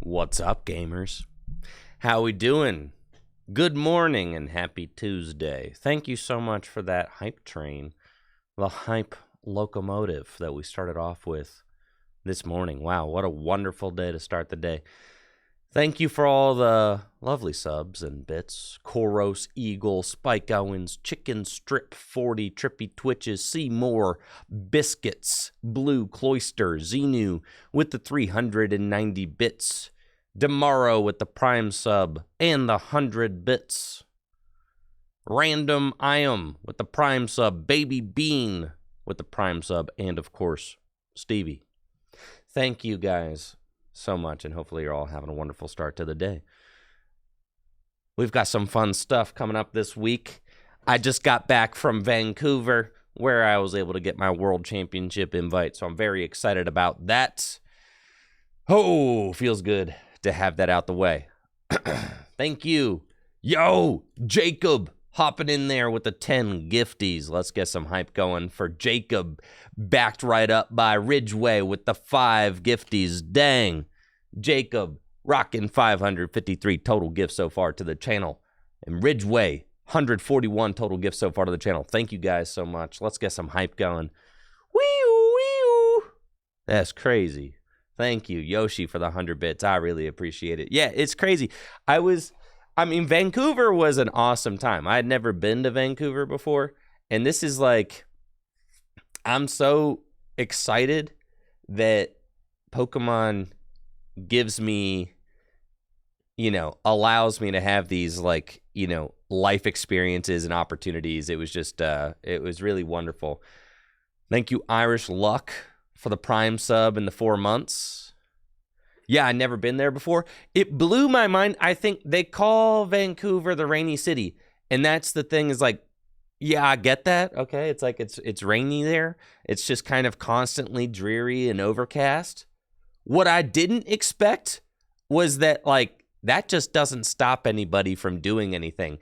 What's up, gamers? How we doing? Good morning and happy Tuesday. Thank you so much for that hype train, the hype locomotive that we started off with this morning. Wow, what a wonderful day to start the day. Thank you for all the lovely subs and bits. Koros, Eagle, Spike Owens, Chicken Strip 40, Trippy Twitches, Seymour, Biscuits, Blue Cloister, Xenu with the 390 bits, Demaro with the Prime sub and the 100 bits, Random Iam with the Prime sub, Baby Bean with the Prime sub, and of course, Stevie. Thank you guys so much, and hopefully you're all having a wonderful start to the day. We've got some fun stuff coming up this week. I just got back from Vancouver, where I was able to get my World Championship invite, so I'm very excited about that. Oh, feels good to have that out the way. Thank you. Yo, Jacob, hopping in there with the 10 gifties. Let's get some hype going for Jacob. Backed right up by Ridgeway with the 5 gifties. Dang. Jacob rocking 553 total gifts so far to the channel. And Ridgeway, 141 total gifts so far to the channel. Thank you guys so much. Let's get some hype going. Wee-oo. That's crazy. Thank you, Yoshi, for the 100 bits. I really appreciate it. Yeah, it's crazy. Vancouver was an awesome time. I had never been to Vancouver before. And this is like, I'm so excited that Pokemon gives me, allows me to have these life experiences and opportunities. It was just, it was really wonderful. Thank you, Irish Luck, for the Prime sub in the 4 months. Yeah, I'd never been there before. It blew my mind. I think they call Vancouver the rainy city. And that's the thing is like, yeah, I get that. Okay, it's like it's rainy there. It's just kind of constantly dreary and overcast. What I didn't expect was that that just doesn't stop anybody from doing anything.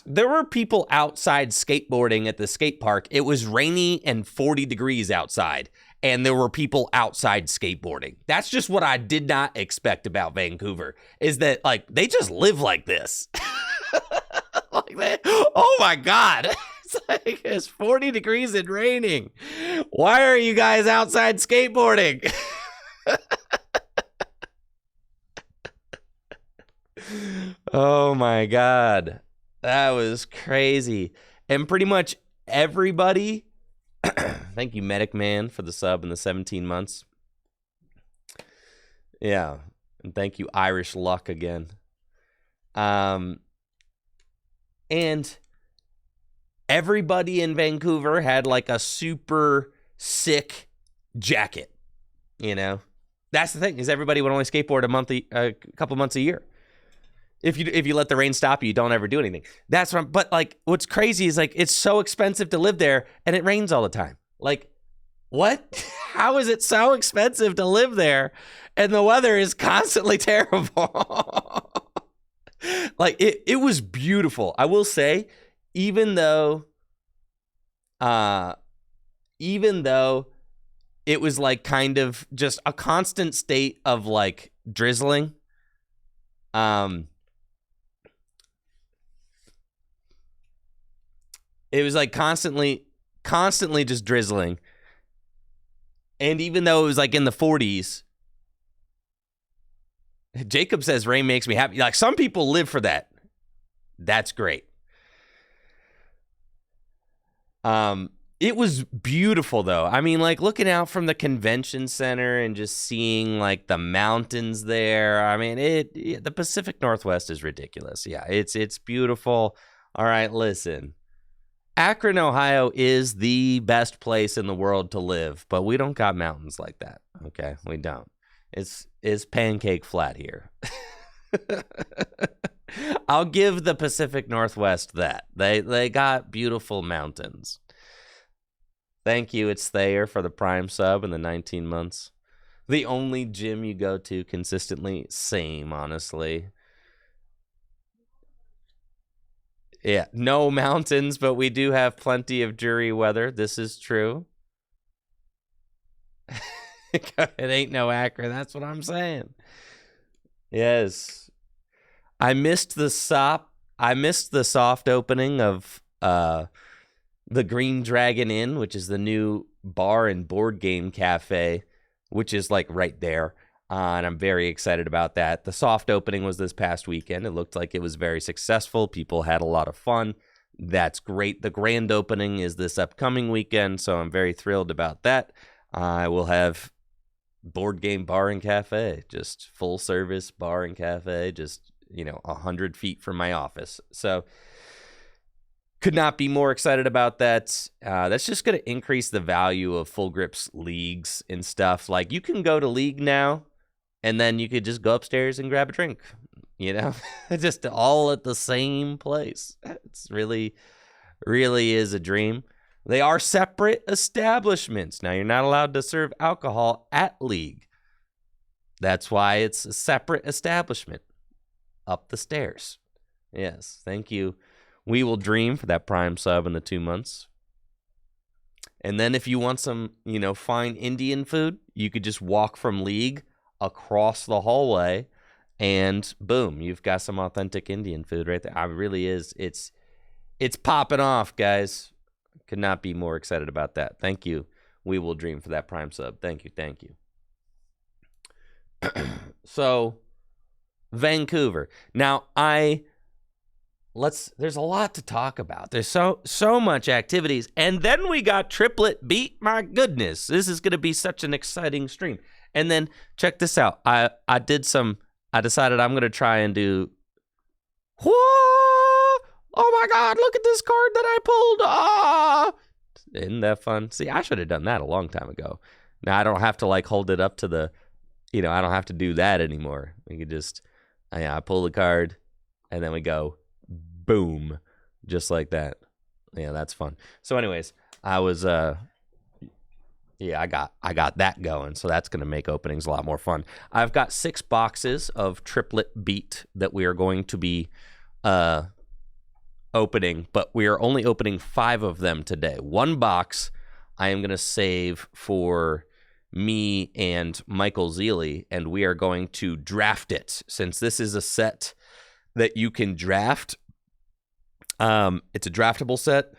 There were people outside skateboarding at the skate park. It was rainy and 40 degrees outside, and there were people outside skateboarding. That's just what I did not expect about Vancouver, is that they just live like this. Oh my God. It's 40 degrees and raining. Why are you guys outside skateboarding? Oh my God. That was crazy. And pretty much everybody, thank you, Medic Man, for the sub in the 17 months. Yeah. And thank you, Irish Luck, again. And everybody in Vancouver had a super sick jacket, That's the thing, is everybody would only skateboard a couple months a year. If you let the rain stop you don't ever do anything. That's what but what's crazy is it's so expensive to live there and it rains all the time. What? How is it so expensive to live there and the weather is constantly terrible? It was beautiful. I will say, even though it was kind of just a constant state of drizzling, it was constantly just drizzling. And even though it was in the 40s, Jacob says rain makes me happy. Some people live for that. That's great. It was beautiful though. Looking out from the convention center and just seeing the mountains there. The Pacific Northwest is ridiculous. Yeah, it's beautiful. All right, listen. Akron, Ohio is the best place in the world to live, but we don't got mountains like that. Okay, we don't. It's pancake flat here. I'll give the Pacific Northwest that. They got beautiful mountains. Thank you, it's Thayer, for the Prime sub in the 19 months. The only gym you go to consistently? Same, honestly. Yeah, no mountains, but we do have plenty of dreary weather. This is true. It ain't no Akron. That's what I'm saying. Yes. I missed the soft opening of the Green Dragon Inn, which is the new bar and board game cafe, which is like right there. And I'm very excited about that. The soft opening was this past weekend. It looked like it was very successful. People had a lot of fun. That's great. The grand opening is this upcoming weekend, so I'm very thrilled about that. I will have board game bar and cafe, just full service bar and cafe, just 100 feet from my office. So could not be more excited about that. That's just going to increase the value of Full Grip's leagues and stuff. Like, you can go to league now, and then you could just go upstairs and grab a drink, just all at the same place. It's really, really is a dream. They are separate establishments. Now, you're not allowed to serve alcohol at league. That's why it's a separate establishment up the stairs. Yes, thank you. We Will Dream for that Prime sub in the 2 months. And then if you want some, fine Indian food, you could just walk from league across the hallway and boom, you've got some authentic Indian food right there. It really is. It's popping off, guys. Could not be more excited about that. Thank you. We Will Dream for that Prime sub. Thank you. So, Vancouver. Now, there's a lot to talk about. There's so much activities. And then we got Triplet Beat. My goodness, this is going to be such an exciting stream. And then check this out. I decided I'm going to try and do, oh my God, look at this card that I pulled. Isn't that fun? See, I should have done that a long time ago. Now I don't have to hold it up to the, I don't have to do that anymore. We could just, I pull the card and then we go boom, just like that. Yeah, that's fun. So anyways, I was, I got that going. So that's going to make openings a lot more fun. I've got 6 boxes of Triplet Beat that we are going to be, opening, but we are only opening 5 of them today. 1 box I am going to save for me and Michael Zeely, and we are going to draft it. Since this is a set that you can draft, it's a draftable set,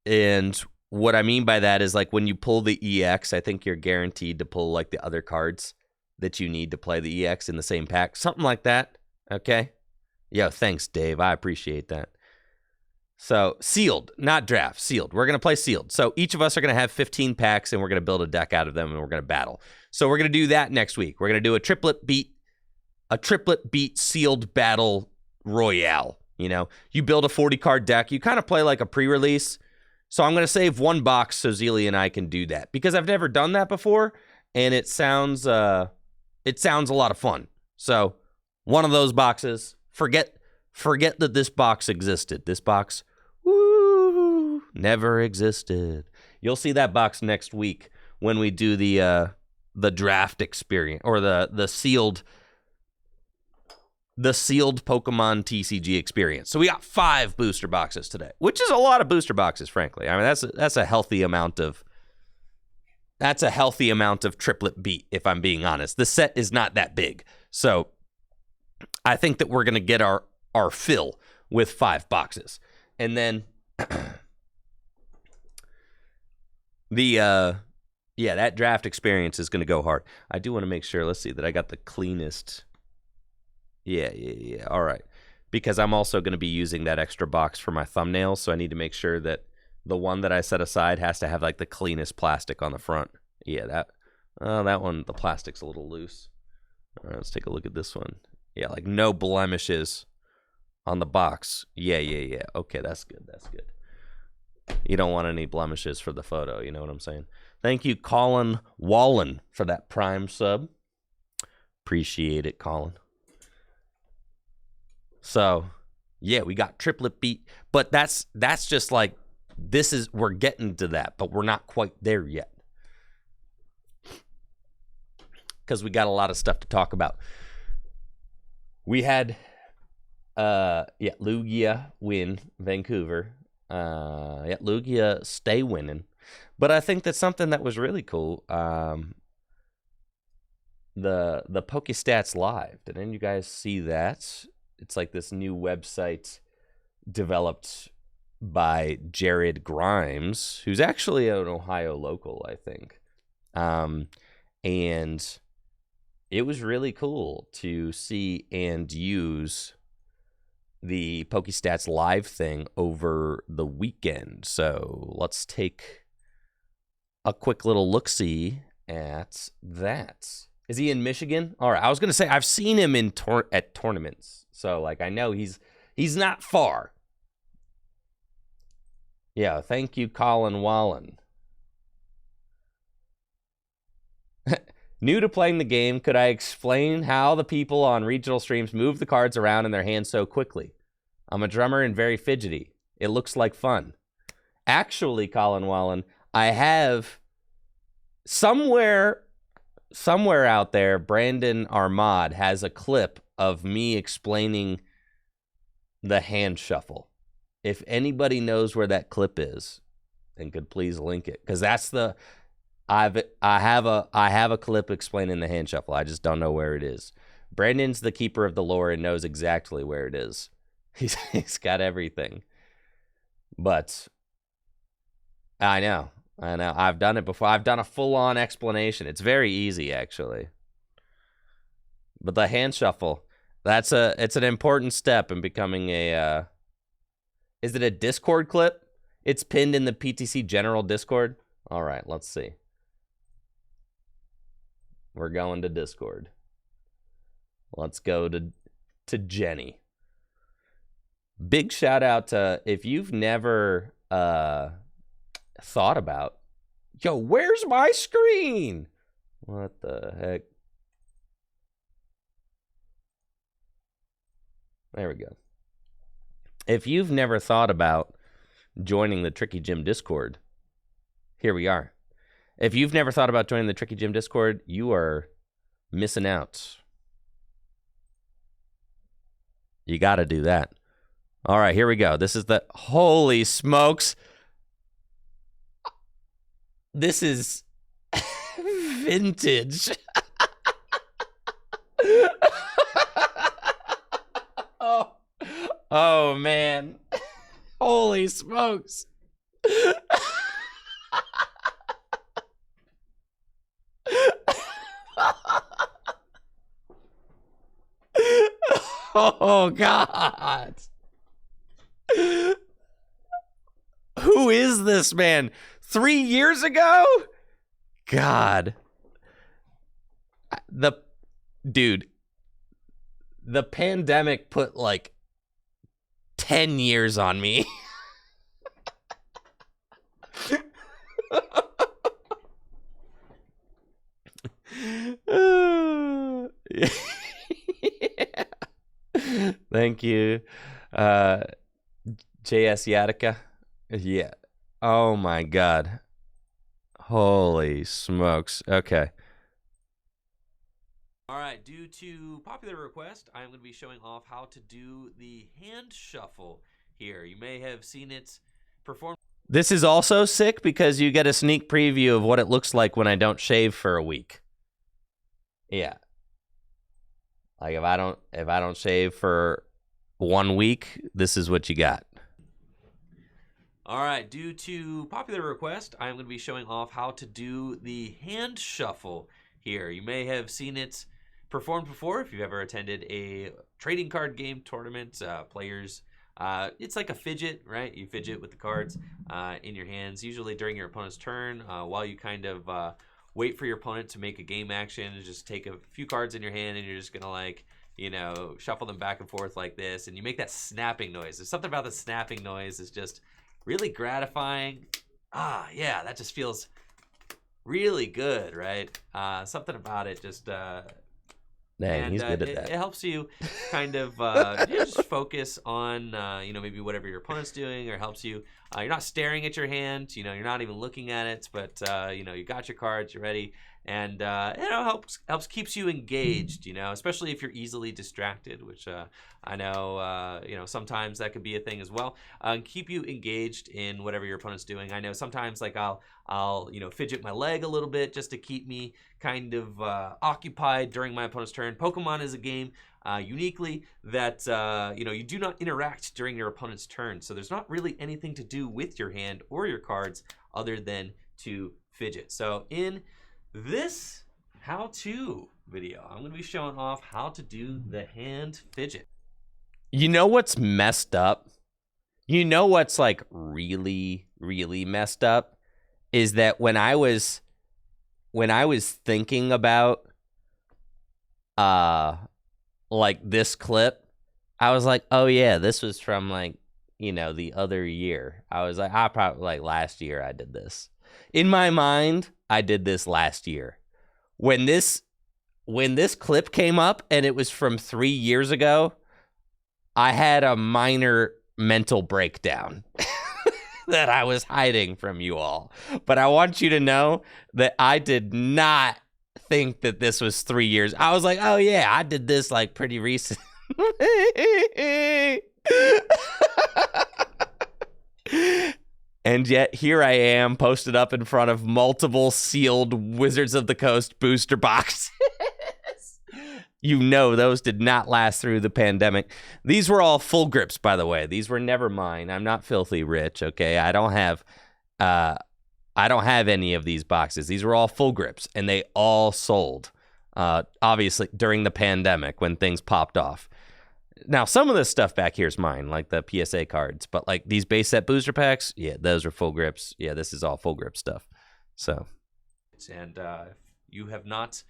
and what I mean by that is when you pull the EX, I think you're guaranteed to pull the other cards that you need to play the EX in the same pack, something like that. Okay? Yeah, thanks, Dave. I appreciate that. So, sealed, not draft, sealed. We're going to play sealed. So, each of us are going to have 15 packs, and we're going to build a deck out of them, and we're going to battle. So, we're going to do that next week. We're going to do a Triplet Beat sealed battle royale. You build a 40-card deck. You kind of play like a pre-release. So, I'm going to save 1 box so Zeely and I can do that. Because I've never done that before, and it sounds a lot of fun. So, one of those boxes, forget that this box existed. This box, never existed. You'll see that box next week when we do the draft experience or the sealed Pokemon TCG experience. So we got 5 booster boxes today, which is a lot of booster boxes, frankly. I mean, that's a healthy amount of Triplet Beat, if I'm being honest. The set is not that big, so I think that we're gonna get our fill with 5 boxes. And then that draft experience is going to go hard. I do want to make sure, let's see, that I got the cleanest. Yeah. All right. Because I'm also going to be using that extra box for my thumbnails, so I need to make sure that the one that I set aside has to have the cleanest plastic on the front. Yeah, that one, the plastic's a little loose. All right, let's take a look at this one. Yeah, no blemishes on the box. Yeah. Okay, that's good. You don't want any blemishes for the photo, you know what I'm saying? Thank you, Colin Wallen, for that Prime sub. Appreciate it, Colin. So, yeah, we got Triplet Beat, but that's just we're getting to that, but we're not quite there yet. Because we got a lot of stuff to talk about. We had Lugia win Vancouver. Lugia stay winning. But I think that's something that was really cool. the PokeStats Live. Did any of you guys see that? It's like this new website developed by Jared Grimes, who's actually an Ohio local, I think. And it was really cool to see and use the PokeStats Live thing over the weekend. So let's take a quick little look-see at that. Is he in Michigan? All right, I was going to say I've seen him in at tournaments. So, like, I know he's not far. Yeah, thank you, Colin Wallen. New to playing the game, could I explain how the people on regional streams move the cards around in their hands so quickly? I'm a drummer and very fidgety. It looks like fun. Actually, Colin Wallen, I have somewhere out there, Brandon Armad has a clip of me explaining the hand shuffle. If anybody knows where that clip is, then could please link it, because that's the I have a clip explaining the hand shuffle. I just don't know where it is. Brandon's the keeper of the lore and knows exactly where it is. He's got everything. But I know. I've done it before. I've done a full-on explanation. It's very easy, actually. But the hand shuffle, it's an important step in becoming a is it a Discord clip? It's pinned in the PTC General Discord. All right, let's see. We're going to Discord. Let's go to Jenny. Big shout out to, if you've never thought about, yo, where's my screen? What the heck? There we go. If you've never thought about joining the Tricky Gym Discord, here we are. If you've never thought about joining the Tricky Gym Discord, you are missing out. You got to do that. All right, here we go. This is the, holy smokes. This is vintage. Oh man. Holy smokes. Oh God. Who is this man? 3 years ago? God. The pandemic put like 10 years on me. Yeah. Thank you, JS Yatica. Yeah. Oh my God. Holy smokes. Okay. All right, due to popular request, I'm going to be showing off how to do the hand shuffle here. You may have seen it performed. This is also sick because you get a sneak preview of what it looks like when I don't shave for a week. Yeah. Like if I don't shave for 1 week, this is what you got. All right, due to popular request, I'm going to be showing off how to do the hand shuffle here. You may have seen it performed before if you've ever attended a trading card game tournament. Players, it's like a fidget, right? You fidget with the cards in your hands, usually during your opponent's turn, while you kind of wait for your opponent to make a game action. Just take a few cards in your hand and you're just going to, like, you know, shuffle them back and forth like this, and you make that snapping noise. There's something about the snapping noise is just really gratifying. Yeah, that just feels really good, right? Something about it just Dang, he's good at that. It helps you kind of just focus on you know, maybe whatever your opponent's doing, or helps you You're not staring at your hand, you know, you're not even looking at it, but you know, you got your cards, you're ready, and you know, helps keeps you engaged, you know, especially if you're easily distracted, which I know you know, sometimes that could be a thing as well. Keep you engaged in whatever your opponent's doing. I know sometimes like I'll you know, fidget my leg a little bit just to keep me kind of occupied during my opponent's turn. Pokemon is a game uniquely that you know, you do not interact during your opponent's turn, so there's not really anything to do with your hand or your cards other than to fidget. So in this how-to video, I'm going to be showing off how to do the hand fidget. You know what's messed up? You know what's like really, really messed up is that when I was thinking about like this clip, I was like, oh yeah, this was from like, you know, the other year. I was like, I probably like last year I did this. In my mind, I did this last year. When this clip came up and it was from 3 years ago, I had a minor mental breakdown that I was hiding from you all. But I want you to know that I did not think that this was 3 years. I was like, oh yeah, I did this like pretty recent. And yet here I am posted up in front of multiple sealed Wizards of the Coast booster boxes. You know those did not last through the pandemic. These were all full grips, by the way. These were never mine. I'm not filthy rich, okay? I don't have any of these boxes. These were all full grips, and they all sold, obviously, during the pandemic when things popped off. Now, some of this stuff back here is mine, like the PSA cards, but like these base set booster packs, yeah, those are full grips. Yeah, this is all full grip stuff. So, and if you have not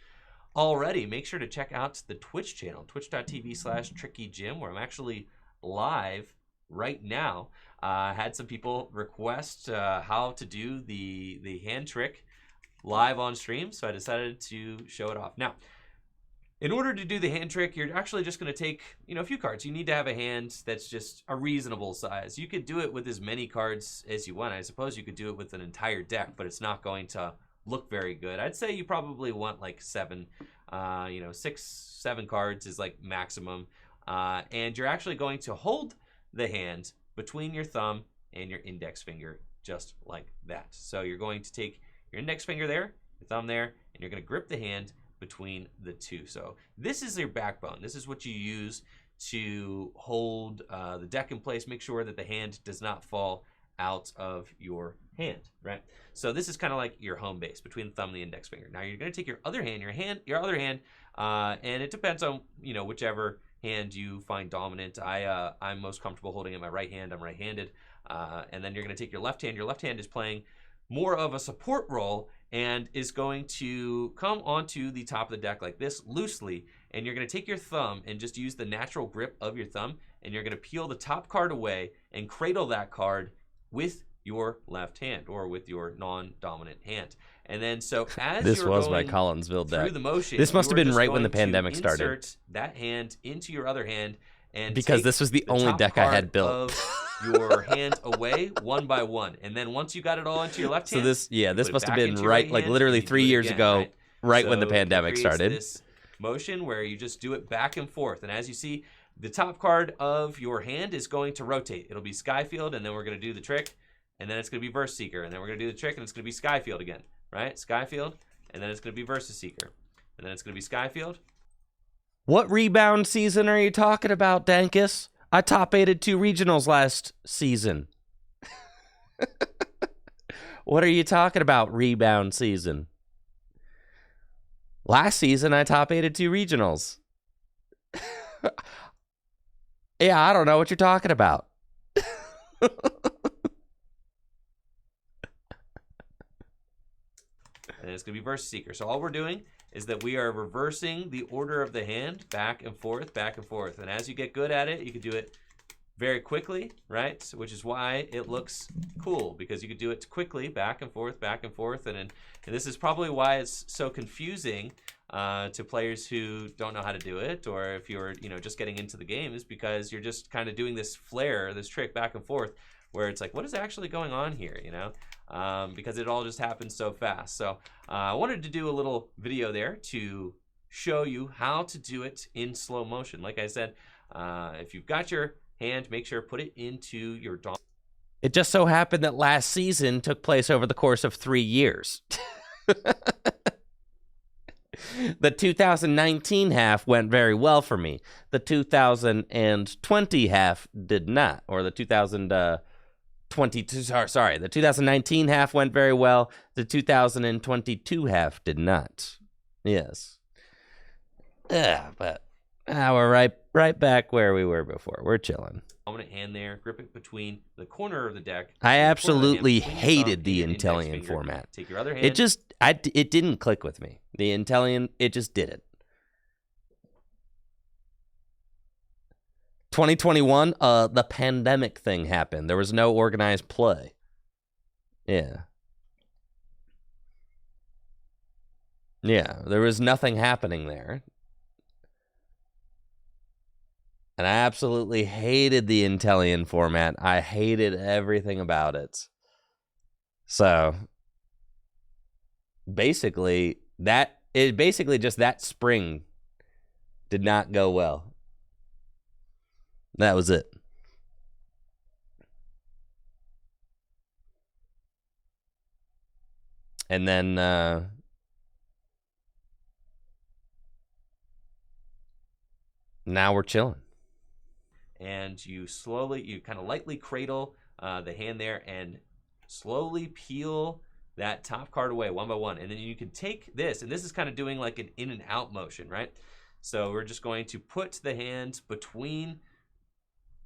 already, make sure to check out the Twitch channel, twitch.tv/TrickyJim, where I'm actually live right now. I had some people request how to do the hand trick live on stream, so I decided to show it off. Now, in order to do the hand trick, you're actually just going to take, you know, a few cards. You need to have a hand that's just a reasonable size. You could do it with as many cards as you want. I suppose you could do it with an entire deck, but it's not going to look very good. I'd say you probably want like 7, you know, 6, 7 cards is like maximum. And you're actually going to hold the hand between your thumb and your index finger, just like that. So you're going to take your index finger there, your thumb there, and you're going to grip the hand between the two. So this is your backbone. This is what you use to hold the deck in place. Make sure that the hand does not fall out of your hand, right? So this is kind of like your home base between the thumb and the index finger. Now you're going to take your other hand, and it depends on, you know, whichever hand you find dominant. I'm most comfortable holding in my right hand. I'm right-handed. And then you're going to take your left hand. Your left hand is playing more of a support role and is going to come onto the top of the deck like this loosely, and you're going to take your thumb and just use the natural grip of your thumb, and you're going to peel the top card away and cradle that card with your left hand or with your non-dominant hand. And then so as this you're was going my Collinsville deck. through the motion, this must have been right when the going to pandemic started. Insert that hand into your other hand, and because take this was the only top deck I card had built. Of your hand away one by one, and then once you got it all into your left hand, so this, yeah, this put it must have back been into your right, right like hand, literally and you 3 do it years again, ago, right when the So pandemic it creates started. This motion where you just do it back and forth, and as you see, the top card of your hand is going to rotate. It'll be Skyfield, and then we're going to do the trick, and then it's going to be Verse Seeker, and then we're going to do the trick, and it's going to be Skyfield again, right? Skyfield, and then it's going to be Versus Seeker, and then it's going to be Skyfield. What rebound season are you talking about, Dankus? I top-8'd 2 regionals last season. What are you talking about, rebound season? Last season, I top-8'd 2 regionals. Yeah, I don't know what you're talking about. And it's going to be Versus Seeker. So all we're doing is that we are reversing the order of the hand back and forth, back and forth. And as you get good at it, you can do it very quickly, right? Which is why it looks cool, because you could do it quickly, back and forth, and this is probably why it's so confusing to players who don't know how to do it, or if you're, you know, just getting into the game, is because you're just kind of doing this flare, this trick back and forth. where it's like, what is actually going on here, because it all just happens so fast. So I wanted to do a little video there to show you how to do it in slow motion. Like I said, if you've got your hand, make sure put it into your dom. It just so happened that last season took place over the course of 3 years. The 2019 half went very well for me. The 2020 half did not, or the 2022, sorry, the 2019 half went very well. The 2022 half did not. Yes. But we're right back where we were before. We're chilling. Dominant hand there, grip it between the corner of the deck. I absolutely hated the Intellian format. Take your other hand. It didn't click with me. The Intellian, it just didn't. 2021, the pandemic thing happened. There was no organized play. Yeah. Yeah, there was nothing happening there. And I absolutely hated the Intellian format. I hated everything about it. So basically just that spring did not go well. That was it. And then now we're chilling. And you kind of lightly cradle the hand there and slowly peel that top card away one by one. And then you can take this, and this is kind of doing like an in and out motion, right? So we're just going to put the hand between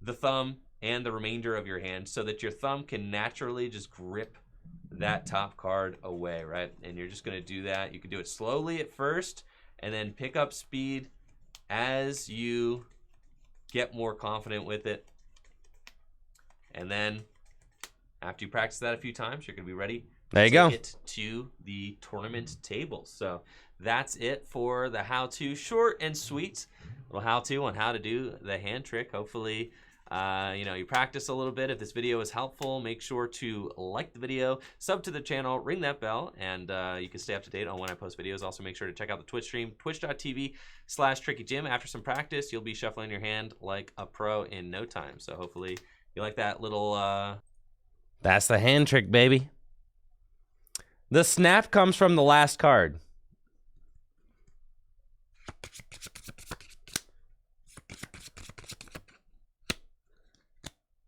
the thumb and the remainder of your hand so that your thumb can naturally just grip that top card away, right? And you're just going to do that. You can do it slowly at first and then pick up speed as you get more confident with it. And then after you practice that a few times, you're going to be ready to take it to the tournament table. So that's it for the how-to. Short and sweet little how-to on how to do the hand trick. Hopefully, you practice a little bit. If this video is helpful, make sure to like the video, sub to the channel, ring that bell, and you can stay up to date on when I post videos. Also, make sure to check out the Twitch stream, twitch.tv/TrickyJim. After some practice, you'll be shuffling your hand like a pro in no time. So hopefully you like that little... That's the hand trick, baby. The snap comes from the last card.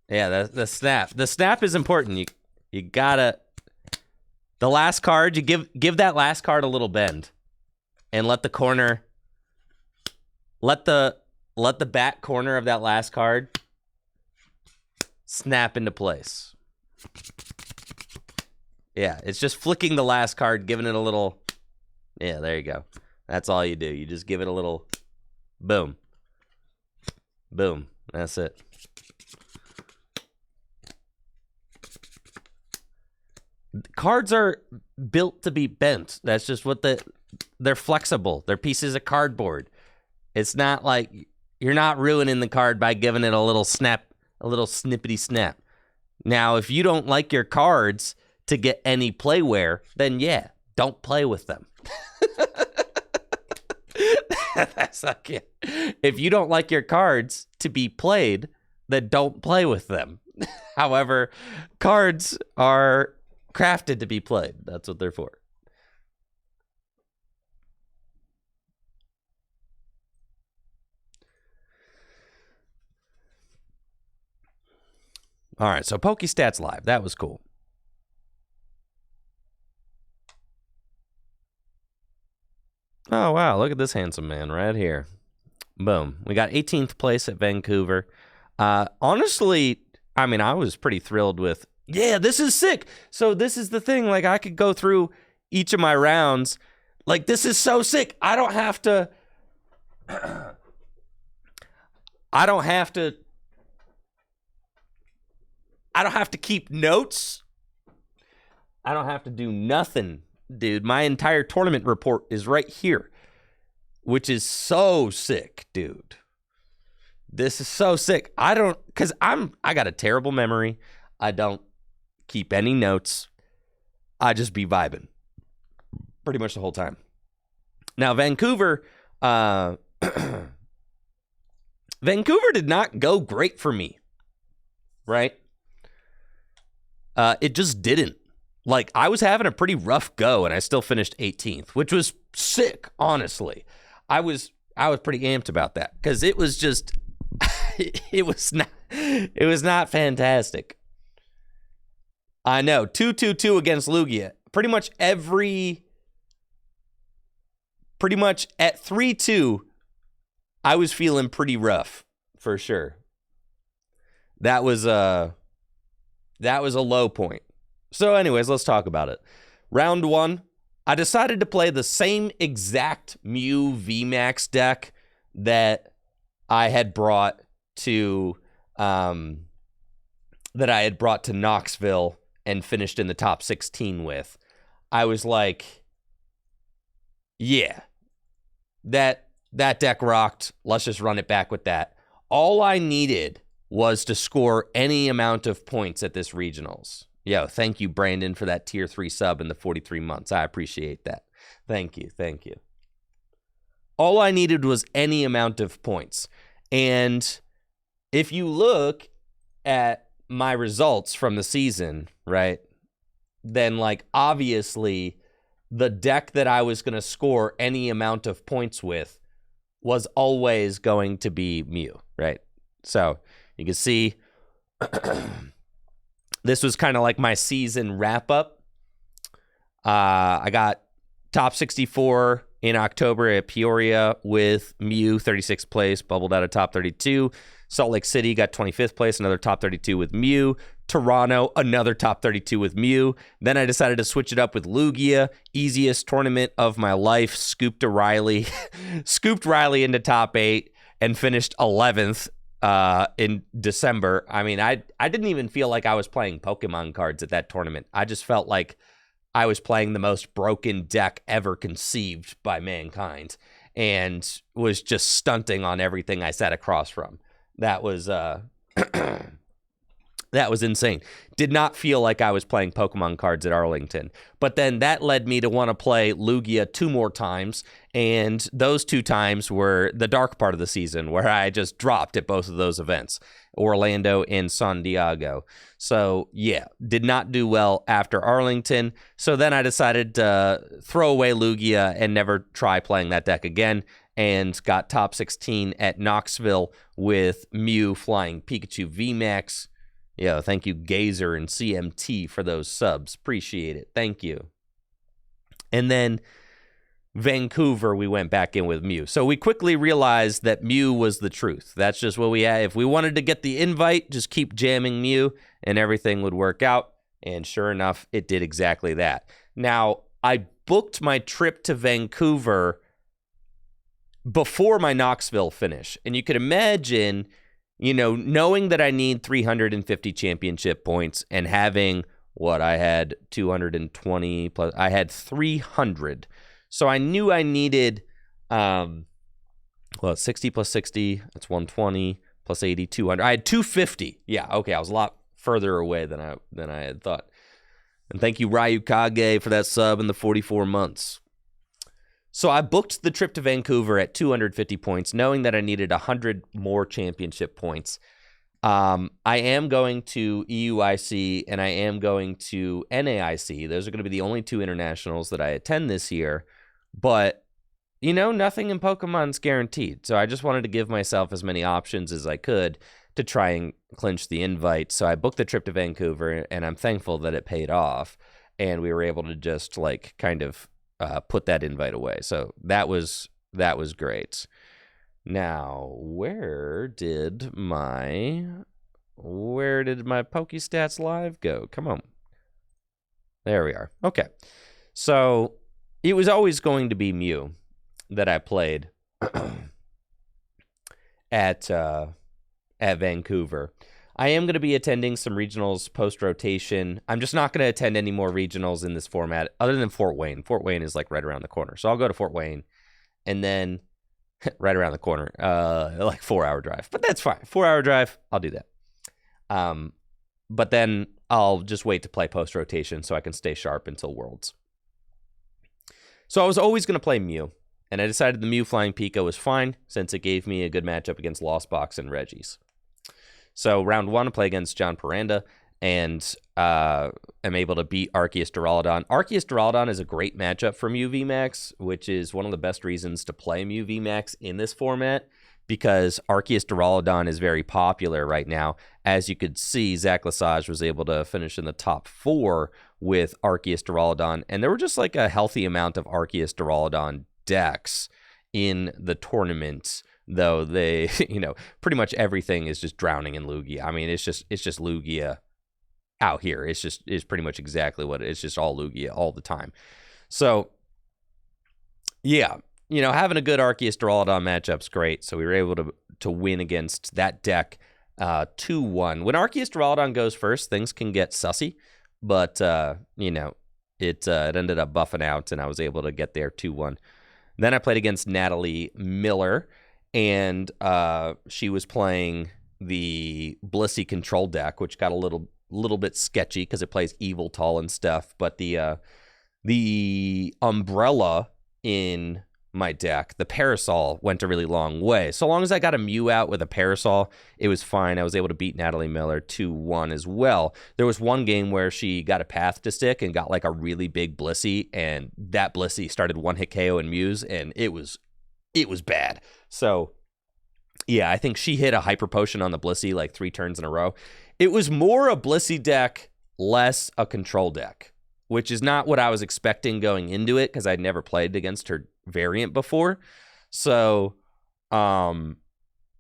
Yeah, the snap. The snap is important. You gotta. The last card, you give that last card a little bend, and let the corner. Let the back corner of that last card snap into place. Yeah, it's just flicking the last card, giving it a little. Yeah, there you go. That's all you do. You just give it a little. Boom. Boom. That's it. Cards are built to be bent. That's just what they're flexible. They're pieces of cardboard. It's not like you're not ruining the card by giving it a little snap, a little snippety snap. Now, if you don't like your cards to get any playware, then yeah, don't play with them. That's not it. If you don't like your cards to be played, then don't play with them. However, cards are crafted to be played. That's what they're for. All right, so PokeStats Live. That was cool. Oh, wow. Look at this handsome man right here. Boom. We got 18th place at Vancouver. Honestly, I mean, I was pretty thrilled with, yeah, this is sick. So this is the thing. Like, I could go through each of my rounds. Like, this is so sick. I don't have to keep notes. I don't have to do nothing, dude. My entire tournament report is right here, which is so sick, dude. This is so sick. I got a terrible memory. I don't keep any notes. I just be vibing pretty much the whole time. Now, Vancouver did not go great for me, right? It just didn't. Like, I was having a pretty rough go, and I still finished 18th, which was sick, honestly. I was pretty amped about that because it was just, it was not fantastic. I know, 2-2-2 against Lugia. Pretty much at 3-2, I was feeling pretty rough, for sure. That was a low point. So anyways, let's talk about it. Round 1, I decided to play the same exact Mew VMAX deck that I had brought to Knoxville and finished in the top 16 with. I was like, yeah, that deck rocked. Let's just run it back with that. All I needed was to score any amount of points at this regionals. Yo, thank you, Brandon, for that tier 3 sub in the 43 months. I appreciate that. Thank you. All I needed was any amount of points. And if you look at my results from the season, right, then, like, obviously the deck that I was going to score any amount of points with was always going to be Mew, right? So you can see this was kind of like my season wrap-up. I got top 64 in October at Peoria with Mew, 36th place, bubbled out of top 32. Salt Lake City got 25th place, another top 32 with Mew. Toronto, another top 32 with Mew. Then I decided to switch it up with Lugia, easiest tournament of my life. Scooped Riley into top 8 and finished 11th in December. I mean, I didn't even feel like I was playing Pokemon cards at that tournament. I just felt like I was playing the most broken deck ever conceived by mankind and was just stunting on everything I sat across from. That was that was insane. Did not feel like I was playing Pokemon cards at Arlington. But then that led me to want to play Lugia 2 more times. And those 2 times were the dark part of the season where I just dropped at both of those events, Orlando and San Diego. So, yeah, did not do well after Arlington. So then I decided to throw away Lugia and never try playing that deck again. And got top 16 at Knoxville with Mew flying Pikachu VMAX. Yeah, thank you, Gazer and CMT, for those subs. Appreciate it. Thank you. And then Vancouver, we went back in with Mew. So we quickly realized that Mew was the truth. That's just what we had. If we wanted to get the invite, just keep jamming Mew and everything would work out. And sure enough, it did exactly that. Now, I booked my trip to Vancouver before my Knoxville finish. And you could imagine, you know, knowing that I need 350 championship points and having what I had 220 plus, I had 300. So I knew I needed, 60 plus 60, that's 120 plus 80, 200. I had 250. Yeah, okay, I was a lot further away than I had thought. And thank you, Ryu Kage, for that sub in the 44 months. So I booked the trip to Vancouver at 250 points, knowing that I needed 100 more championship points. I am going to EUIC and I am going to NAIC. Those are going to be the only 2 internationals that I attend this year. But, you know, nothing in Pokemon's guaranteed. So I just wanted to give myself as many options as I could to try and clinch the invite. So I booked the trip to Vancouver, and I'm thankful that it paid off. And we were able to just, like, kind of put that invite away. So that was great. Now, where did my PokeStats Live go? Come on. There we are. Okay. So it was always going to be Mew that I played at Vancouver. I am going to be attending some regionals post-rotation. I'm just not going to attend any more regionals in this format other than Fort Wayne. Fort Wayne is like right around the corner. So I'll go to Fort Wayne and then right around the corner, like 4-hour drive. But that's fine. 4-hour drive, I'll do that. but then I'll just wait to play post-rotation so I can stay sharp until Worlds. So I was always going to play Mew, and I decided the Mew Flying Pika was fine since it gave me a good matchup against Lost Box and Reggie's. So round 1, I play against John Peranda, and am able to beat Arceus Duraludon. Arceus Duraludon is a great matchup for Mew VMAX, which is one of the best reasons to play Mew VMAX in this format, because Arceus Duraludon is very popular right now. As you could see, Zach Lesage was able to finish in the top 4 with Arceus Duraludon, and there were just like a healthy amount of Arceus Duraludon decks in the tournament, though they, pretty much everything is just drowning in Lugia. I mean, it's just Lugia out here. It's pretty much exactly what it is. It's just all Lugia all the time. So, yeah, having a good Arceus Duraludon matchup's great. So we were able to win against that deck 2-1. When Arceus Duraludon goes first, things can get sussy, but it ended up buffing out, and I was able to get there 2-1. Then I played against Natalie Miller, and she was playing the Blissey control deck, which got a little bit sketchy because it plays Eviltal and stuff. But the umbrella in my deck, the Parasol, went a really long way. So long as I got a Mew out with a Parasol, it was fine. I was able to beat Natalie Miller 2-1 as well. There was one game where she got a Path to Stick and got like a really big Blissey, and that Blissey started one-hit KO and Mews, and it was bad. So yeah, I think she hit a Hyper Potion on the Blissey like 3 turns in a row. It was more a Blissey deck, less a control deck, which is not what I was expecting going into it because I'd never played against her variant before. So I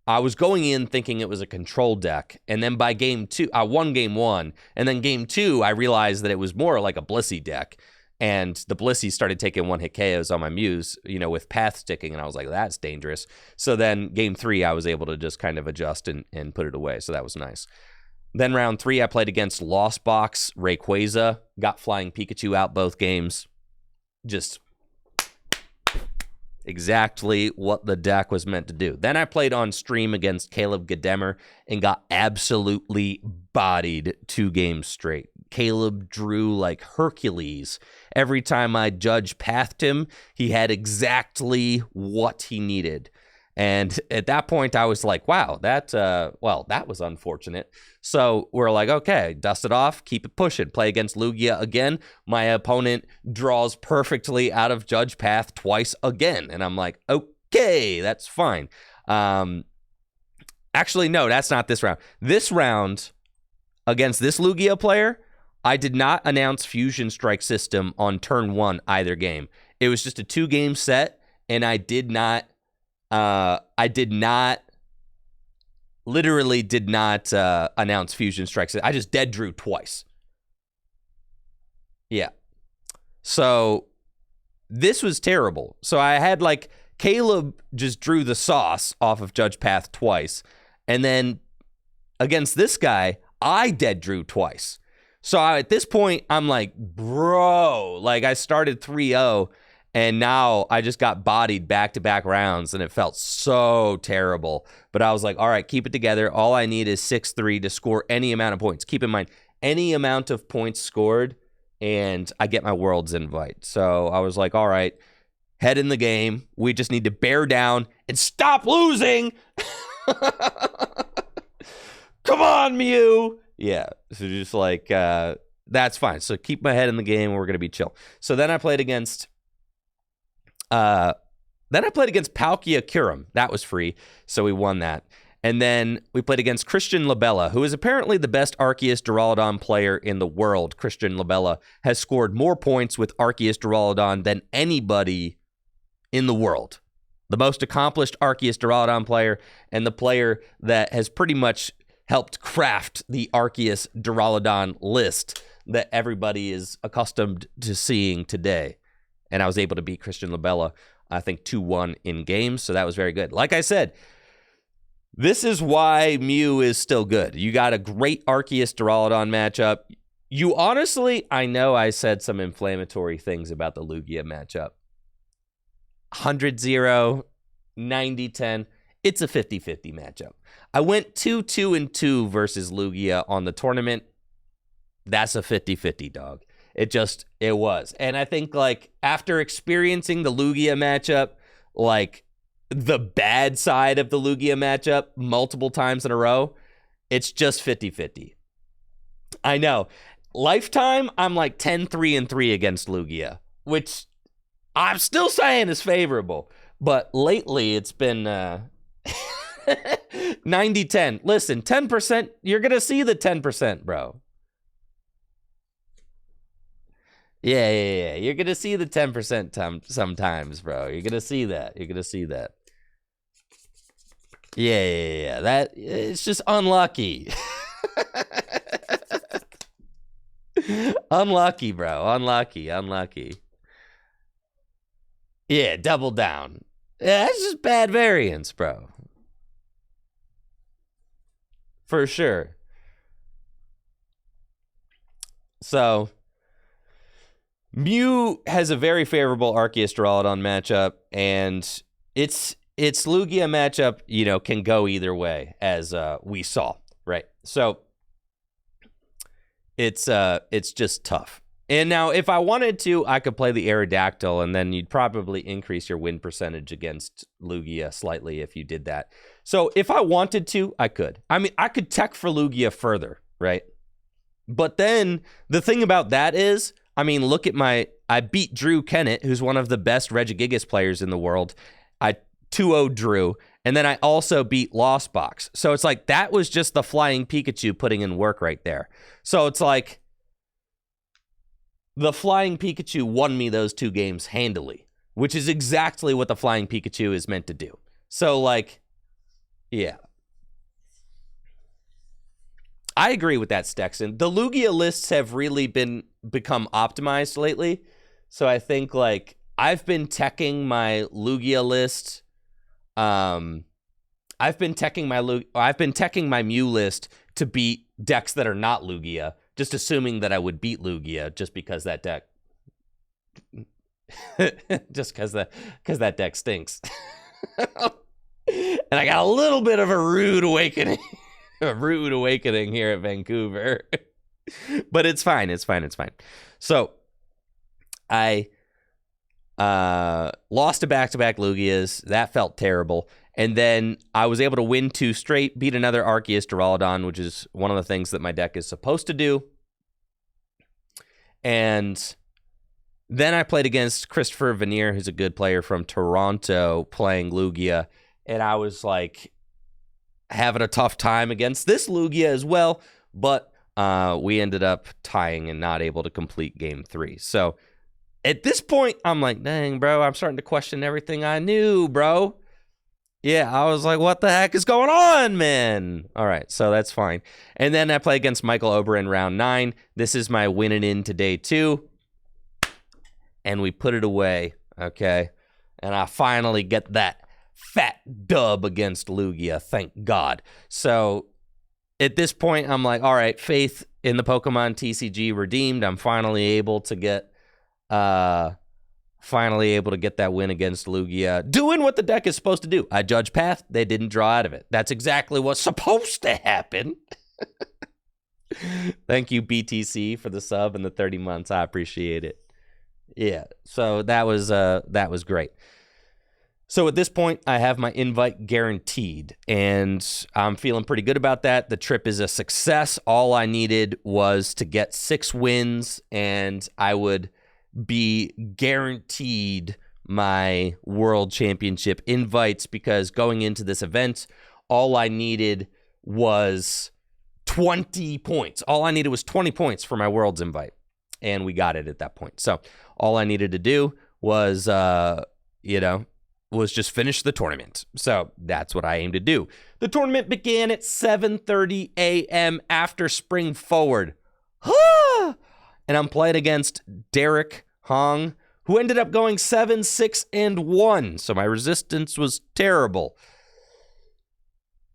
was going in thinking it was a control deck, and then by game 2, I won game 1, and then game 2, I realized that it was more like a Blissey deck, and the Blissey started taking one-hit KOs on my Mews, with Path Sticking, and I was like, that's dangerous. So then game 3, I was able to just kind of adjust and put it away, so that was nice. Then round 3, I played against Lost Box, Rayquaza, got Flying Pikachu out both games. Just exactly what the deck was meant to do. Then I played on stream against Caleb Gademer and got absolutely bodied 2 games straight. Caleb drew like Hercules. Every time I judge pathed him, he had exactly what he needed. And at that point, I was like, wow, that was unfortunate. So we're like, okay, dust it off, keep it pushing. Play against Lugia again. My opponent draws perfectly out of Judge Path twice again. And I'm like, okay, that's fine. Actually, no, that's not this round. This round, against this Lugia player, I did not announce Fusion Strike System on turn 1 either game. It was just a 2-game set, and I literally did not announce Fusion Strikes. I just dead drew twice. Yeah. So this was terrible. So I had like Caleb just drew the sauce off of Judge Path twice. And then against this guy, I dead drew twice. So at this point, I'm like, bro, like I started 3-0. And now I just got bodied back-to-back rounds, and it felt so terrible. But I was like, all right, keep it together. All I need is 6-3 to score any amount of points. Keep in mind, any amount of points scored, and I get my Worlds invite. So I was like, all right, head in the game. We just need to bear down and stop losing. Come on, Mew. Yeah, so just like, that's fine. So keep my head in the game, and we're going to be chill. So then I played against... Palkia Kurum. That was free, so we won that. And then we played against Christian Labella, who is apparently the best Arceus Duraludon player in the world. Christian Labella has scored more points with Arceus Duraludon than anybody in the world. The most accomplished Arceus Duraludon player, and the player that has pretty much helped craft the Arceus Duraludon list that everybody is accustomed to seeing today. And I was able to beat Christian Labella, I think, 2-1 in games. So that was very good. Like I said, this is why Mew is still good. You got a great Arceus Duraludon matchup. You honestly, I know I said some inflammatory things about the Lugia matchup. 100-0, 90-10. It's a 50-50 matchup. I went 2-2-2 versus Lugia on the tournament. that's a 50-50, dog. It was. And I think, like, after experiencing the Lugia matchup, like, the bad side of the Lugia matchup multiple times in a row, it's just 50-50. I know. Lifetime, I'm like 10-3-3 against Lugia, which I'm still saying is favorable. But lately, it's been 90-10. Listen, 10%, you're going to see the 10%, bro. Yeah. You're going to see the 10% sometimes, bro. You're going to see that. Yeah. That, it's just unlucky. Unlucky, bro. Unlucky. Yeah, double down. Yeah, that's just bad variance, bro. For sure. So, Mew has a very favorable Arceus Duraludon matchup, and its Lugia matchup, you know, can go either way, as we saw, right? So, it's just tough. And now, if I wanted to, I could play the Aerodactyl, and then you'd probably increase your win percentage against Lugia slightly if you did that. So if I wanted to, I could. I mean, I could tech for Lugia further, right? But then the thing about that is, I mean, look at I beat Drew Kennett, who's one of the best Regigigas players in the world. I 2-0'd Drew, and then I also beat Lost Box. So it's like, that was just the Flying Pikachu putting in work right there. So it's like, the Flying Pikachu won me those 2 games handily, which is exactly what the Flying Pikachu is meant to do. So, like, yeah. I agree with that, Stexon. The Lugia lists have really become optimized lately. So I think, like, I've been teching my Lugia list. I've been teching my Mew list to beat decks that are not Lugia, just assuming that I would beat Lugia just because that deck that deck stinks. And I got a little bit of a rude awakening. Here at Vancouver. But it's fine. So I lost to back-to-back Lugias. That felt terrible. And then I was able to win 2 straight, beat another Arceus Duraludon, which is one of the things that my deck is supposed to do. And then I played against Christopher Veneer, who's a good player from Toronto, playing Lugia. And I was like having a tough time against this Lugia as well. But we ended up tying and not able to complete game 3. So at this point, I'm like, dang, bro, I'm starting to question everything I knew, bro. Yeah, I was like, what the heck is going on, man? All right, so that's fine. And then I play against Michael Ober in round 9. This is my winning in today, too. And we put it away, okay? And I finally get that fat dub against Lugia, thank God. So at this point, I'm like, all right, faith in the Pokemon TCG redeemed. I'm finally able to get that win against Lugia, doing what the deck is supposed to do. I judge path, they didn't draw out of it. That's exactly what's supposed to happen. Thank you, BTC, for the sub and the 30 months. I appreciate it. Yeah, so that was great. So at this point, I have my invite guaranteed, and I'm feeling pretty good about that. The trip is a success. All I needed was to get 6 wins, and I would be guaranteed my world championship invites, because going into this event, all I needed was 20 points. All I needed was 20 points for my world's invite, and we got it at that point. So all I needed to do was, was just finish the tournament. So that's what I aim to do. The tournament began at 7:30 a.m. after Spring Forward. And I'm playing against Derek Hong, who ended up going 7-6-1. So my resistance was terrible.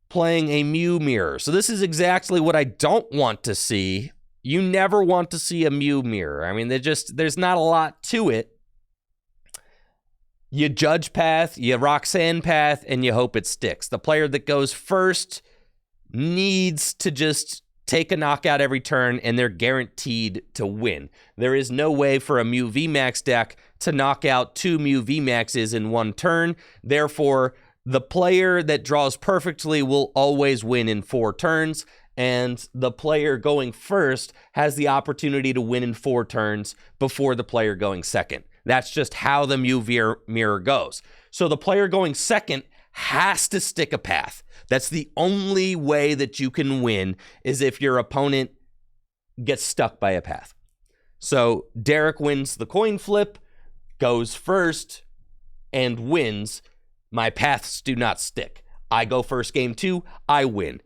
Playing a Mew Mirror. So this is exactly what I don't want to see. You never want to see a Mew Mirror. I mean, there's not a lot to it. You judge path, you Roxanne path, and you hope it sticks. The player that goes first needs to just take a knockout every turn, and they're guaranteed to win. There is no way for a Mew VMAX deck to knock out 2 Mew VMAXs in one turn. Therefore, the player that draws perfectly will always win in 4 turns, and the player going first has the opportunity to win in 4 turns before the player going second. That's just how the Mew mirror goes. So the player going second has to stick a path. That's the only way that you can win, is if your opponent gets stuck by a path. So Derek wins the coin flip, goes first, and wins. My paths do not stick. I go first game 2, I win.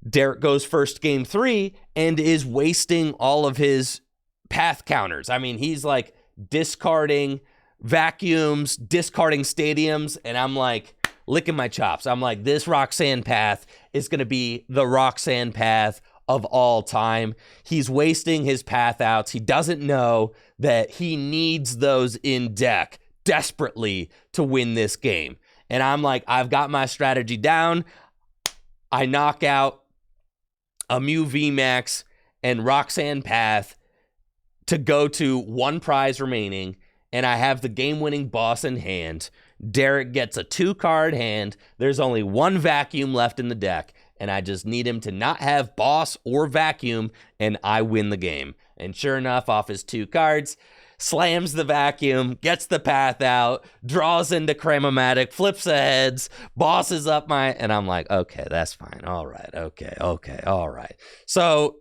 Derek goes first game 3 and is wasting all of his path counters. I mean, he's like discarding vacuums, discarding stadiums, and I'm like licking my chops. I'm like, this Roxanne path is going to be the Roxanne path of all time. He's wasting his path outs. He doesn't know that he needs those in deck desperately to win this game. And I'm like, I've got my strategy down. I knock out a Mew VMAX and Roxanne path to go to 1 prize remaining, and I have the game-winning boss in hand. Derek gets a 2-card hand. There's only 1 vacuum left in the deck, and I just need him to not have boss or vacuum, and I win the game. And sure enough, off his 2 cards, slams the vacuum, gets the path out, draws into Cramomatic, flips the heads, bosses up my... And I'm like, okay, that's fine. All right, okay, all right. So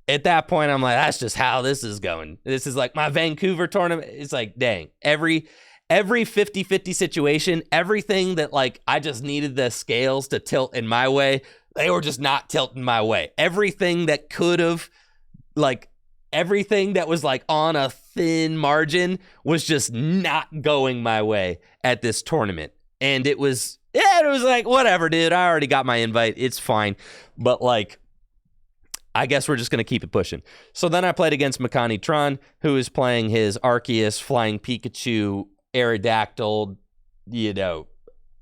at that point, I'm like, that's just how this is going. This is like my Vancouver tournament. It's like, dang, every 50-50 situation, everything that like I just needed the scales to tilt in my way, they were just not tilting my way. Everything that could have, like, everything that was like on a thin margin was just not going my way at this tournament. And it was like, whatever, dude. I already got my invite. It's fine. But like, I guess we're just going to keep it pushing. So then I played against Makani Tron, who is playing his Arceus, Flying Pikachu, Aerodactyl,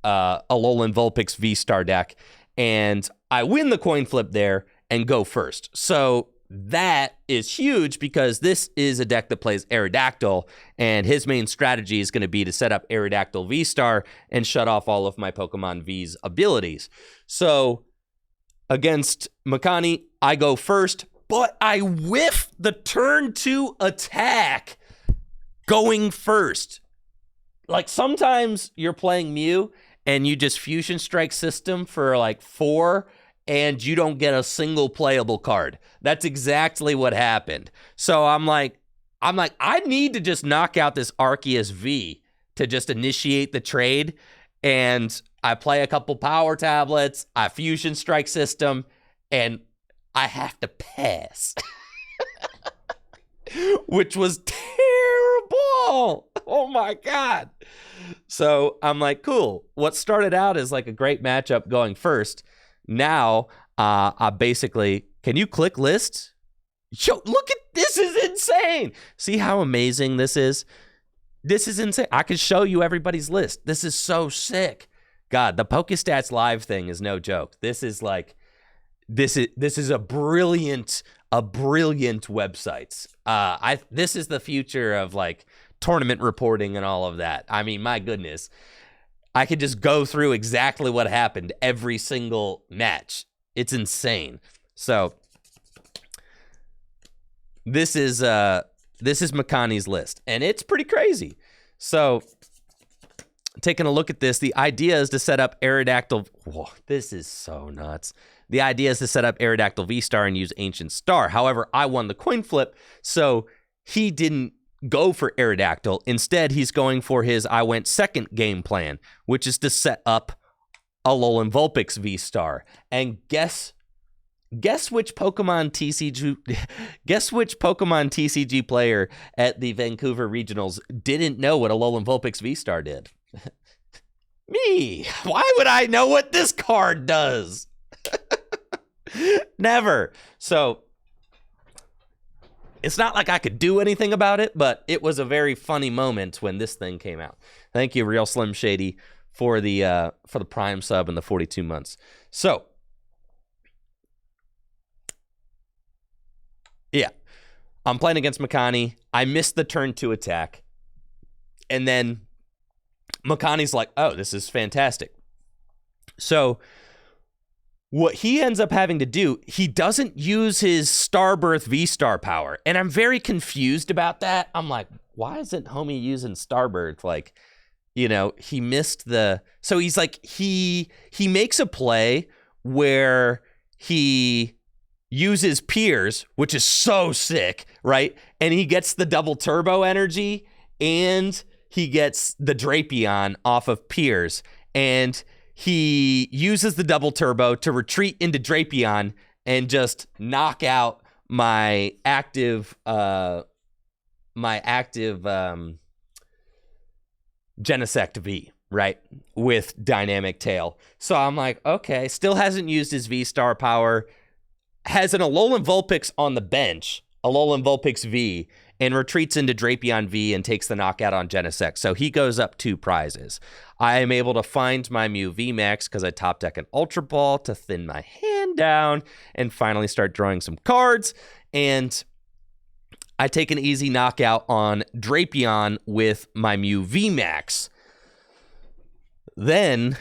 Alolan Vulpix V-Star deck. And I win the coin flip there and go first. So that is huge because this is a deck that plays Aerodactyl, and his main strategy is going to be to set up Aerodactyl V-Star and shut off all of my Pokemon V's abilities. So against Makani, I go first, but I whiff the turn 2 attack going first. Like, sometimes you're playing Mew and you just Fusion Strike system for like 4 and you don't get a single playable card. That's exactly what happened. So I'm like, I need to just knock out this Arceus V to just initiate the trade. And I play a couple power tablets, I Fusion Strike system, and I have to pass. Which was terrible. Oh my God. So I'm like, cool. What started out as like a great matchup going first, now I basically, can you click lists? Yo, look at this, is insane. See how amazing this is? This is insane. I could show you everybody's list. This is so sick. God, the PokeStats Live thing is no joke. This is like, this is a brilliant website. This is the future of like tournament reporting and all of that. I mean, my goodness, I could just go through exactly what happened every single match. It's insane. So this is Makani's list, and it's pretty crazy. So taking a look at this, the idea is to set up Aerodactyl. Whoa, this is so nuts. The idea is to set up Aerodactyl V-Star and use Ancient Star. However, I won the coin flip, so he didn't go for Aerodactyl. Instead, he's going for his I went second game plan, which is to set up Alolan Vulpix V-Star. And guess which Pokemon TCG player at the Vancouver Regionals didn't know what Alolan Vulpix V-Star did? Me. Why would I know what this card does? Never. So it's not like I could do anything about it, but it was a very funny moment when this thing came out. Thank you, Real Slim Shady, for the Prime sub and the 42 months. So Yeah. I'm playing against Makani. I missed the turn 2 attack. And then Makani's like, oh, this is fantastic. So what he ends up having to do, he doesn't use his Starbirth V-Star power. And I'm very confused about that. I'm like, why isn't homie using Starbirth? Like, he missed the... So he's like, he makes a play where he uses Piers, which is so sick, right? And he gets the double turbo energy, and he gets the Drapion off of Piers. And he uses the double turbo to retreat into Drapion and just knock out my active Genesect V, right? With Dynamic Tail. So I'm like, okay, still hasn't used his V-Star power, has an Alolan Vulpix on the bench, Alolan Vulpix V, and retreats into Drapion V and takes the knockout on Genesect. So he goes up 2 prizes. I am able to find my Mew VMAX because I top deck an Ultra Ball to thin my hand down and finally start drawing some cards. And I take an easy knockout on Drapion with my Mew VMAX. Then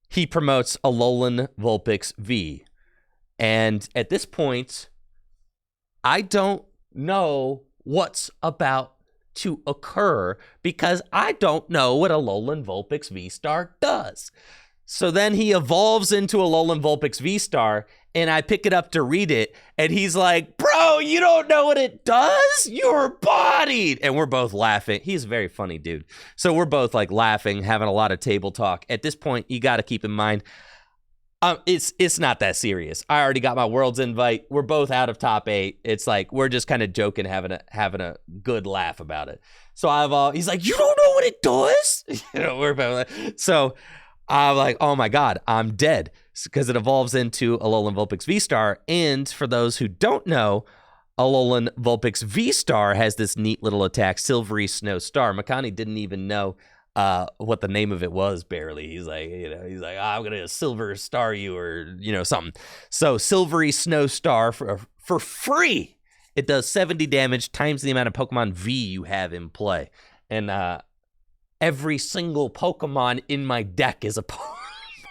he promotes Alolan Vulpix V. And at this point, I don't know what's about to occur because I don't know what Alolan Vulpix V-Star does. So then he evolves into Alolan Vulpix V-Star, and I pick it up to read it, and he's like, bro, you don't know what it does? You're bodied. And we're both laughing. He's a very funny dude. So we're both like laughing, having a lot of table talk. At this point, you got to keep in mind, it's not that serious. I already got my Worlds invite. We're both out of top 8. It's like we're just kind of joking, having a good laugh about it. So he's like, you don't know what it does? We're both like, so I'm like, oh my God, I'm dead because it evolves into Alolan Vulpix V-Star. And for those who don't know, Alolan Vulpix V-Star has this neat little attack, Silvery Snow Star. Makani didn't even know what the name of it was, barely. He's like, I'm going to Silver Star you or, something. So Silvery Snow Star for free. It does 70 damage times the amount of Pokemon V you have in play. And every single Pokemon in my deck is a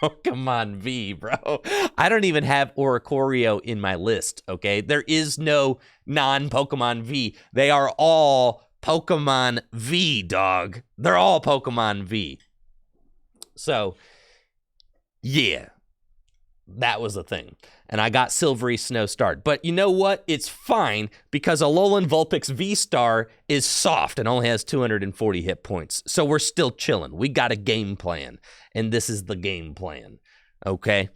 Pokemon V, bro. I don't even have Oricorio in my list, okay? There is no non-Pokemon V. They are all Pokemon V, dog. They're all Pokemon V. So, yeah, that was a thing. And I got Silvery Snow Star. But you know what? It's fine because Alolan Vulpix V-Star is soft and only has 240 hit points. So we're still chilling. We got a game plan. And this is the game plan. Okay?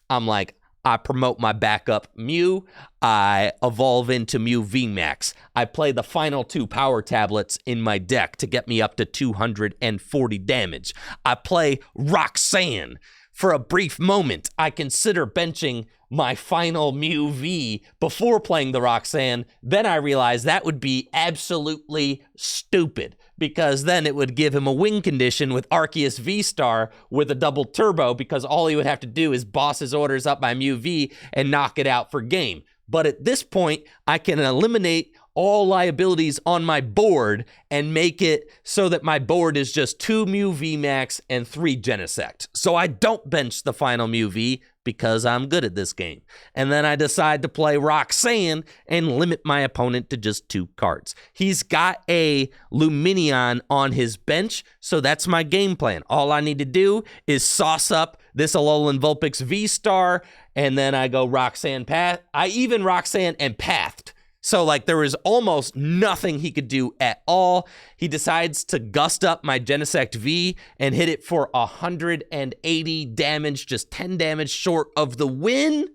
I'm like, I promote my backup Mew. I evolve into Mew VMAX. I play the final 2 power tablets in my deck to get me up to 240 damage. I play Roxanne. For a brief moment, I consider benching my final Mew V before playing the Roxanne. Then I realize that would be absolutely stupid because then it would give him a win condition with Arceus V-Star with a double turbo because all he would have to do is boss his orders up by Mew V and knock it out for game. But at this point, I can eliminate all liabilities on my board and make it so that my board is just 2 Mew VMAX and 3 Genesect. So I don't bench the final Mew V because I'm good at this game. And then I decide to play Roxanne and limit my opponent to just 2 cards. He's got a Lumineon on his bench, so that's my game plan. All I need to do is sauce up this Alolan Vulpix V-Star, and then I go Roxanne Path. I even Roxanne and Pathed. So, there was almost nothing he could do at all. He decides to gust up my Genesect V and hit it for 180 damage, just 10 damage short of the win.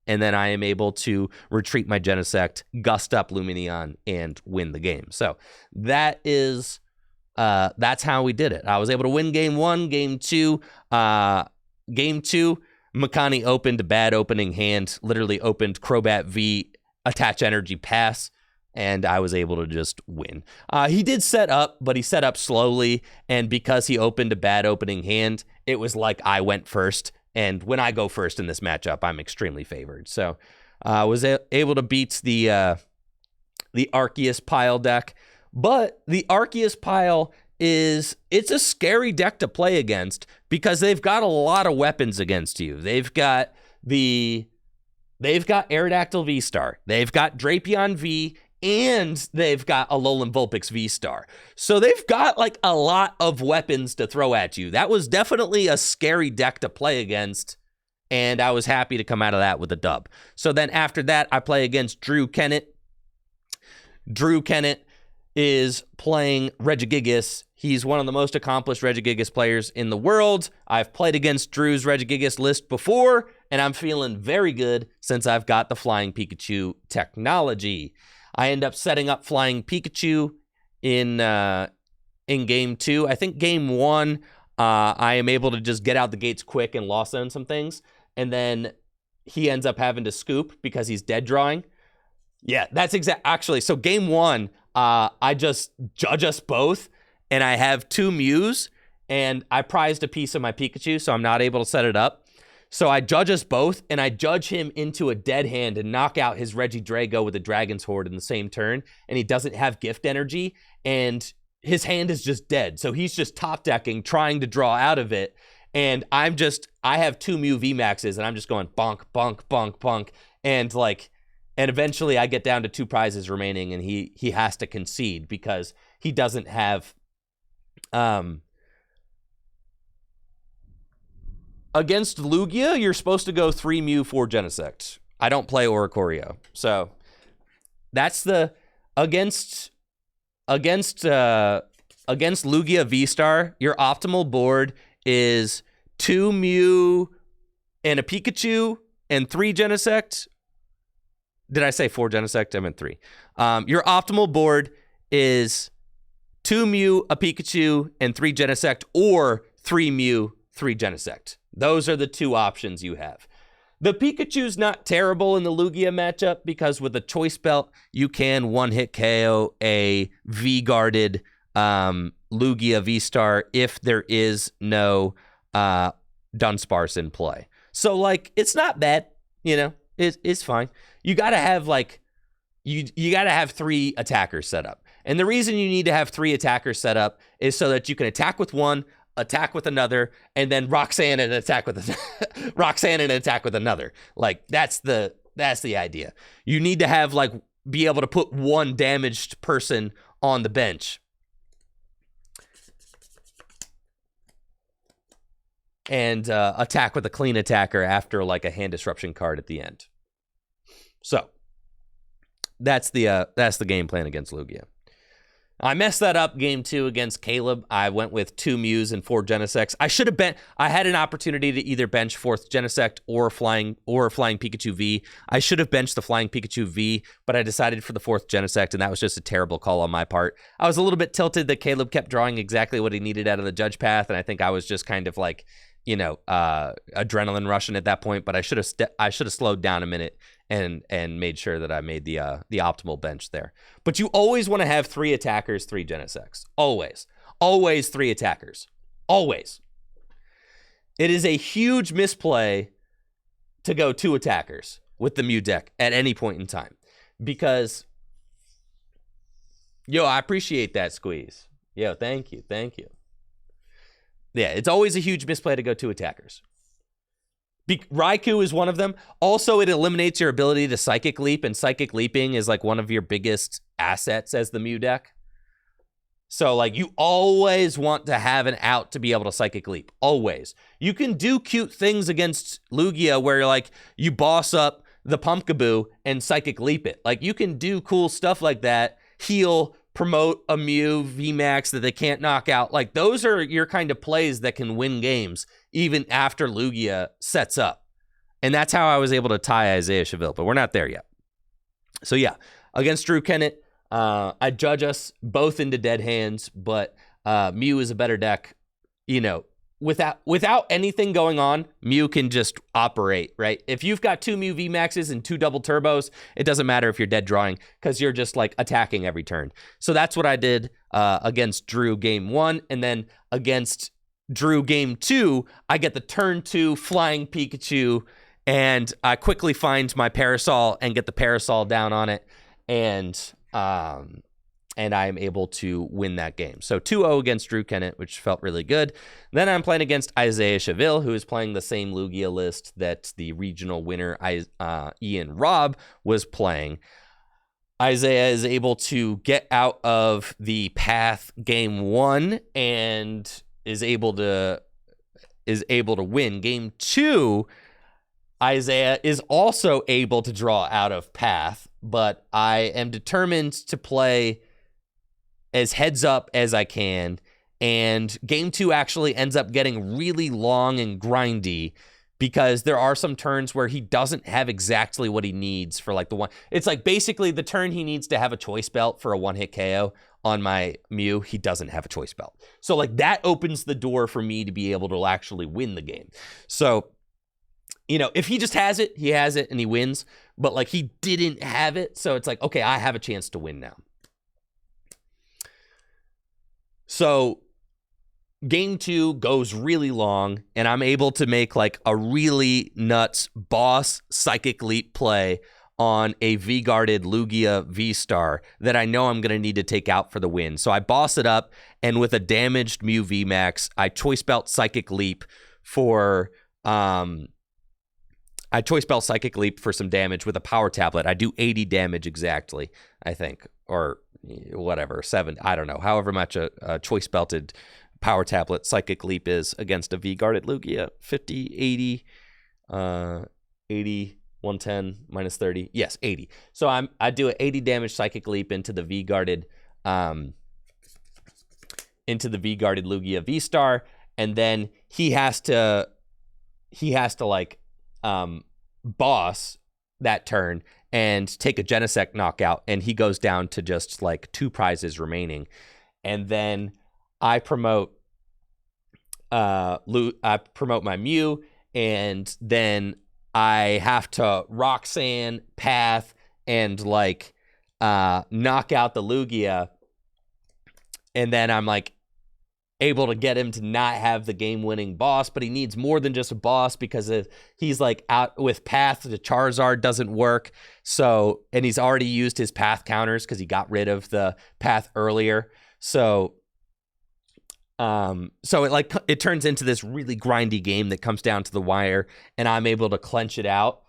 And then I am able to retreat my Genesect, gust up Lumineon, and win the game. So, that's how we did it. I was able to win game 1, game 2. Game 2, Makani opened a bad opening hand, literally opened Crobat V, Attach Energy Pass, and I was able to just win. He did set up, but he set up slowly, and because he opened a bad opening hand, it was like I went first, and when I go first in this matchup, I'm extremely favored. So I was able to beat the the Arceus pile deck. But the Arceus pile it's a scary deck to play against because they've got a lot of weapons against you. They've got Aerodactyl V-Star. They've got Drapion V, and they've got Alolan Vulpix V-Star. So they've got like a lot of weapons to throw at you. That was definitely a scary deck to play against, and I was happy to come out of that with a dub. So then after that, I play against Drew Kennett. Drew Kennett is playing Regigigas. He's one of the most accomplished Regigigas players in the world. I've played against Drew's Regigigas list before, and I'm feeling very good since I've got the Flying Pikachu technology. I end up setting up Flying Pikachu in game 2. I think game 1, I am able to just get out the gates quick and lost zone some things, and then he ends up having to scoop because he's dead drawing. Yeah, that's actually, so game 1, I just judge us both, and I have 2 Mews, and I prized a piece of my Pikachu, so I'm not able to set it up. So I judge us both, and I judge him into a dead hand and knock out his Regidrago with a Dragon's Horde in the same turn, and he doesn't have gift energy, and his hand is just dead. So he's just top decking, trying to draw out of it, and I have 2 Mew VMAXs, and I'm just going bonk, bonk, bonk, bonk, and eventually I get down to 2 prizes remaining, and he has to concede because he doesn't have against Lugia, you're supposed to go 3 Mew, 4 Genesect. I don't play Oricorio. So that's the against Lugia V-Star, your optimal board is 2 Mew and a Pikachu and 3 Genesect. Did I say 4 Genesect? I meant 3. Your optimal board is 2 Mew, a Pikachu, and 3 Genesect, or 3 Mew, 3 Genesect. Those are the 2 options you have. The Pikachu's not terrible in the Lugia matchup because with a Choice Belt, you can one-hit KO a V-guarded Lugia V-Star if there is no Dunsparce in play. So, it's not bad, it's fine. You gotta have, you gotta have 3 attackers set up. And the reason you need to have 3 attackers set up is so that you can attack with one, attack with another, and then Roxanne and attack with another. That's the idea. You need to have be able to put one damaged person on the bench. And attack with a clean attacker after a hand disruption card at the end. So that's the game plan against Lugia. I messed that up game 2 against Caleb. I went with 2 Mews and 4 Genesects. I had an opportunity to either bench 4th Genesect or Flying Pikachu V. I should have benched the Flying Pikachu V, but I decided for the 4th Genesect, and that was just a terrible call on my part. I was a little bit tilted that Caleb kept drawing exactly what he needed out of the judge path, and I think I was just kind of adrenaline rushing at that point, but I should have slowed down a minute and made sure that I made the optimal bench there. But you always want to have 3 attackers, 3 Genesects. Always 3 attackers. Always. It is a huge misplay to go 2 attackers with the Mew deck at any point in time. Because, I appreciate that, Squeeze. Thank you. Yeah, it's always a huge misplay to go 2 attackers. Raikou is one of them. Also, it eliminates your ability to Psychic Leap, and Psychic Leaping is one of your biggest assets as the Mew deck. So, you always want to have an out to be able to Psychic Leap. Always. You can do cute things against Lugia where, you boss up the Pumpkaboo and Psychic Leap it. You can do cool stuff like that. Heal, promote a Mew VMAX that they can't knock out. Those are your kind of plays that can win games even after Lugia sets up. And that's how I was able to tie Isaiah Chaville, but we're not there yet. So against Drew Kennett, I judge us both into dead hands, but Mew is a better deck. Without anything going on, Mew can just operate, right? If you've got 2 Mew VMAXs and 2 double turbos, it doesn't matter if you're dead drawing because you're just attacking every turn. So that's what I did against Drew game 1. And then against Drew game 2, I get the turn 2 Flying Pikachu, and I quickly find my Parasol and get the Parasol down on it. And and I'm able to win that game. So 2-0 against Drew Kennett, which felt really good. Then I'm playing against Isaiah Chaville, who is playing the same Lugia list that the regional winner Ian Robb was playing. Isaiah is able to get out of the path game 1 and is able to win. Game 2, Isaiah is also able to draw out of path, but I am determined to play as heads up as I can. And game 2 actually ends up getting really long and grindy because there are some turns where he doesn't have exactly what he needs for like the one. It's like basically the turn he needs to have a choice belt for a one-hit KO on my Mew, he doesn't have a choice belt. So like that opens the door for me to be able to actually win the game. So, you know, if he just has it, he has it and he wins. But like he didn't have it. So it's like, okay, I have a chance to win now. So game 2 goes really long, and I'm able to make like a really nuts boss Psychic Leap play on a V-guarded Lugia V-Star that I know I'm going to need to take out for the win. So I boss it up, and with a damaged Mew VMAX, I Choice Belt Psychic Leap for some damage with a Power Tablet. I do 80 damage exactly, I think, or whatever, 7, I don't know, however much a Choice Belted Power Tablet Psychic Leap is against a V-guarded Lugia. 50, 80, 80, 110, minus 30. Yes, 80. So I do an 80 damage Psychic Leap into the V-guarded Lugia V-Star, and then he has to like boss that turn and take a Genesect knockout, and he goes down to just like 2 prizes remaining. And then I promote my Mew, and then I have to Roxanne, Path, and like knock out the Lugia, and then I'm like able to get him to not have the game-winning boss, but he needs more than just a boss because he's like out with Path. The Charizard doesn't work, so, and he's already used his Path counters because he got rid of the Path earlier. So it turns into this really grindy game that comes down to the wire, and I'm able to clench it out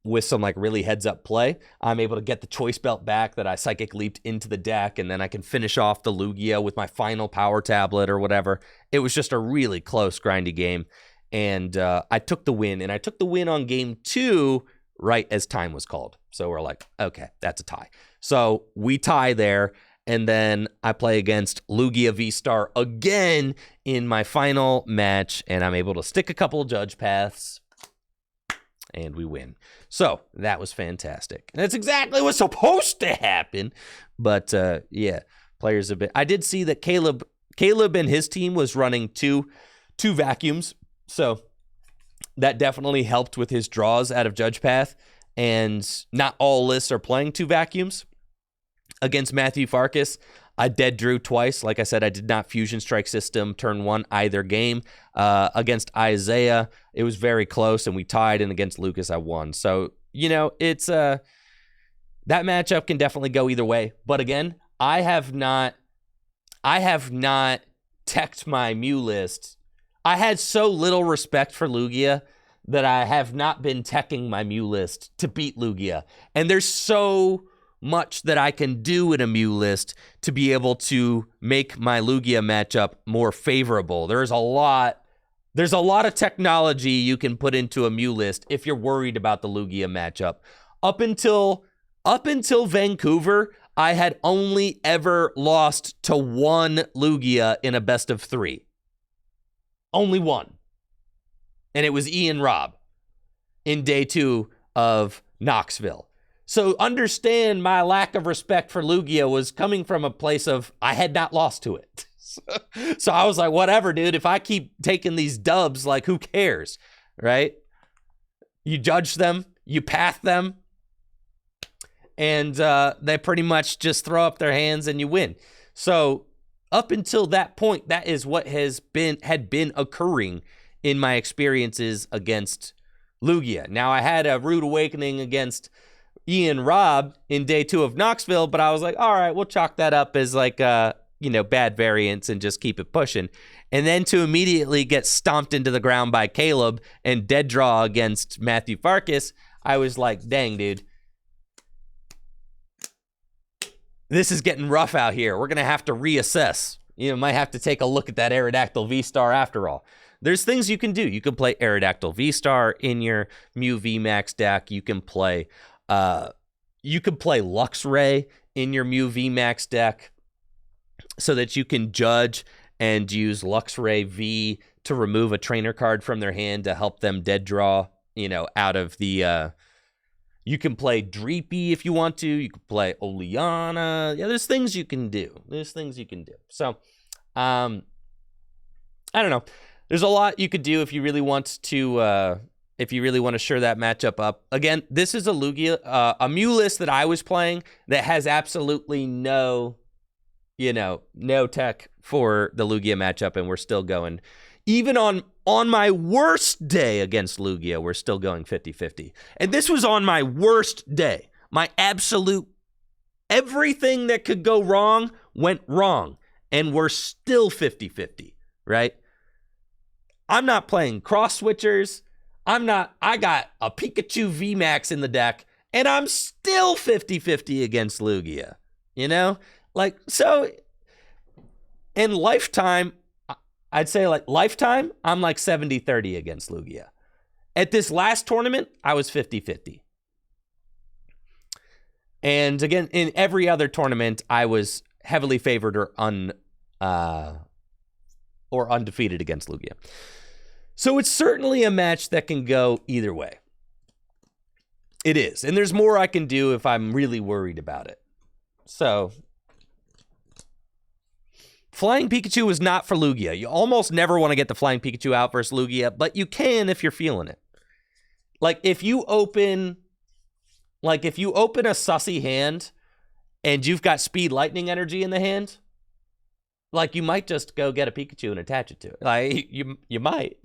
with some like really heads up play. I'm able to get the Choice Belt back that I Psychic Leaped into the deck, and then I can finish off the Lugia with my final Power Tablet or whatever. It was just a really close grindy game, and I took the win, and I took the win on game 2 right as time was called. So we're like, okay, that's a tie. So we tie there. And then I play against Lugia V-Star again in my final match, and I'm able to stick a couple of Judge Paths, and we win. So that was fantastic. And that's exactly what's supposed to happen. But yeah, players a bit. I did see that Caleb and his team was running two vacuums, so that definitely helped with his draws out of Judge Path. And not all lists are playing 2 vacuums. Against Matthew Farkas, I dead drew twice. Like I said, I did not Fusion Strike system turn 1 either game. Against Isaiah, it was very close, and we tied, and against Lucas, I won. So, you know, it's that matchup can definitely go either way. But again, I have not teched my Mew list. I had so little respect for Lugia that I have not been teching my Mew list to beat Lugia. And there's so much that I can do in a Mew list to be able to make my Lugia matchup more favorable. There's a lot of technology you can put into a Mew list if you're worried about the Lugia matchup. Up until Vancouver, I had only ever lost to 1 Lugia in a best of 3. Only 1. And it was Ian Robb in day 2 of Knoxville. So understand my lack of respect for Lugia was coming from a place of I had not lost to it. So I was like, whatever, dude. If I keep taking these dubs, like, who cares, right? You judge them, you path them, and they pretty much just throw up their hands and you win. So up until that point, that is what had been occurring in my experiences against Lugia. Now, I had a rude awakening against Ian Robb in day 2 of Knoxville, but I was like, all right, we'll chalk that up as like, bad variance and just keep it pushing. And then to immediately get stomped into the ground by Caleb and dead draw against Matthew Farkas, I was like, dang, dude. This is getting rough out here. We're going to have to reassess. Might have to take a look at that Aerodactyl V-Star after all. There's things you can do. You can play Aerodactyl V-Star in your Mew VMAX deck. You can play Luxray in your Mew VMAX deck so that you can judge and use Luxray V to remove a trainer card from their hand to help them dead draw, out of the... You can play Dreepy if you want to. You can play Oleana. Yeah, there's things you can do. So, I don't know. There's a lot you could do if you really want to. If you really want to shore that matchup up. Again, this is a Lugia, a Mew list that I was playing that has absolutely no tech for the Lugia matchup, and we're still going. Even on my worst day against Lugia, we're still going 50-50. And this was on my worst day. My absolute everything that could go wrong went wrong. And we're still 50-50, right? I'm not playing cross switchers. I got a Pikachu VMAX in the deck, and I'm still 50-50 against Lugia. So in lifetime, I'd say lifetime, I'm 70-30 against Lugia. At this last tournament, I was 50-50. And again, in every other tournament, I was heavily favored or undefeated against Lugia. So it's certainly a match that can go either way. It is. And there's more I can do if I'm really worried about it. So... Flying Pikachu is not for Lugia. You almost never want to get the Flying Pikachu out versus Lugia, but you can if you're feeling it. If you open a sussy hand and you've got Speed Lightning energy in the hand, you might just go get a Pikachu and attach it to it. You might.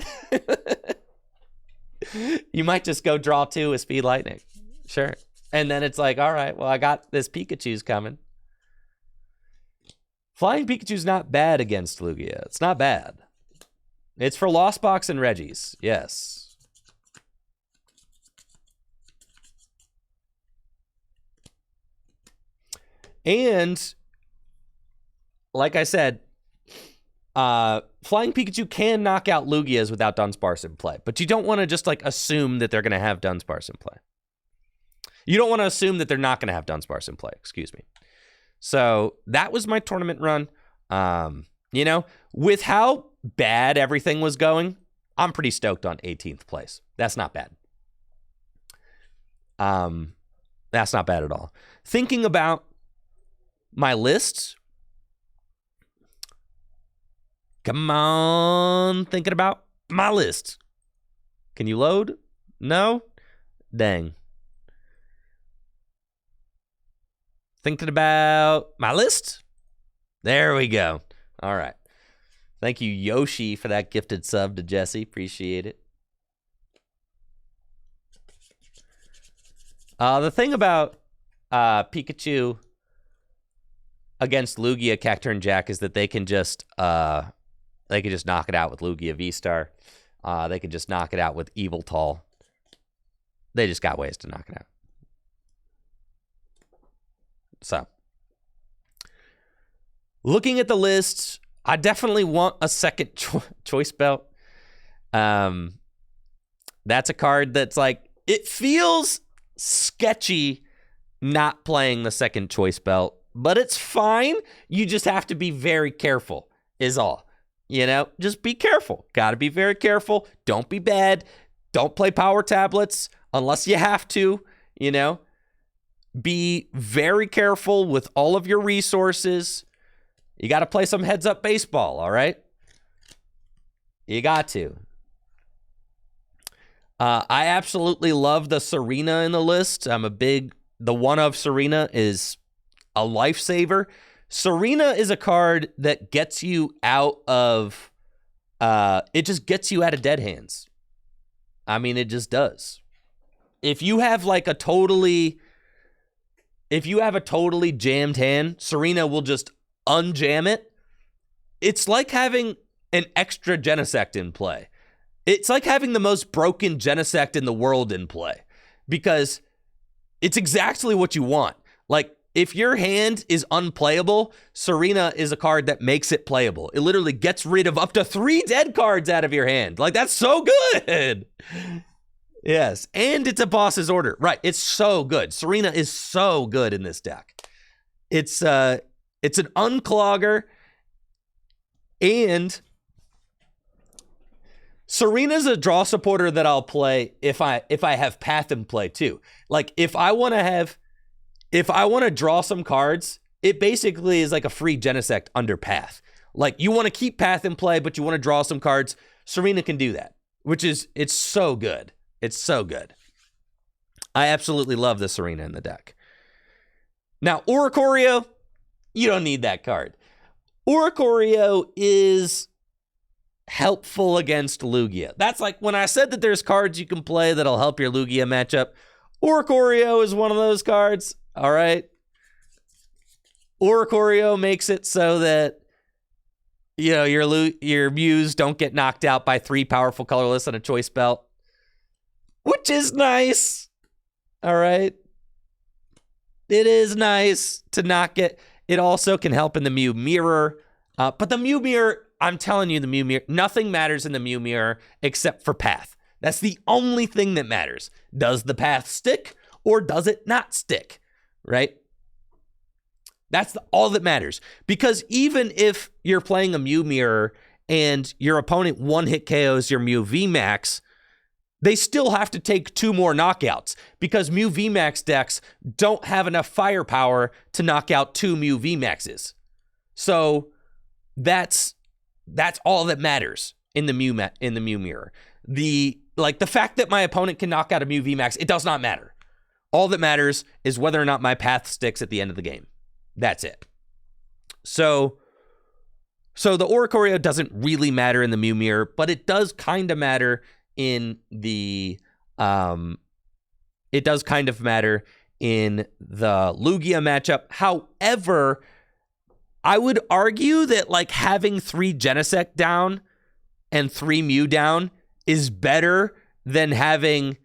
You might just go draw 2 with Speed Lightning. Sure. And then it's all right, well, I got this Pikachu's coming. Flying Pikachu's not bad against Lugia. It's not bad. It's for Lost Box and Regis. Yes. And, like I said, Flying Pikachu can knock out Lugias without Dunsparce in play. But you don't want to just, assume that they're going to have Dunsparce in play. You don't want to assume that they're not going to have Dunsparce in play. Excuse me. So that was my tournament run. With how bad everything was going, I'm pretty stoked on 18th place. That's not bad. That's not bad at all. Thinking about my list. Come on, thinking about my list. Can you load? No? Dang. Thinking about my list. There we go. All right. Thank you, Yoshi, for that gifted sub to Jesse. Appreciate it. The thing about Pikachu against Lugia, Cacturne Jack is that they can just knock it out with Lugia V-Star. They can just knock it out with Eviltal. They just got ways to knock it out. So, looking at the list, I definitely want a second choice belt. That's a card that's it feels sketchy not playing the second choice belt, but it's fine. You just have to be very careful, is all. Just be careful. Got to be very careful. Don't be bad. Don't play power tablets unless you have to, Be very careful with all of your resources. You got to play some heads-up baseball, all right? You got to. I absolutely love the Serena in the list. The one of Serena is a lifesaver. Serena is a card that gets you out of, it just gets you out of dead hands. I mean, it just does. If you have a totally if you have a totally jammed hand, Serena will just unjam it. It's like having an extra Genesect in play. It's like having the most broken Genesect in the world in play, because it's exactly what you want. Like, if your hand is unplayable, Serena is a card that makes it playable. It literally gets rid of up to 3 dead cards out of your hand. Like, that's so good. Yes, and it's a boss's order. Right, it's so good. Serena is so good in this deck. It's an unclogger, and Serena's a draw supporter that I'll play if I have Path in play too. Like, if I want to draw some cards, it basically is like a free Genesect under Path. Like, you want to keep Path in play, but you want to draw some cards, Serena can do that, it's so good. It's so good. I absolutely love the Serena in the deck. Now, Oricorio, you don't need that card. Oricorio is helpful against Lugia. That's like when I said that there's cards you can play that'll help your Lugia matchup. Oricorio is one of those cards. All right. Oricorio makes it so that, you know, your Mews don't get knocked out by 3 powerful colorless and a choice belt, which is nice. All right. It is nice to not get. It also can help in the Mew Mirror. But the Mew Mirror, I'm telling you, the Mew Mirror, nothing matters in the Mew Mirror except for Path. That's the only thing that matters. Does the Path stick or does it not stick? Right? That's all that matters. Because even if you're playing a Mew Mirror and your opponent one-hit KOs your Mew VMAX, they still have to take 2 more knockouts, because Mew VMAX decks don't have enough firepower to knock out 2 Mew VMAXs. So that's all that matters in the Mew Mirror. The fact that my opponent can knock out a Mew VMAX, it does not matter. All that matters is whether or not my Path sticks at the end of the game. That's it. So the Oricorio doesn't really matter in the Mew Mirror, but it does kind of matter in the Lugia matchup. However, I would argue that like having 3 Genesect down and 3 Mew down is better than having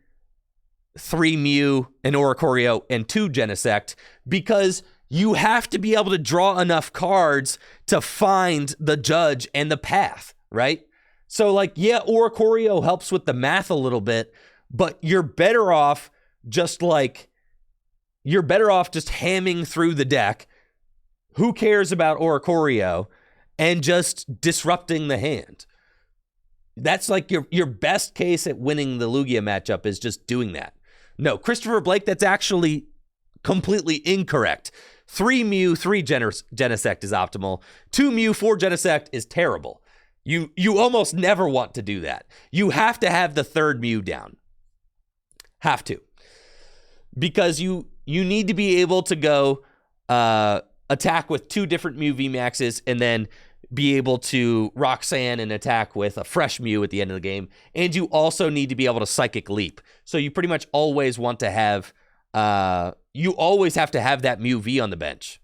3 Mew, an Oricorio, and 2 Genesect, because you have to be able to draw enough cards to find the Judge and the Path, right? So, like, yeah, Oricorio helps with the math a little bit, but you're better off just hamming through the deck. Who cares about Oricorio? And just disrupting the hand. That's like your best case at winning the Lugia matchup, is just doing that. No, Christopher Blake, that's actually completely incorrect. 3 Mew, 3 Genesect is optimal. 2 Mew, 4 Genesect is terrible. You almost never want to do that. You have to have the 3rd Mew down. Have to. Because you need to be able to go attack with 2 different Mew VMAXs and then be able to Roxanne and attack with a fresh Mew at the end of the game. And you also need to be able to Psychic Leap. So you pretty much always want to have, you always have to have that Mew V on the bench.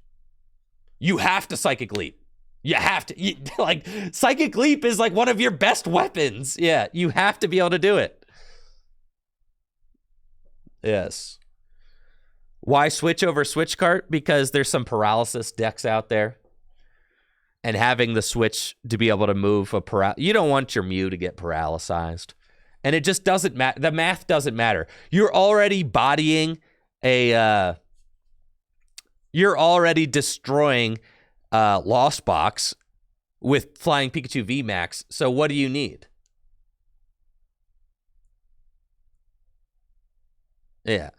You have to Psychic Leap. You have to, like, Psychic Leap is like one of your best weapons. Yeah, you have to be able to do it. Yes. Why switch over Switch Cart? Because there's some paralysis decks out there. And having the switch to be able to move you don't want your Mew to get paralyzed. And it just doesn't matter. The math doesn't matter. You're already bodying you're already destroying Lost Box with Flying Pikachu VMAX. So what do you need? Yeah.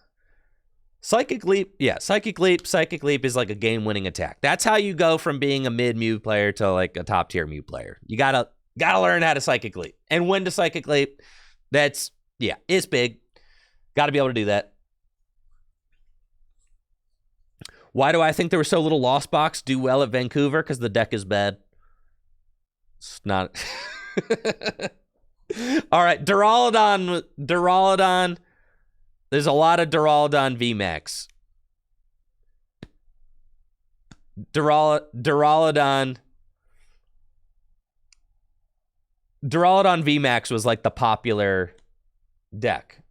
Psychic Leap is like a game-winning attack. That's how you go from being a mid-Mew player to like a top-tier Mew player. You gotta learn how to Psychic Leap. And when to Psychic Leap, it's big. Gotta be able to do that. Why do I think there was so little Lost Box do well at Vancouver? Because the deck is bad. It's not. All right, Duraludon. There's a lot of Duraludon VMAX. Duraludon VMAX was like the popular deck.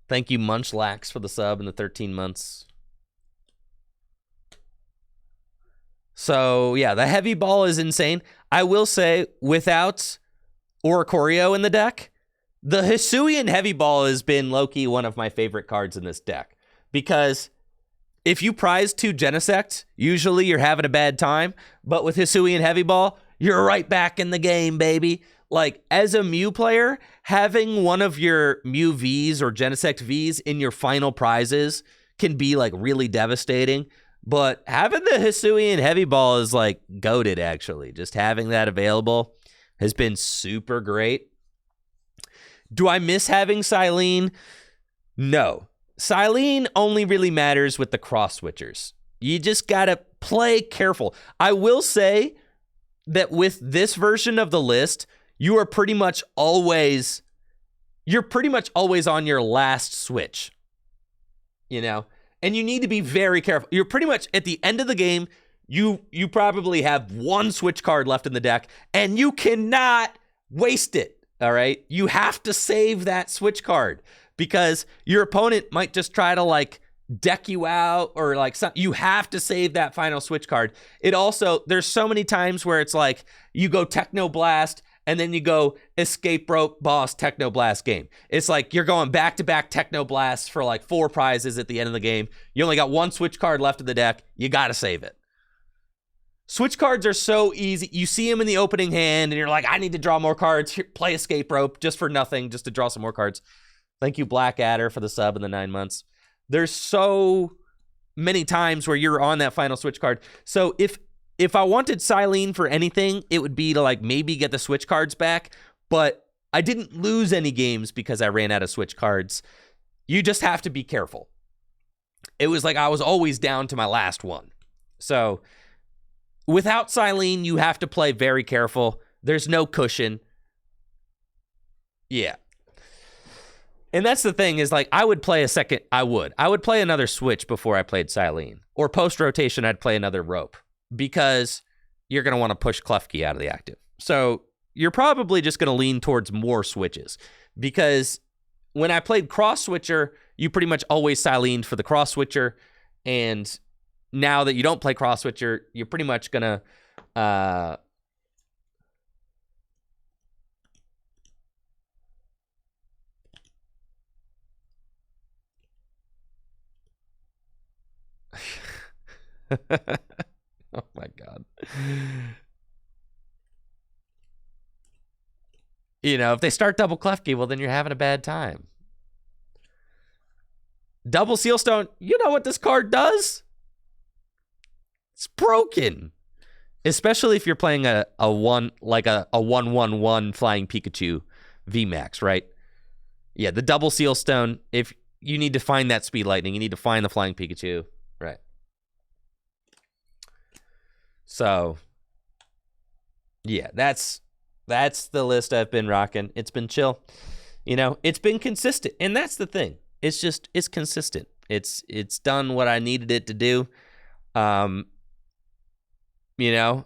Thank you, Munchlax, for the sub and the 13 months. So, yeah, the heavy ball is insane. I will say, without Oricorio in the deck, the Hisuian heavy ball has been low-key one of my favorite cards in this deck. Because if you prize 2 Genesect, usually you're having a bad time. But with Hisuian heavy ball, you're right back in the game, baby. Like, as a Mew player, having one of your Mew Vs or Genesect Vs in your final prizes can be, like, really devastating. But having the Hisuian heavy ball is, like, goated, actually. Just having that available has been super great. Do I miss having Silene? No. Silene only really matters with the cross switchers. You just gotta play careful. I will say that with this version of the list, you're pretty much always on your last switch. You know? And you need to be very careful. You're pretty much at the end of the game, you probably have 1 switch card left in the deck, and you cannot waste it. All right? You have to save that switch card because your opponent might just try to like deck you out or like something. You have to save that final switch card. It also, there's so many times where it's like you go Techno Blast and then you go Escape Rope Boss Techno Blast game. It's like you're going back-to-back Techno Blasts for like 4 prizes at the end of the game. You only got 1 switch card left in the deck. You got to save it. Switch cards are so easy. You see them in the opening hand, and you're like, I need to draw more cards. Here, play Escape Rope just for nothing, just to draw some more cards. Thank you, Blackadder, for the sub in the 9 months. There's so many times where you're on that final switch card. So if I wanted Silene for anything, it would be to like maybe get the switch cards back, but I didn't lose any games because I ran out of switch cards. You just have to be careful. It was like I was always down to my last one. So without Silene, you have to play very careful. There's no cushion. Yeah. And that's the thing is like I would play another switch before I played Silene. Or post-rotation, I'd play another rope because you're going to want to push Klefki out of the active. So you're probably just going to lean towards more switches because when I played cross switcher, you pretty much always Silened for the cross switcher. And now that you don't play cross switcher, you're pretty much going to oh my God. You know, if they start double Klefki, well, then you're having a bad time. Double Sealstone, you know what this card does? It's broken. Especially if you're playing a 1/1/1 Flying Pikachu VMAX, right? Yeah, the double Sealstone, if you need to find that Speed Lightning, you need to find the Flying Pikachu, right? So, yeah, that's the list I've been rocking. It's been chill. You know, it's been consistent. And that's the thing. It's consistent. It's done what I needed it to do. You know,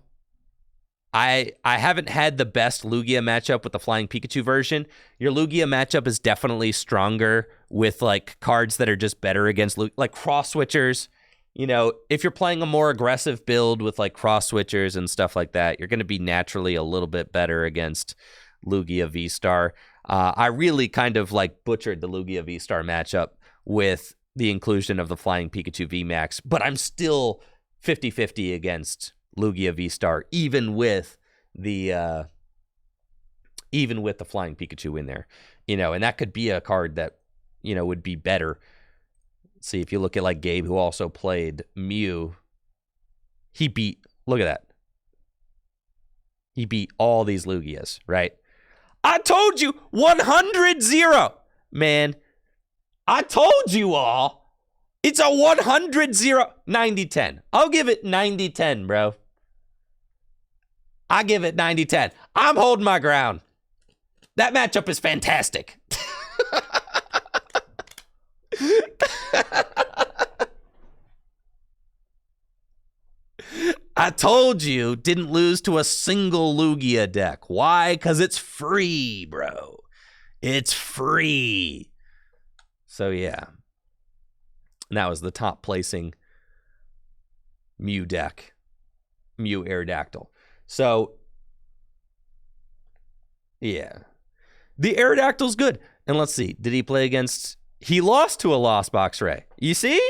I haven't had the best Lugia matchup with the Flying Pikachu version. Your Lugia matchup is definitely stronger with like cards that are just better against like cross switchers. You know, if you're playing a more aggressive build with like cross switchers and stuff like that, you're going to be naturally a little bit better against Lugia V-Star. I really kind of like butchered the Lugia V-Star matchup with the inclusion of the Flying Pikachu VMAX, but I'm still 50-50 against Lugia V-Star, even with the Flying Pikachu in there. You know, and that could be a card that, you know, would be better. See, if you look at like Gabe, who also played Mew, look at that. He beat all these Lugias, right? I told you, 100-0. Man, I told you all. It's a 100-0, 90-10. I'll give it 90-10, bro. I give it 90-10. I'm holding my ground. That matchup is fantastic. I told you, didn't lose to a single Lugia deck. Why? Because it's free, bro. It's free. So, yeah. And that was the top placing Mew deck. Mew Aerodactyl. So, yeah. The Aerodactyl's good. And let's see. Did he play against... He lost to a Lost Box Ray. You see?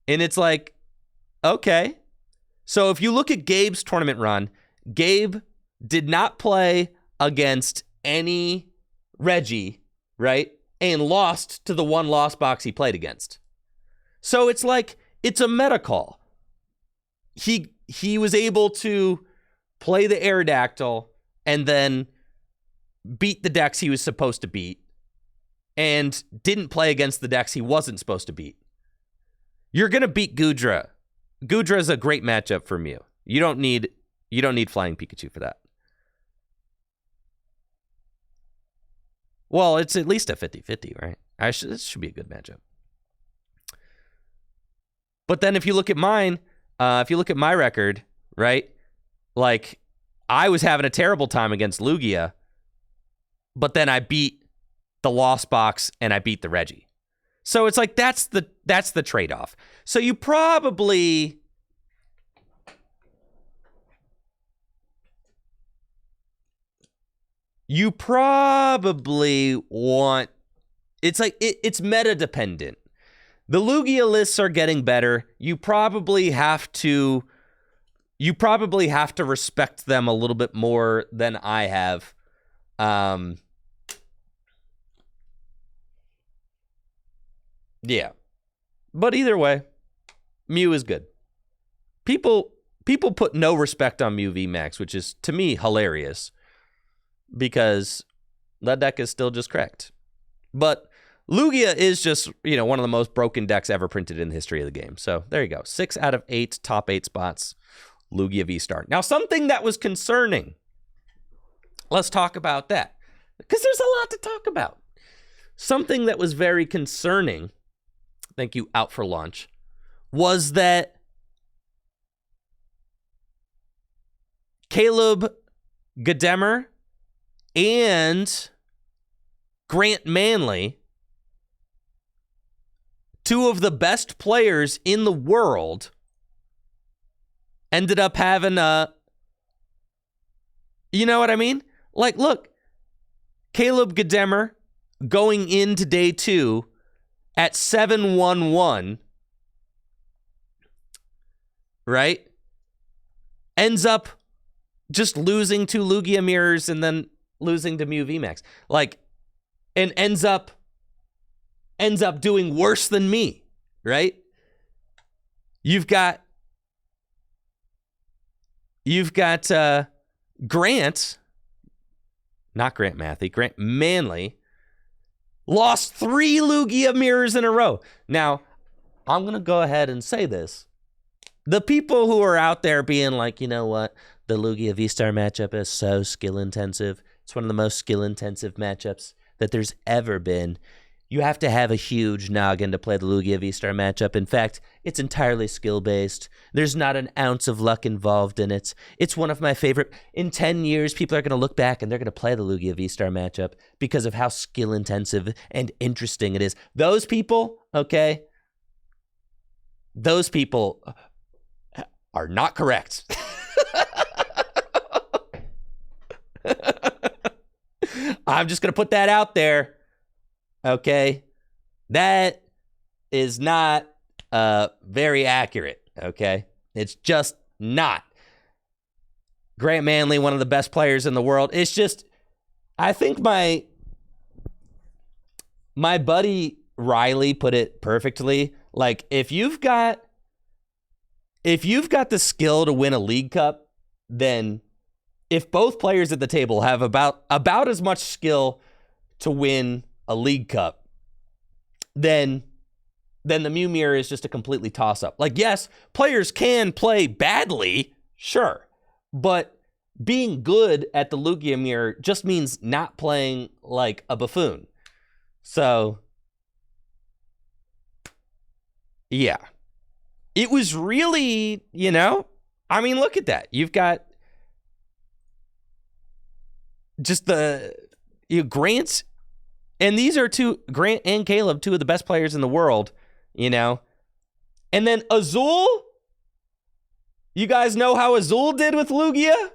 And it's like, okay. So if you look at Gabe's tournament run, Gabe did not play against any Reggie, right? And lost to the one Lost Box he played against. So it's like, it's a meta call. He was able to play the Aerodactyl and then beat the decks he was supposed to beat and didn't play against the decks he wasn't supposed to beat. You're going to beat Goodra. Goodra is a great matchup for Mew. You don't need Flying Pikachu for that. Well, it's at least a 50-50, right? This should be a good matchup. But then if you look at mine, if you look at my record, right? Like, I was having a terrible time against Lugia, but then I beat the Lost Box and I beat the Reggie. So it's like, that's the trade-off. So you probably... want... It's like, it's meta-dependent. The Lugia lists are getting better. You probably have to respect them a little bit more than I have. Yeah. But either way, Mew is good. People put no respect on Mew VMAX, which is, to me, hilarious. Because that deck is still just cracked. But Lugia is just, one of the most broken decks ever printed in the history of the game. So there you go. 6 out of 8 top 8 spots, Lugia V-Star. Now, something that was concerning. Let's talk about that. Because there's a lot to talk about. Something that was very concerning, thank you, Out for Lunch, was that Caleb Gademer and Grant Manley, two of the best players in the world, ended up having a... You know what I mean? Like, look, Caleb Gademer going into day 2 at 7-1-1, right? Ends up just losing to Lugia Mirrors and then losing to Mew VMAX. Like, and ends up doing worse than me, right? You've got Grant, not Grant Matthew, Grant Manley, lost 3 Lugia Mirrors in a row. Now, I'm going to go ahead and say this. The people who are out there being like, you know what, the Lugia V-Star matchup is so skill-intensive. It's one of the most skill-intensive matchups that there's ever been. You have to have a huge noggin to play the Lugia V-Star matchup. In fact, it's entirely skill-based. There's not an ounce of luck involved in it. It's one of my favorite. In 10 years, people are going to look back and they're going to play the Lugia V-Star matchup because of how skill-intensive and interesting it is. Those people, okay, those people are not correct. I'm just going to put that out there. Okay, that is not very accurate, okay? It's just not. Grant Manley, one of the best players in the world. It's just, I think my buddy Riley put it perfectly. Like, if you've got the skill to win a League Cup, then if both players at the table have about as much skill to win a League Cup, then the Mew Mirror is just a completely toss-up. Like, yes, players can play badly, sure, but being good at the Lugia Mirror just means not playing like a buffoon. So, Yeah. It was really, I mean, look at that. You've got just Grant's, and these are Grant and Caleb, two of the best players in the world, And then Azul, you guys know how Azul did with Lugia?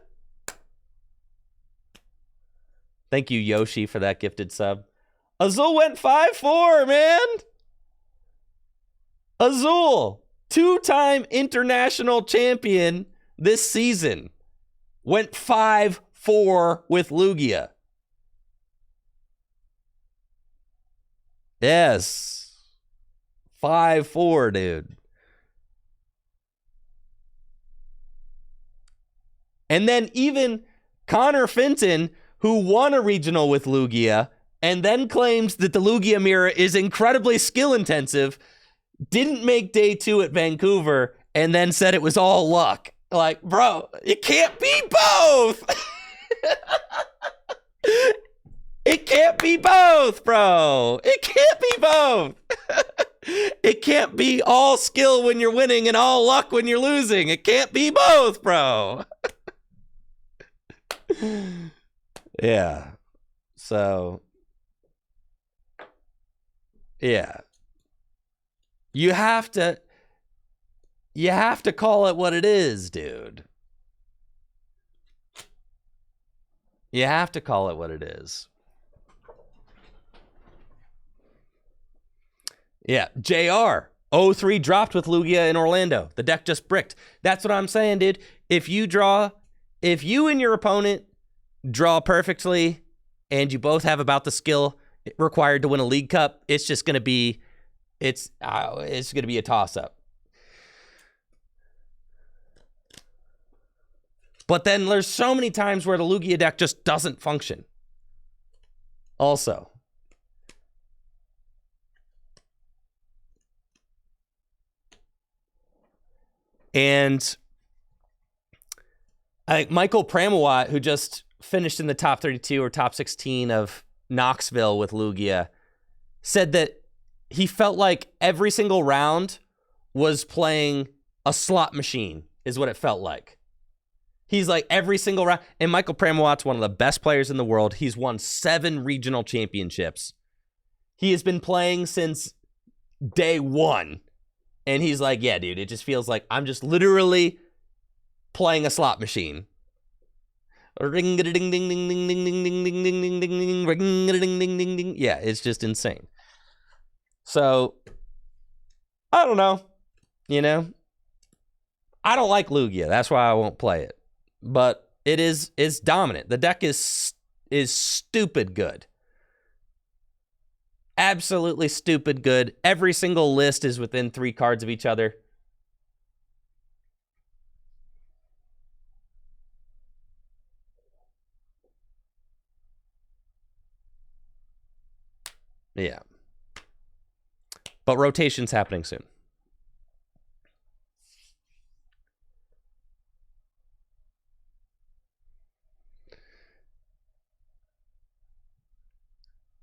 Thank you, Yoshi, for that gifted sub. Azul went 5-4, man. Azul, two-time international champion this season, went 5-4 with Lugia. Yes. 5-4, dude. And then even Connor Fenton, who won a regional with Lugia, and then claims that the Lugia mirror is incredibly skill-intensive, didn't make day 2 at Vancouver, and then said it was all luck. Like, bro, it can't be both! It can't be both, bro! It can't be both! It can't be all skill when you're winning and all luck when you're losing. It can't be both, bro! Yeah. So, yeah. You have to call it what it is, dude. You have to call it what it is. Yeah, JR, 0-3 dropped with Lugia in Orlando. The deck just bricked. That's what I'm saying, dude. If you and your opponent draw perfectly and you both have about the skill required to win a League Cup, it's just going to be a toss-up. But then there's so many times where the Lugia deck just doesn't function. Also. And Michael Pramawat, who just finished in the top 32 or top 16 of Knoxville with Lugia, said that he felt like every single round was playing a slot machine, is what it felt like. He's like every single round. And Michael Pramawat's one of the best players in the world. He's won 7 regional championships. He has been playing since day 1. And he's like, yeah, dude, it just feels like I'm just literally playing a slot machine. Ring ding ding ding ding ding ding ding ding ding ding ding ring ding ding ding ding. Yeah, it's just insane. So I don't know. I don't like Lugia. That's why I won't play it. But it's dominant. The deck is stupid good. Absolutely stupid good. Every single list is within 3 cards of each other. Yeah. But rotation's happening soon.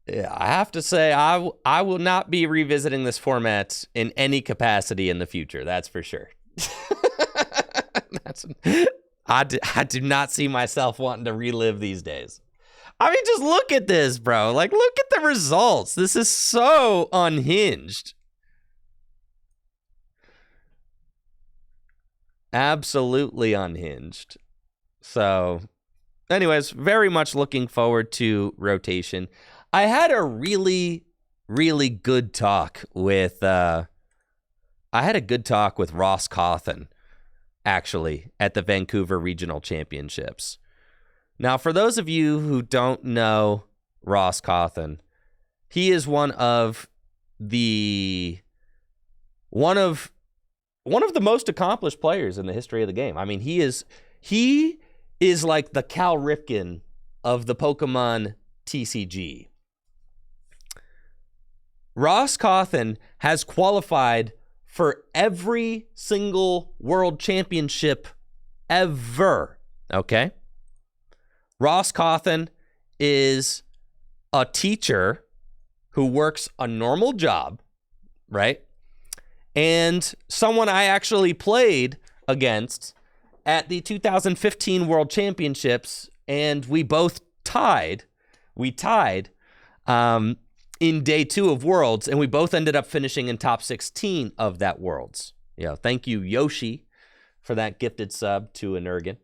Yeah, I have to say, I will not be revisiting this format in any capacity in the future. That's for sure. I do not see myself wanting to relive these days. I mean, just look at this, bro. Like, look at the results. This is so unhinged. Absolutely unhinged. So, anyways, very much looking forward to rotation. I had a really, really good talk with Ross Cawthon, actually, at the Vancouver Regional Championships. Now, for those of you who don't know Ross Cawthon, he is one of the most accomplished players in the history of the game. I mean, he is like the Cal Ripken of the Pokemon TCG. Ross Cawthon has qualified for every single world championship ever, okay? Ross Cawthon is a teacher who works a normal job, right? and someone I actually played against at the 2015 World Championships, and we both tied. We tied in day 2 of Worlds, and we both ended up finishing in top 16 of that Worlds. Thank you, Yoshi, for that gifted sub to Energan.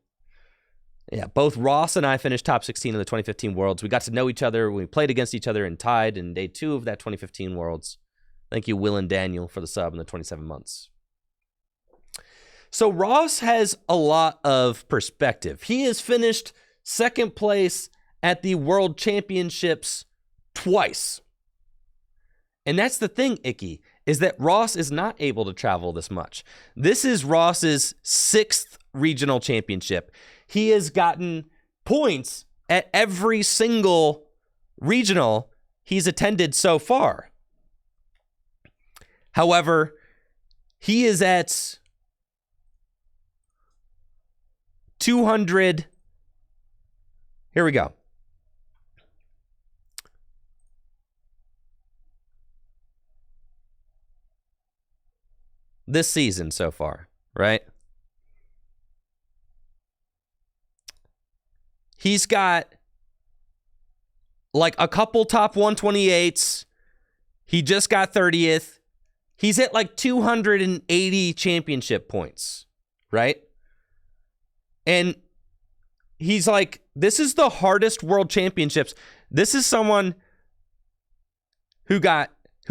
Yeah, both Ross and I finished top 16 in the 2015 Worlds. We got to know each other. We played against each other and tied in day 2 of that 2015 Worlds. Thank you, Will and Daniel, for the sub in the 27 months. So Ross has a lot of perspective. He has finished second place at the World Championships twice. And that's the thing, Icky, is that Ross is not able to travel this much. This is Ross's 6th regional championship. He has gotten points at every single regional he's attended so far. However, he is at 200. Here we go. This season so far, right? He's got like a couple top 128s. He just got 30th. He's at like 280 championship points, right? And he's like, this is the hardest world championships. This is someone who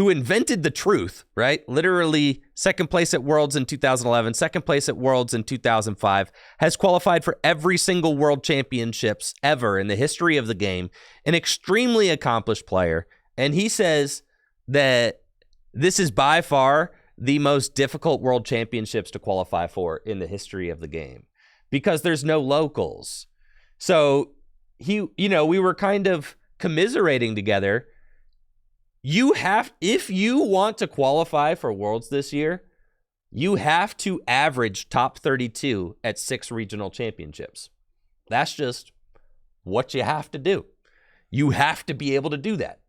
invented the truth, right? Literally second place at Worlds in 2011, second place at Worlds in 2005, has qualified for every single world championships ever in the history of the game, an extremely accomplished player. And he says that this is by far the most difficult world championships to qualify for in the history of the game because there's no locals. So we were kind of commiserating together. If you want to qualify for Worlds this year, you have to average top 32 at 6 regional championships. That's just what you have to do. You have to be able to do that.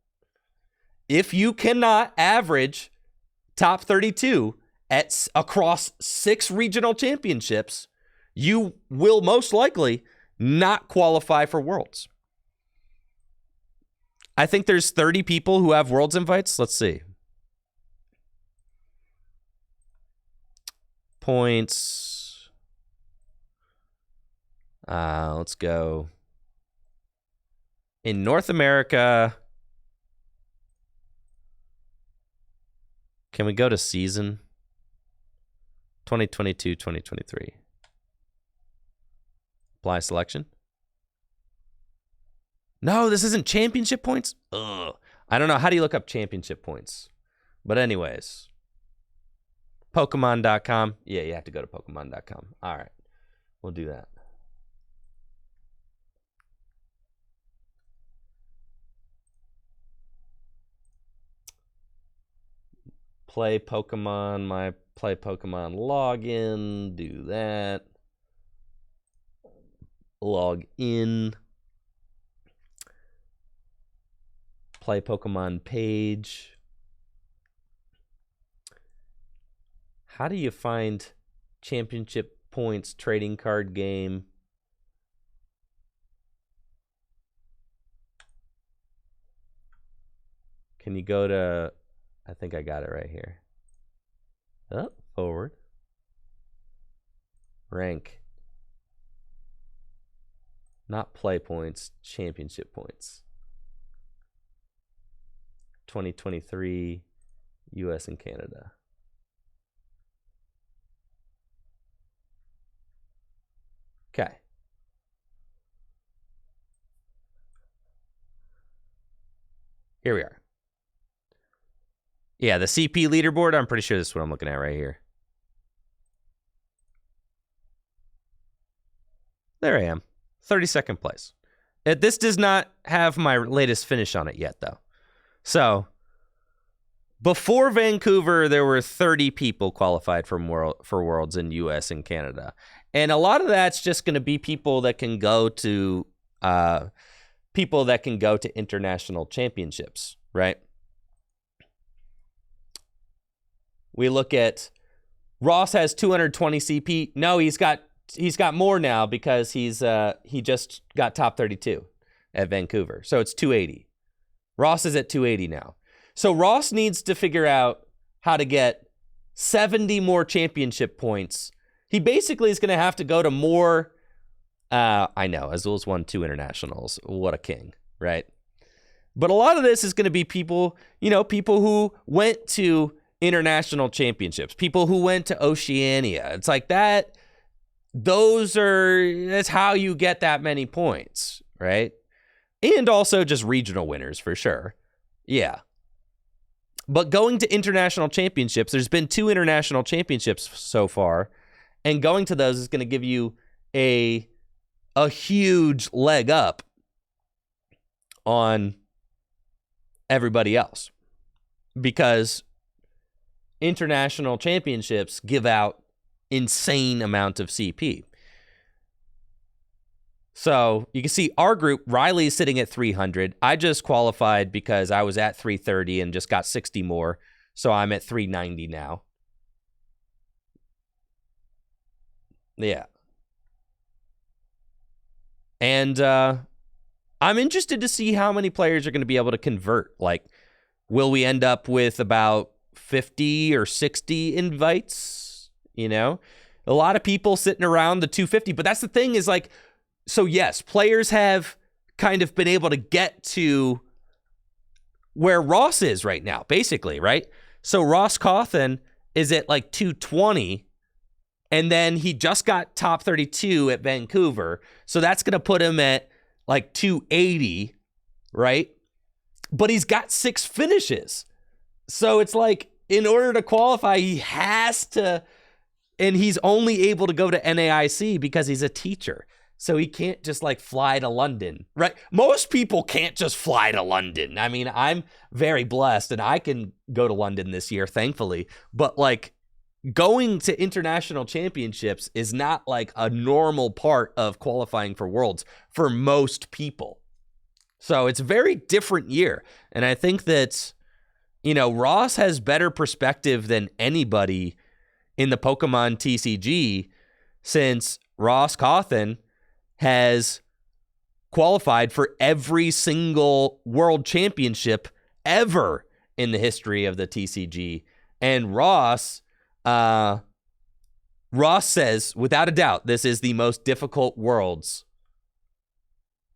If you cannot average top 32 across 6 regional championships, you will most likely not qualify for Worlds. I think there's 30 people who have Worlds invites. Let's see. Points. Let's go. In North America, can we go to season 2022-2023? Apply selection. No, this isn't championship points. Ugh. I don't know. How do you look up championship points? But anyways, Pokemon.com. Yeah, you have to go to Pokemon.com. All right. We'll do that. Play Pokemon, my Play Pokemon login. Do that. Log in. Play Pokemon page. How do you find championship points trading card game? Can you go to, I think I got it right here. Up, forward. Rank. Not play points, championship points. 2023, US and Canada. Okay. Here we are. Yeah, the CP leaderboard, I'm pretty sure this is what I'm looking at right here. There I am. 32nd place. This does not have my latest finish on it yet, though. So, before Vancouver, there were 30 people qualified for Worlds in US and Canada. And a lot of that's just going to be people that can go to international championships, right? We look at Ross has 220 CP. No, he's got more now because he just got top 32 at Vancouver. So it's 280. Ross is at 280 now. So Ross needs to figure out how to get 70 more championship points. He basically is going to have to go to more. I know, Azul's won 2 internationals. What a king, right? But a lot of this is going to be people who went to international championships, people who went to Oceania. It's like that. That's how you get that many points, right? And also just regional winners for sure. Yeah. But going to international championships, there's been 2 international championships so far, and going to those is going to give you a huge leg up on everybody else, because international championships give out insane amount of CP. So you can see our group, Riley's sitting at 300. I just qualified because I was at 330 and just got 60 more. So I'm at 390 now. Yeah. And I'm interested to see how many players are going to be able to convert. Like, will we end up with about 50 or 60 invites? You know, a lot of people sitting around the 250. But that's the thing is, like, so yes, players have kind of been able to get to where Ross is right now, basically, right? So Ross Cawthon is at like 220, and then he just got top 32 at Vancouver. So that's going to put him at like 280, right? But he's got 6 finishes. So it's like, in order to qualify, he has to, and he's only able to go to NAIC because he's a teacher. So he can't just like fly to London, right? Most people can't just fly to London. I mean, I'm very blessed and I can go to London this year, thankfully. But like, going to international championships is not like a normal part of qualifying for Worlds for most people. So it's a very different year. And I think that, you know, Ross has better perspective than anybody in the Pokemon TCG, since Ross Cawthon has qualified for every single world championship ever in the history of the TCG. And Ross says, without a doubt, this is the most difficult Worlds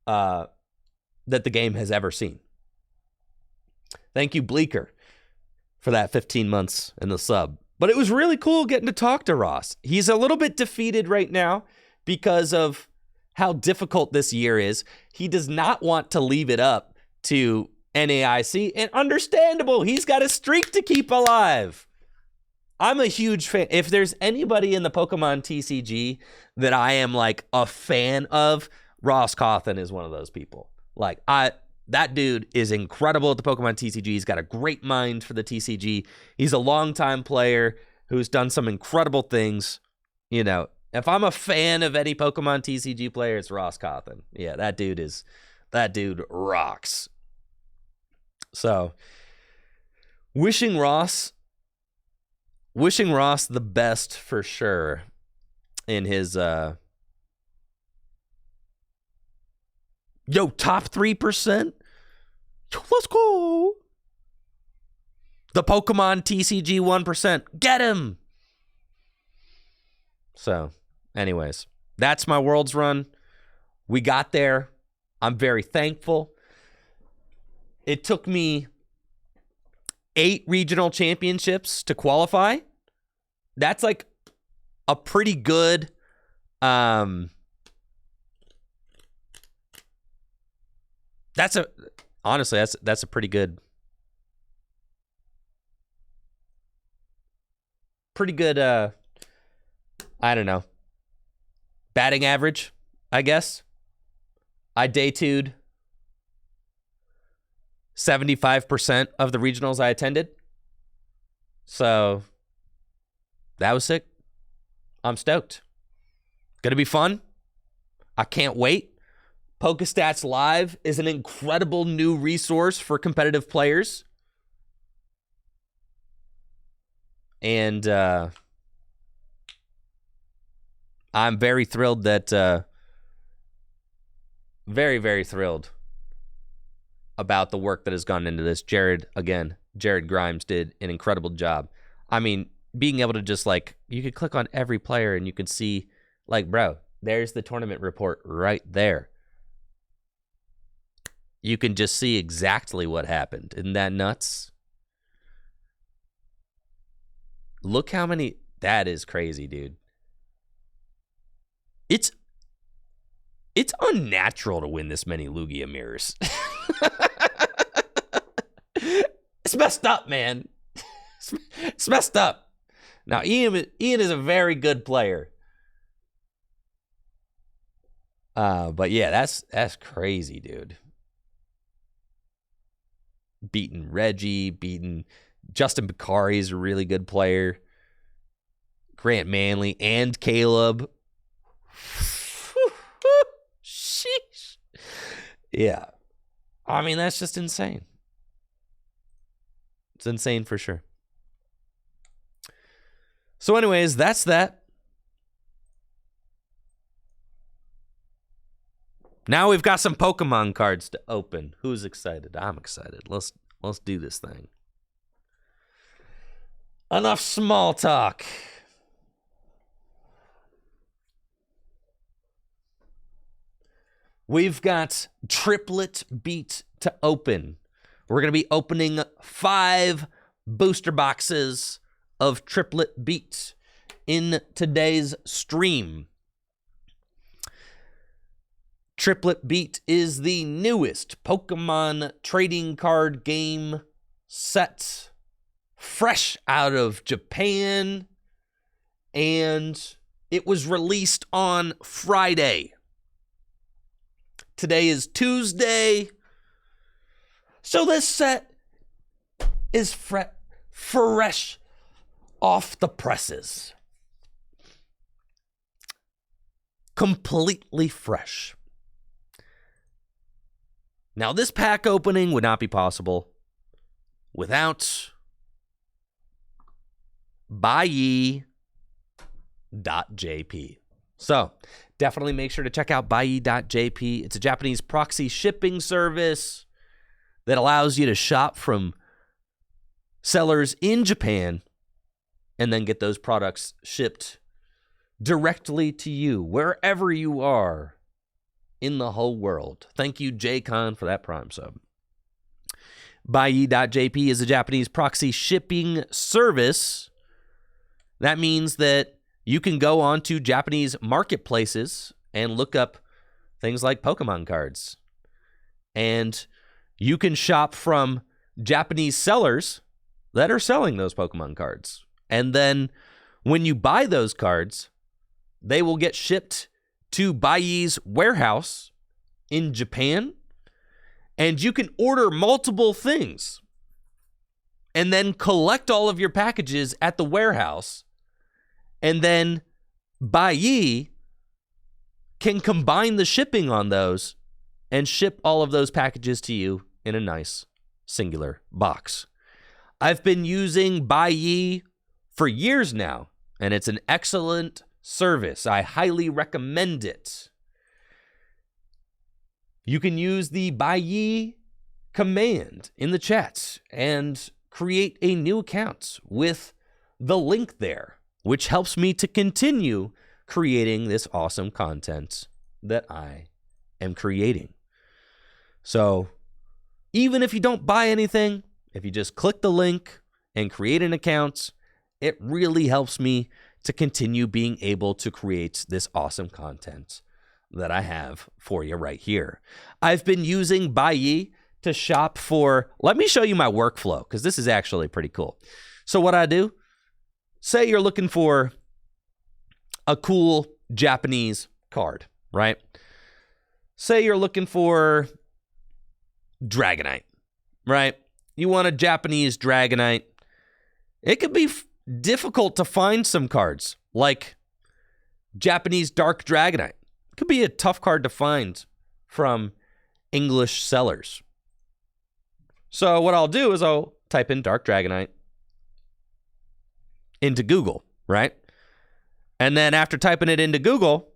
that the game has ever seen. Thank you, Bleeker, for that 15 months in the sub. But it was really cool getting to talk to Ross. He's a little bit defeated right now because of how difficult this year is. He does not want to leave it up to NAIC, and understandable. He's got a streak to keep alive. I'm a huge fan. If there's anybody in the Pokemon TCG that I am like a fan of, Ross Cawthon is one of those people. Like, that dude is incredible at the Pokemon TCG. He's got a great mind for the TCG. He's a longtime player who's done some incredible things. You know, if I'm a fan of any Pokemon TCG player, it's Ross Cawthon. Yeah, that dude rocks. So, wishing Ross the best for sure in his top 3%. Let's go. The Pokemon TCG 1%. Get him. So, anyways, that's my Worlds run. We got there. I'm very thankful. It took me 8 regional championships to qualify. That's like a pretty good that's a pretty good I don't know, batting average, I guess. I day 2'd 75% of the regionals I attended. So that was sick. I'm stoked. Gonna be fun. I can't wait. PokeStats Live is an incredible new resource for competitive players. And I'm very thrilled that, very, very thrilled about the work that has gone into this. Jared Grimes did an incredible job. I mean, being able to just like, you could click on every player and you could see, like, bro, there's the tournament report right there. You can just see exactly what happened. Isn't that nuts? Look how many. That is crazy, dude. It's unnatural to win this many Lugia mirrors. It's messed up, man. It's messed up. Now, Ian is a very good player. But yeah, that's crazy, dude. Beating Reggie, beating Justin Bakari is a really good player. Grant Manley and Caleb. Sheesh. Yeah. I mean, that's just insane. It's insane for sure. So anyways, that's that. Now we've got some Pokemon cards to open. Who's excited? I'm excited. Let's do this thing. Enough small talk. We've got Triplet Beat to open. We're going to be opening 5 booster boxes of Triplet Beat in today's stream. Triplet Beat is the newest Pokemon trading card game set, fresh out of Japan, and it was released on Friday. Today is Tuesday, so this set is fresh off the presses. Completely fresh. Now, this pack opening would not be possible without Buyee.jp. So, definitely make sure to check out Buyee.jp. It's a Japanese proxy shipping service that allows you to shop from sellers in Japan and then get those products shipped directly to you, wherever you are in the whole world. Thank you, JCon, for that Prime sub. Buyee.jp is a Japanese proxy shipping service. That means that you can go on to Japanese marketplaces and look up things like Pokemon cards. And you can shop from Japanese sellers that are selling those Pokemon cards. And then when you buy those cards, they will get shipped to Buyee's warehouse in Japan, and you can order multiple things and then collect all of your packages at the warehouse, and then Buyee can combine the shipping on those and ship all of those packages to you in a nice singular box. I've been using Buyee for years now, and it's an excellent service. I highly recommend it. You can use the Buyee command in the chat and create a new account with the link there, which helps me to continue creating this awesome content that I am creating. So even if you don't buy anything, if you just click the link and create an account, it really helps me to continue being able to create this awesome content that I have for you right here. I've been using Buyee to shop for, let me show you my workflow, because this is actually pretty cool. So what I do, say you're looking for a cool Japanese card, right? Say you're looking for Dragonite, right? You want a Japanese Dragonite. It could be difficult to find some cards, like Japanese Dark Dragonite. It could be a tough card to find from English sellers. So what I'll do is I'll type in Dark Dragonite into Google, right? And then after typing it into Google,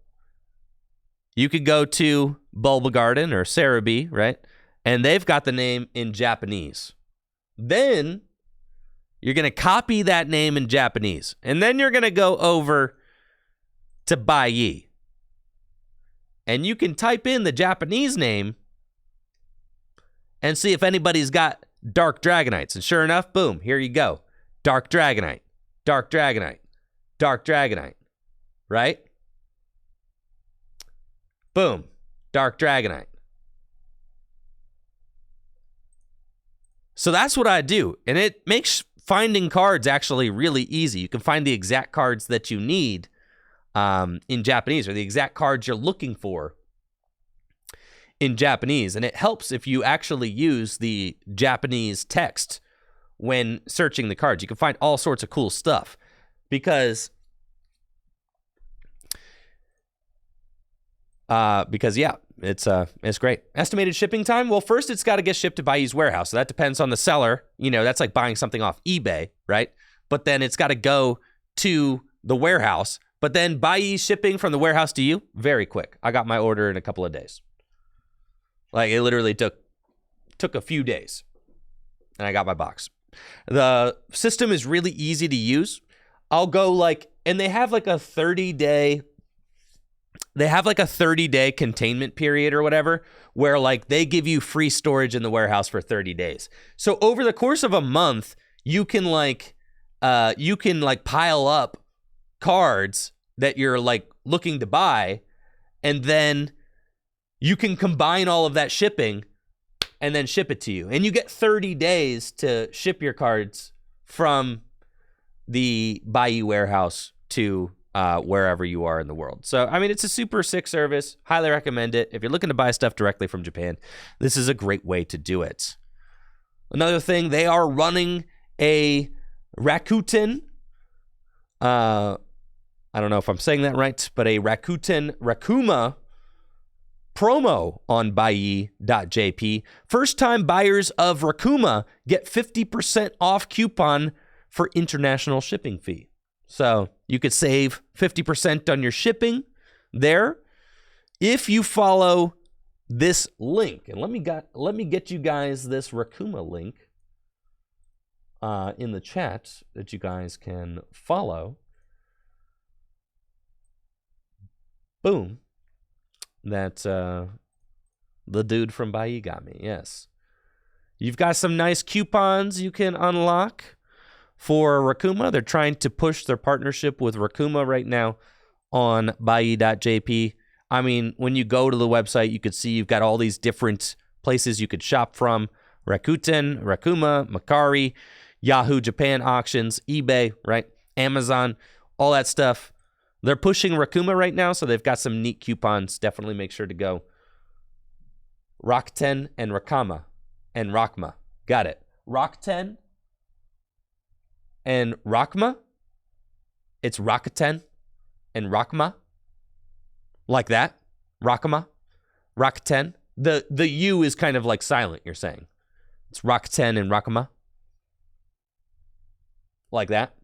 you could go to Bulba Garden or Cerebi, right? And they've got the name in Japanese. Then you're going to copy that name in Japanese. And then you're going to go over to Baiyi. And you can type in the Japanese name and see if anybody's got Dark Dragonites. And sure enough, boom, here you go. Dark Dragonite, Dark Dragonite, Dark Dragonite, right? Boom, Dark Dragonite. So that's what I do. And it makes finding cards actually really easy. You can find the exact cards that you need in Japanese, or the exact cards you're looking for in Japanese. And it helps if you actually use the Japanese text when searching the cards. You can find all sorts of cool stuff because yeah, it's great. Estimated shipping time? Well, first it's got to get shipped to Baiyi's warehouse. So that depends on the seller. You know, that's like buying something off eBay, right? But then it's got to go to the warehouse. But then Baiyi's shipping from the warehouse to you, very quick. I got my order in a couple of days. Like, it literally took a few days, and I got my box. The system is really easy to use. I'll go and they have like a 30-day containment period or whatever, where like they give you free storage in the warehouse for 30 days. So over the course of a month, you can pile up cards that you're like looking to buy, and then you can combine all of that shipping and then ship it to you. And you get 30 days to ship your cards from the Baiyi warehouse to wherever you are in the world. So, I mean, it's a super sick service. Highly recommend it. If you're looking to buy stuff directly from Japan, this is a great way to do it. Another thing, they are running a Rakuten, I don't know if I'm saying that right, but a Rakuten Rakuma promo on Baiyi.jp. First-time buyers of Rakuma get 50% off coupon for international shipping fee. So you could save 50% on your shipping there if you follow this link. And let me get you guys this Rakuma link in the chat that you guys can follow. Boom. That the dude from Baiyi got me, yes. You've got some nice coupons you can unlock for Rakuma. They're trying to push their partnership with Rakuma right now on Baiyi.jp. I mean, when you go to the website, you could see you've got all these different places you could shop from. Rakuten, Rakuma, Mercari, Yahoo Japan Auctions, eBay, right? Amazon, all that stuff. They're pushing Rakuma right now, so they've got some neat coupons. Definitely make sure to go. Rakuten and Rakama and Rakma. Got it. Rakuten and Rakma. It's Rakuten and Rakma. Like that. Rakama. Rakuten. The U is kind of like silent, you're saying. It's Rakuten and Rakama. Like that.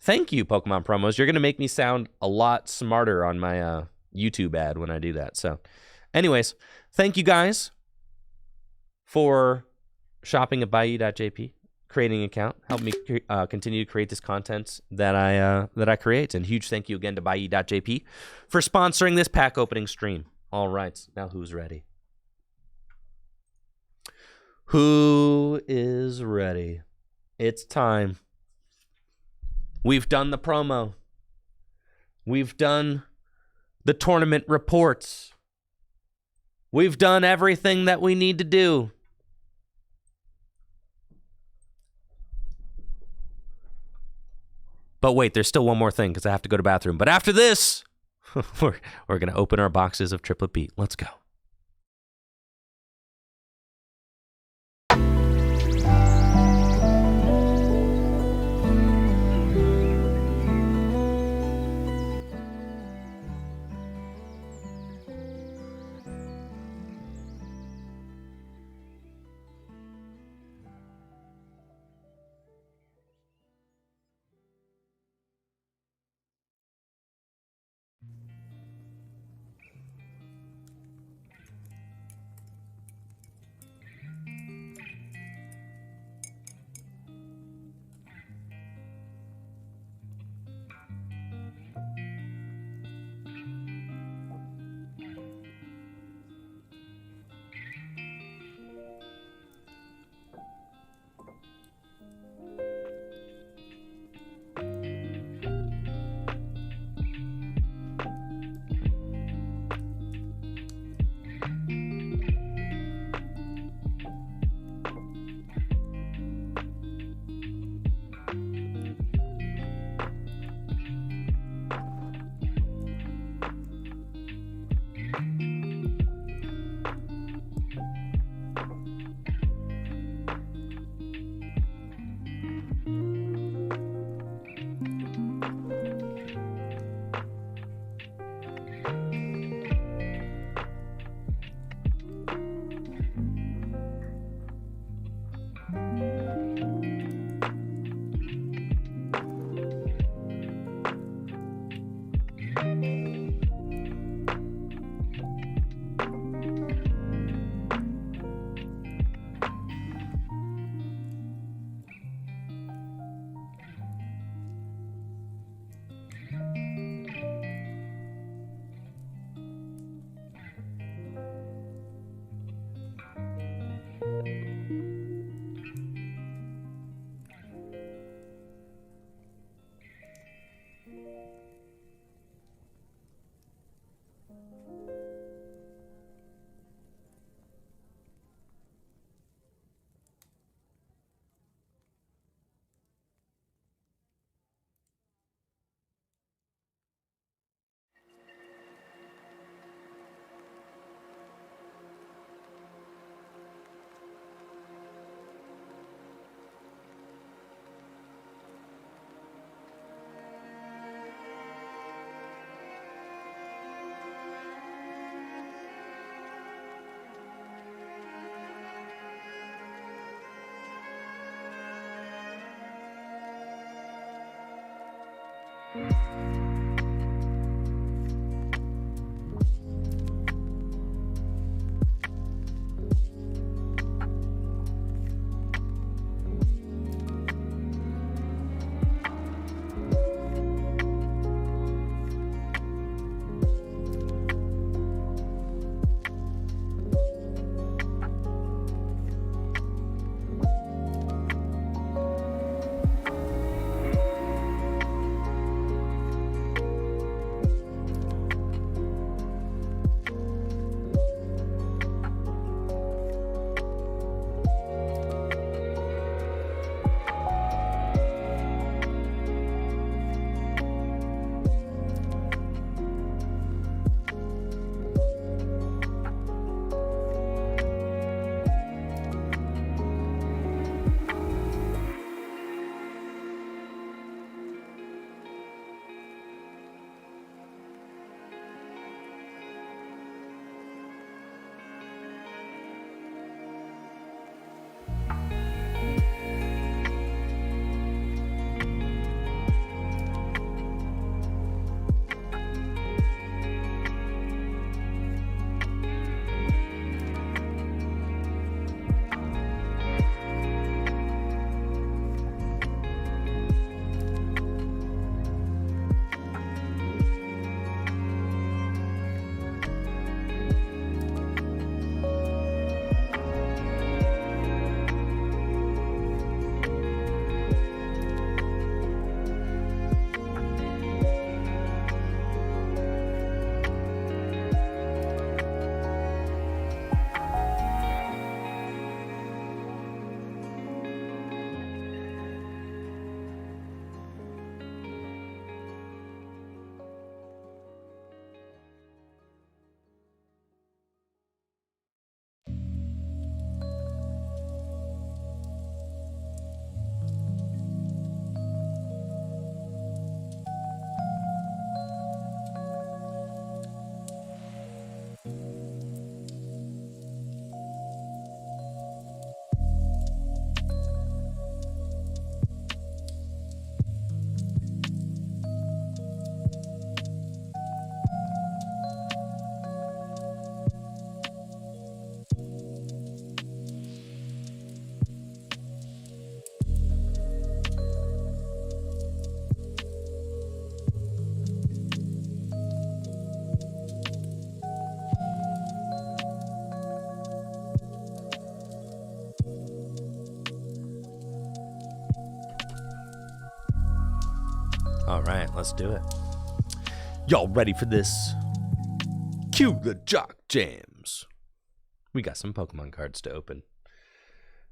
Thank you, Pokemon Promos. You're going to make me sound a lot smarter on my YouTube ad when I do that. So, anyways, thank you guys for shopping at Baiyi.jp, creating an account, help me continue to create this content that I create. And huge thank you again to Baiyi.jp for sponsoring this pack opening stream. All right, now who's ready? Who is ready? It's time. We've done the promo. We've done the tournament reports. We've done everything that we need to do. But wait, there's still one more thing because I have to go to the bathroom. But after this, we're going to open our boxes of Triplet Beat. Let's go. All right, let's do it. Y'all ready for this? Cue the jock jams. We got some Pokemon cards to open.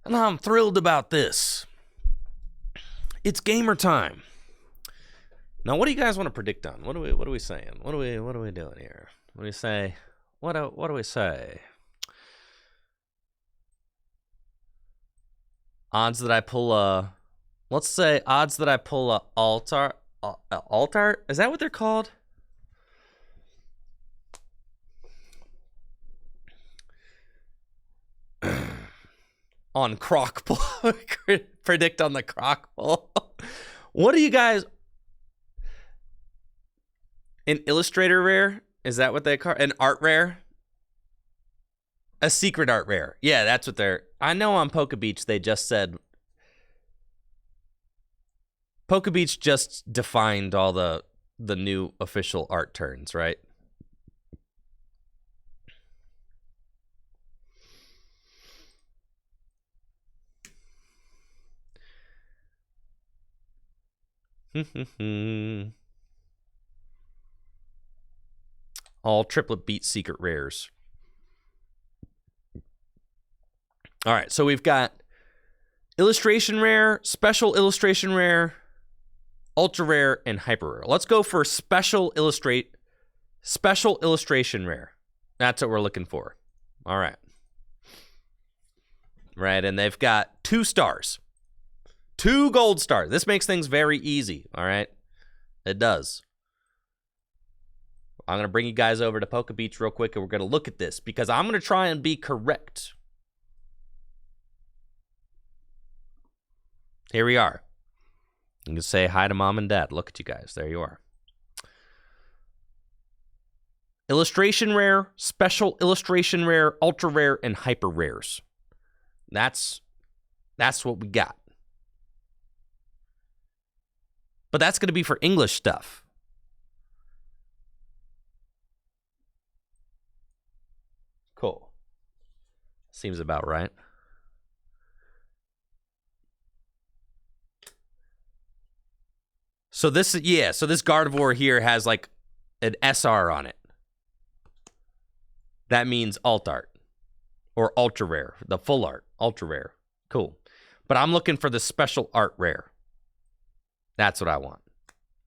And I'm thrilled about this. It's gamer time. Now, what do you guys want to predict on? What are we saying? What are we doing here? What do we say? What do we say? Odds that I pull a, let's say odds that I pull a altar. Altar? Is that what they're called? On croc pull. Predict on the croc pull. What do you guys? An illustrator rare? Is that what they call it? An art rare? A secret art rare. Yeah, that's what they're... I know on Pokebeach they just said... Pokebeach just defined all the new official art turns, right? All Triplet Beat secret rares. All right, so we've got illustration rare, special illustration rare, ultra rare, and hyper rare. Let's go for special illustration rare. That's what we're looking for. All right. Right, and they've got 2 stars. 2 gold stars. This makes things very easy, all right? It does. I'm going to bring you guys over to Pokebeach real quick, and we're going to look at this, because I'm going to try and be correct. Here we are. You can say hi to mom and dad. Look at you guys. There you are. Illustration rare, special illustration rare, ultra rare, and hyper rares. That's what we got. But that's going to be for English stuff. Cool. Seems about right. So this Gardevoir here has like an SR on it. That means alt art or ultra rare, the full art, ultra rare. Cool. But I'm looking for the special art rare. That's what I want.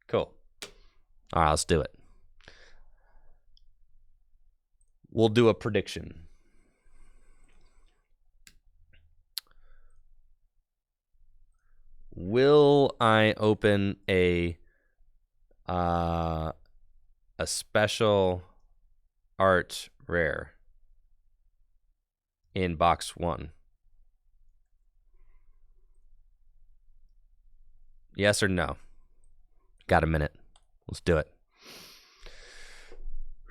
Cool. All right, let's do it. We'll do a prediction. Will I open a special art rare in box 1? Yes or no? Got a minute. Let's do it.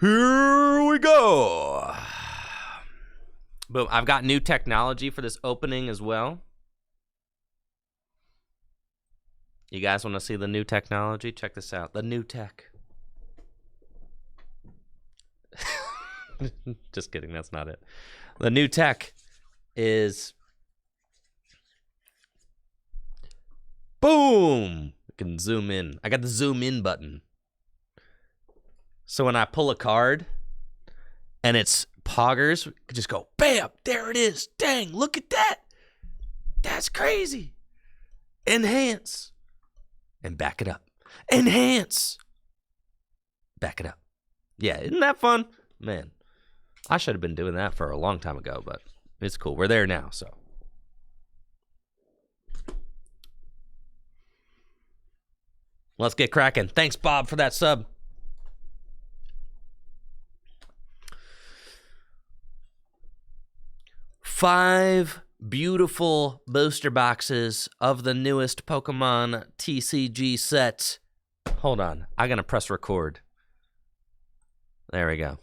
Here we go. Boom. I've got new technology for this opening as well. You guys want to see the new technology? Check this out. The new tech. Just kidding. That's not it. The new tech is... Boom! I can zoom in. I got the zoom in button. So when I pull a card and it's poggers, I can just go, bam! There it is. Dang, look at that. That's crazy. Enhance. And back it up. Enhance. Back it up. Yeah, isn't that fun? Man, I should have been doing that for a long time ago, but it's cool. We're there now, so. Let's get cracking. Thanks, Bob, for that sub. Five beautiful booster boxes of the newest Pokemon TCG set. Hold on. I'm going to press record. There we go.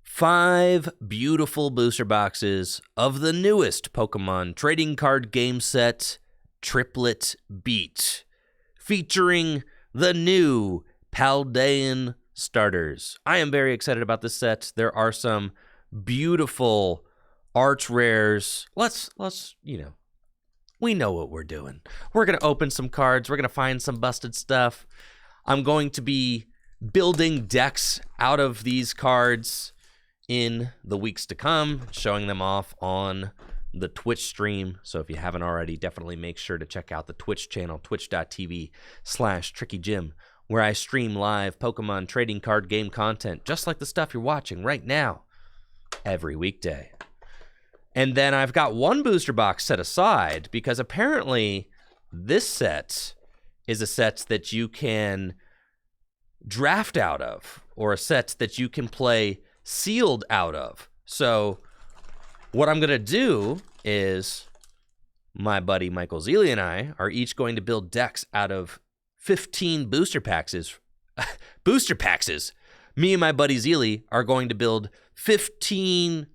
5 beautiful booster boxes of the newest Pokemon trading card game set, Triplet Beat, featuring the new Paldean starters. I am very excited about this set. There are some beautiful arch rares. Let's We know what we're doing. We're going to open some cards. We're going to find some busted stuff. I'm going to be building decks out of these cards in the weeks to come, showing them off on the Twitch stream. So if you haven't already, definitely make sure to check out the Twitch channel, twitch.tv/TrickyJim, where I stream live Pokemon trading card game content, just like the stuff you're watching right now, every weekday. And then I've got one booster box set aside because apparently this set is a set that you can draft out of, or a set that you can play sealed out of. So what I'm going to do is my buddy Michael Zealy and I are each going to build decks out of 15 booster packs. Booster packs. Me and my buddy Zealy are going to build 15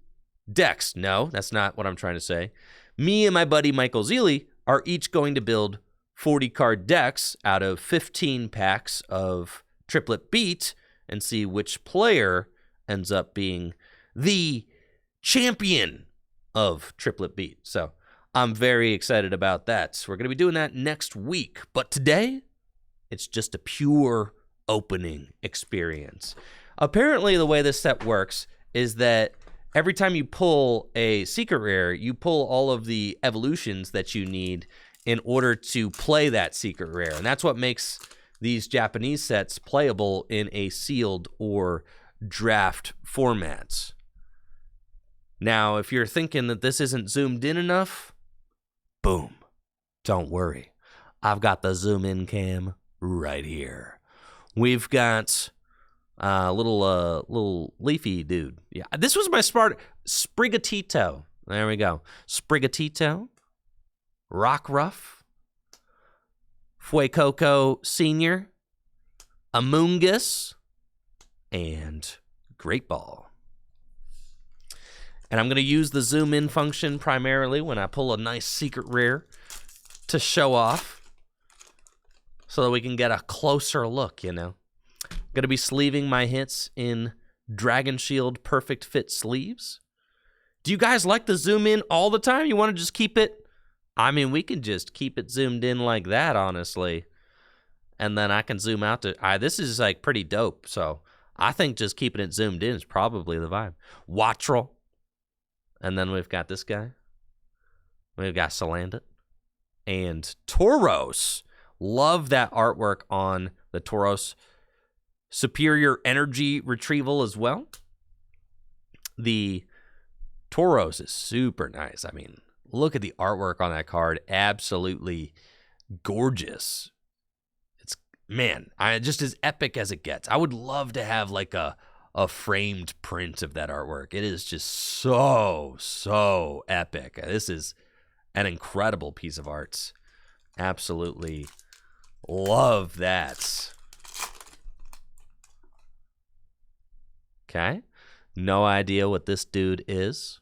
decks. No, that's not what I'm trying to say. Me and my buddy Michael Zealy are each going to build 40 card decks out of 15 packs of Triplet Beat and see which player ends up being the champion of Triplet Beat. So I'm very excited about that. So we're going to be doing that next week. But today, it's just a pure opening experience. Apparently, the way this set works is that every time you pull a secret rare, you pull all of the evolutions that you need in order to play that secret rare. And that's what makes these Japanese sets playable in a sealed or draft formats. Now, if you're thinking that this isn't zoomed in enough, boom, don't worry. I've got the zoom in cam right here. We've got a little leafy dude. Yeah, this was my Sprigatito. There we go. Sprigatito, Rockruff, Fuecoco Senior, Amoonguss, and Great Ball. And I'm going to use the zoom in function primarily when I pull a nice secret rare to show off so that we can get a closer look, you know. I'm going to be sleeving my hits in Dragon Shield Perfect Fit sleeves. Do you guys like the zoom in all the time? You want to just keep it? I mean, we can just keep it zoomed in like that, honestly. And then I can zoom out to... this is like pretty dope, so I think just keeping it zoomed in is probably the vibe. Wattrel. And then we've got this guy. We've got Salandit. And Tauros. Love that artwork on the Tauros. Superior energy retrieval as well. The Tauros is super nice. I mean, look at the artwork on that card. Absolutely gorgeous. It's, man, just as epic as it gets. I would love to have like a framed print of that artwork. It is just so epic. This is an incredible piece of art. Absolutely love that. Okay. No idea what this dude is.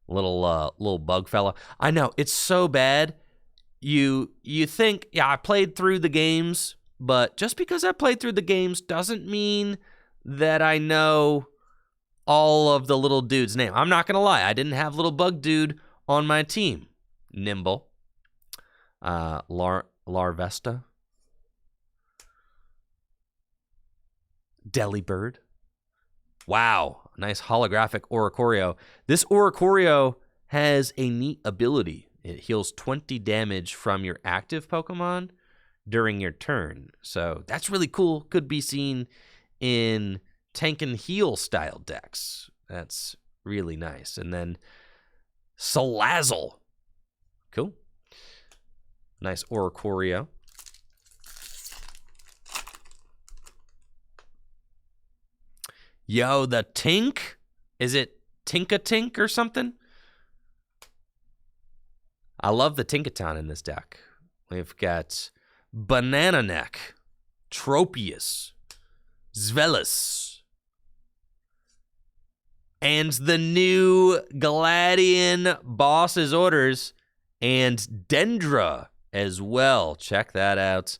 Little bug fella. I know, it's so bad. You think, yeah, I played through the games, but just because I played through the games doesn't mean that I know all of the little dude's name. I'm not going to lie. I didn't have little bug dude on my team. Nimble. Larvesta. Delibird. Wow. Nice holographic Oricorio. This Oricorio has a neat ability. It heals 20 damage from your active Pokemon during your turn. So that's really cool. Could be seen in tank and heal style decks. That's really nice. And then Salazzle. Cool. Nice Oricorio. Yo, the Tink? Is it Tinkatink or something? I love the Tinkaton in this deck. We've got Banana Neck, Tropius, Zweilous, and the new Galadian Boss's Orders, and Dendra as well. Check that out.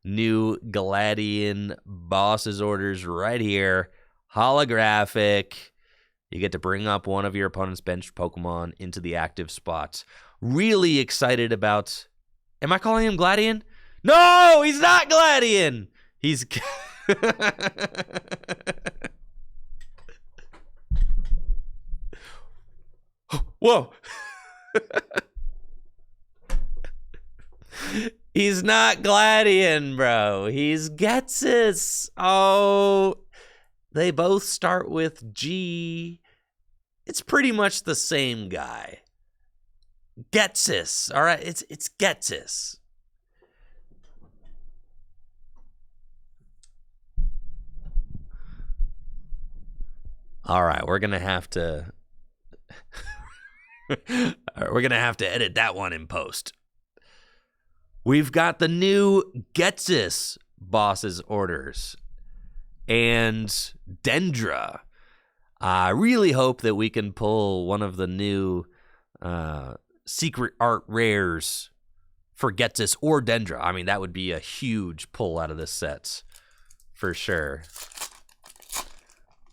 New Galadian Boss's Orders right here. Holographic. You get to bring up one of your opponent's bench Pokemon into the active spots. really excited about. Am I calling him Gladian? No, he's not Gladian. He's. Whoa. He's not Gladian, bro. He's Getsis. Oh, they both start with G. It's pretty much the same guy. Getsis. All right, it's Getsis. All right, we're gonna have to edit that one in post. We've got the new Getsis boss's orders and Dendra. I really hope that we can pull one of the new secret art rares for Getsis or Dendra. I mean, that would be a huge pull out of this set for sure.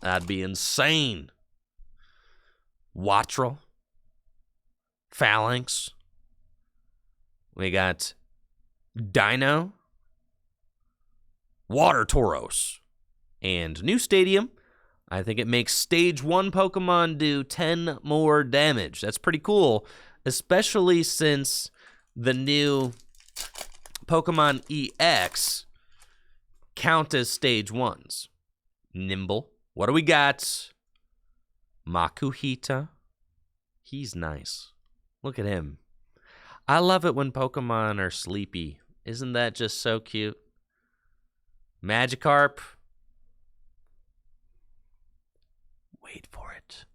That'd be insane. Watrel. Phalanx. We got Dino. Water Tauros. And new stadium. I think it makes stage 1 Pokemon do 10 more damage. That's pretty cool, especially since the new Pokemon EX count as stage 1s. Nimble. What do we got? Makuhita. He's nice. Look at him. I love it when Pokemon are sleepy. Isn't that just so cute? Magikarp. Wait for it.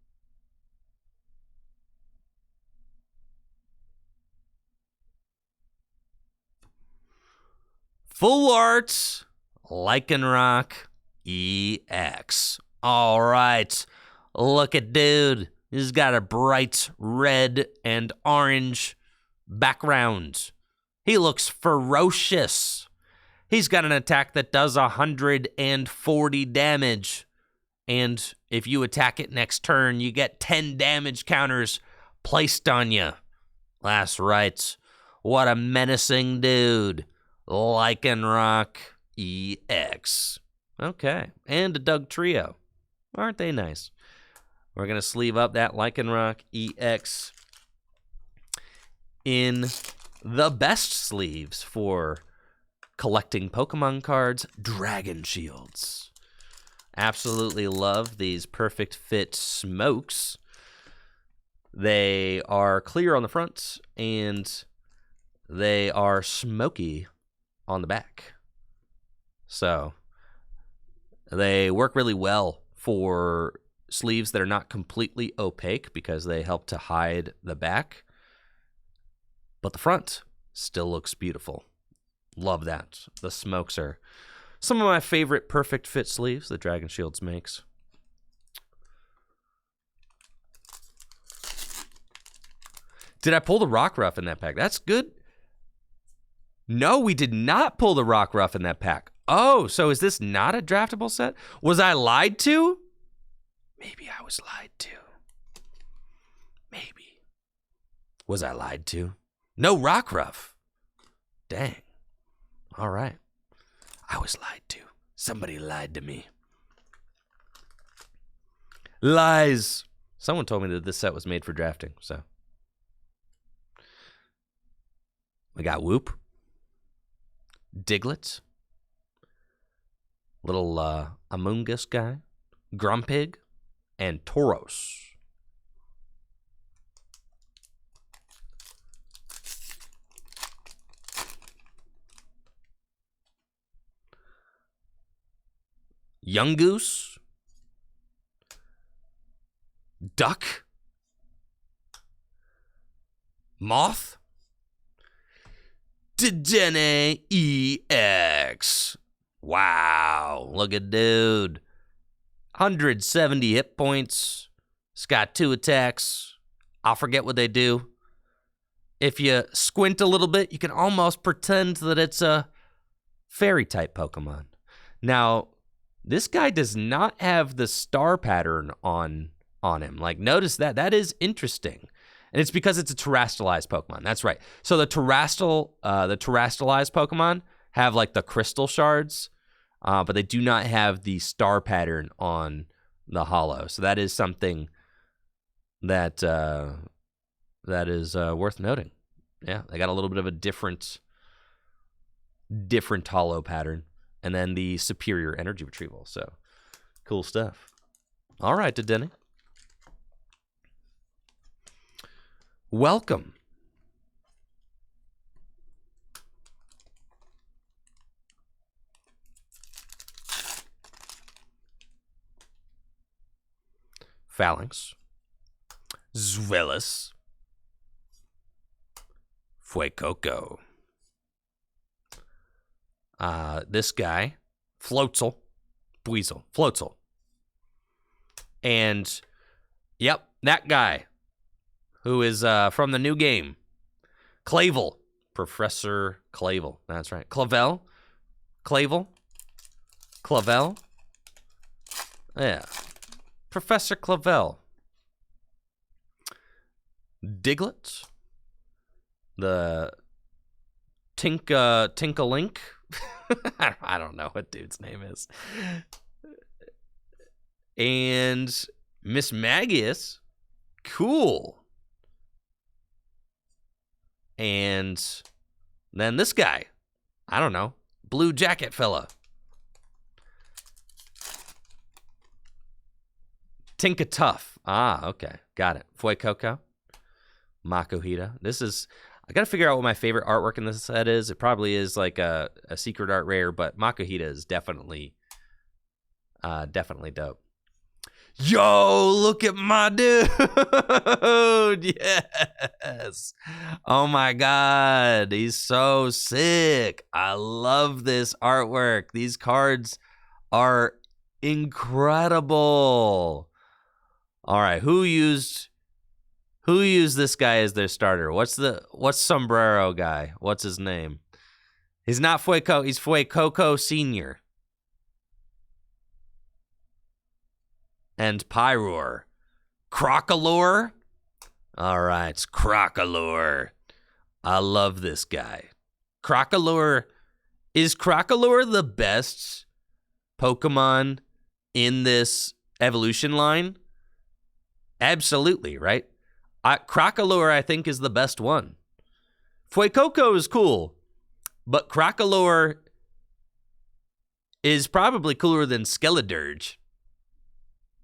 Full art. Lycanroc EX. All right. Look at dude. He's got a bright red and orange background. He looks ferocious. He's got an attack that does 140 damage. And if you attack it next turn, you get 10 damage counters placed on you. That's right. What a menacing dude. Lycanroc EX. Okay. And a Doug Trio. Aren't they nice? We're going to sleeve up that Lycanroc EX in the best sleeves for collecting Pokemon cards, Dragon Shields. Absolutely love these perfect fit smokes. They are clear on the front and they are smoky on the back. So they work really well for sleeves that are not completely opaque because they help to hide the back. But the front still looks beautiful. Love that. The smokes are some of my favorite perfect fit sleeves that Dragon Shields makes. Did I pull the Rockruff in that pack? That's good. No, we did not pull the Rockruff in that pack. Oh, so is this not a draftable set? Was I lied to? Maybe I was lied to. Maybe. Was I lied to? No Rockruff. Dang. All right. I was lied to. Somebody lied to me. Lies. Someone told me that this set was made for drafting, so. We got Whoop. Diglett. Little Amoonguss guy. Grumpig. And Tauros. Yungoos. Duck. Moth. Dedenne EX. Wow, look at dude. 170 hit points. It's got 2 attacks. I'll forget what they do. If you squint a little bit, you can almost pretend that it's a fairy type Pokemon. Now, this guy does not have the star pattern on him. Like, notice that. That is interesting. And it's because it's a terrestrialized Pokemon. That's right. So the terrestrialized Pokemon have like the crystal shards, but they do not have the star pattern on the holo. So that is something that is worth noting. Yeah, they got a little bit of a different holo pattern, and then the superior energy retrieval. So cool stuff. All right, Denny. Welcome. Phalanx. Zweilous. Fuecoco. This guy, Floatzel. Floatzel. And, yep, that guy who is from the new game. Clavel. Professor Clavel. That's right. Clavel. Yeah. Professor Clavel. Diglett. The Tinkalink. I don't know what dude's name is. And Miss Magius. Cool. And then this guy. I don't know. Blue jacket fella. Tinka Tough. Ah, okay. Got it. Fuecoco. Makuhita. This is... I got to figure out what my favorite artwork in this set is. It probably is like a secret art rare, but Makuhita is definitely dope. Yo, look at my dude. Yes. Oh my God. He's so sick. I love this artwork. These cards are incredible. All right. Who used this guy as their starter? What's Sombrero guy? What's his name? He's not Fuecoco. He's Fuecoco Senior. And Pyroar. Crocolore? All right, it's Crocolore. I love this guy. Crocolore. Is Crocolore the best Pokemon in this evolution line? Absolutely, right? Crocolore, I think, is the best one. Fuecoco is cool, but Crocolore is probably cooler than Skeledirge.